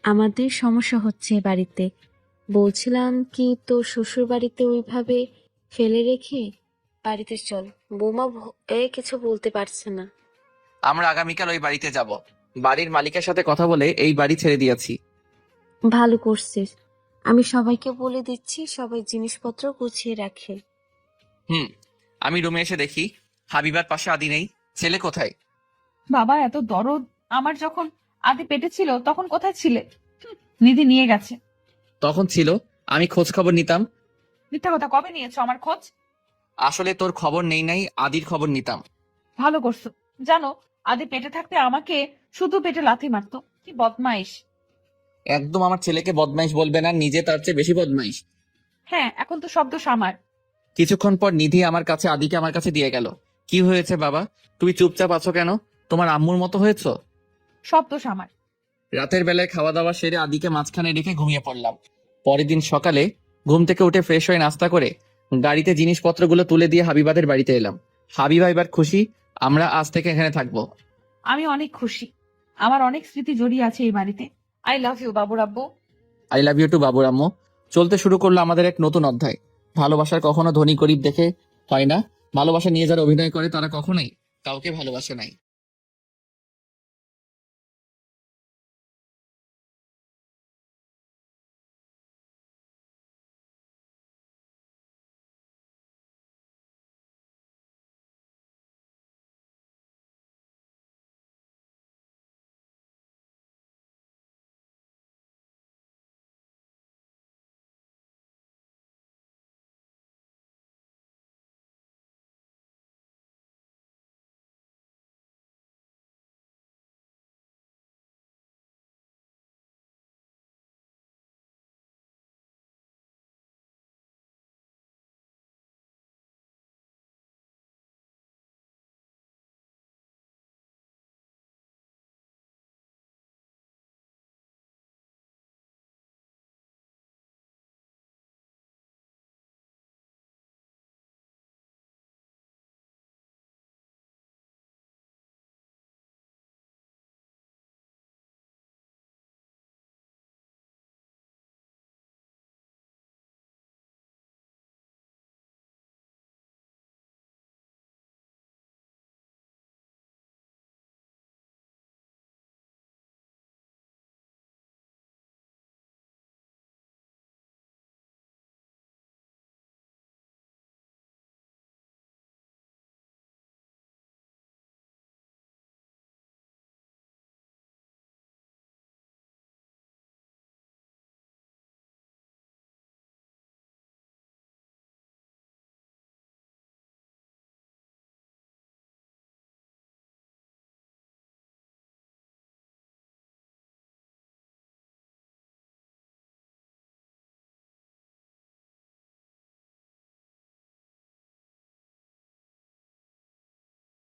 [SPEAKER 13] আমাদের সমস্যা হচ্ছে এ বাড়িতে। বলছিলাম কি, তোর শ্বশুর বাড়িতে ওইভাবে ফেলে রেখে বাড়িতে চল। বৌমা কিছু বলতে পারছে না।
[SPEAKER 1] আমরা আগামীকাল ওই বাড়িতে যাব। বাড়ির মালিকের সাথে কথা বলে এই বাড়ি ছেড়ে দিয়েছি।
[SPEAKER 13] ভালো করছিস। আমি সবাইকে বলে দিচ্ছি সবাই জিনিসপত্র গুছিয়ে রাখে।
[SPEAKER 1] আমি রুমে এসে দেখি হাবিবার পাশে আদি নেই। ছেলে কোথায়?
[SPEAKER 2] বাবা, এত দরদ আমার যখন আদি পেটে ছিল তখন কোথায় ছিলে? নিধি নিয়ে গেছে।
[SPEAKER 1] তখন ছিল, আমি খোঁজ খবর নিতাম।
[SPEAKER 2] মিথ্যা কথা, কবে নিয়েছো আমার খোঁজ?
[SPEAKER 1] আসলে তোর খবর নেই নাই, আদির খবর নিতাম।
[SPEAKER 2] ভালো করছো। জানো, আদি পেটে থাকতে আমাকে শুধু পেটে লাথি মারতো। কি বদমাইশ।
[SPEAKER 1] একদম আমার ছেলেকে বদমাইশ বলবে না, নিজে তার চেয়ে বেশি বদমাইশ।
[SPEAKER 2] হ্যাঁ, এখন তো শব্দ সামার।
[SPEAKER 1] কিছুক্ষণ পর নিধি আদিকে আমার কাছে দিয়ে গেল। কি হয়েছে বাবা, তুমি চুপচাপ আছো কেন? তোমার আম্মুর মতো হয়েছো?
[SPEAKER 2] শব্দ সামার।
[SPEAKER 1] রাতের বেলায় খাওয়া দাওয়া সেরে আদিকে মাঝখানে রেখে ঘুমিয়ে পড়লাম। পরের দিন সকালে ঘুম থেকে উঠে ফ্রেশ হয়ে নাস্তা করে গাড়িতে জিনিসপত্রগুলো তুলে দিয়ে হাবিবাদের বাড়িতে এলাম। হাবিবা এবার খুশি, আমরা আজ থেকে এখানে থাকবো।
[SPEAKER 2] আমি অনেক খুশি। আমার অনেক স্মৃতি জড়িয়ে আছে এই বাড়িতে। আই লাভ ইউ বাবুর আব্বু।
[SPEAKER 1] আই লাভ ইউ টু বাবুর আম্মু। চলতে শুরু করলো আমাদের এক নতুন অধ্যায়। ভালোবাসার কখনো ধনী গরিব দেখে হয় না। ভালোবাসা নিয়ে যারা অভিনয় করে তারা কখনোই কাউকে ভালোবাসে নাই।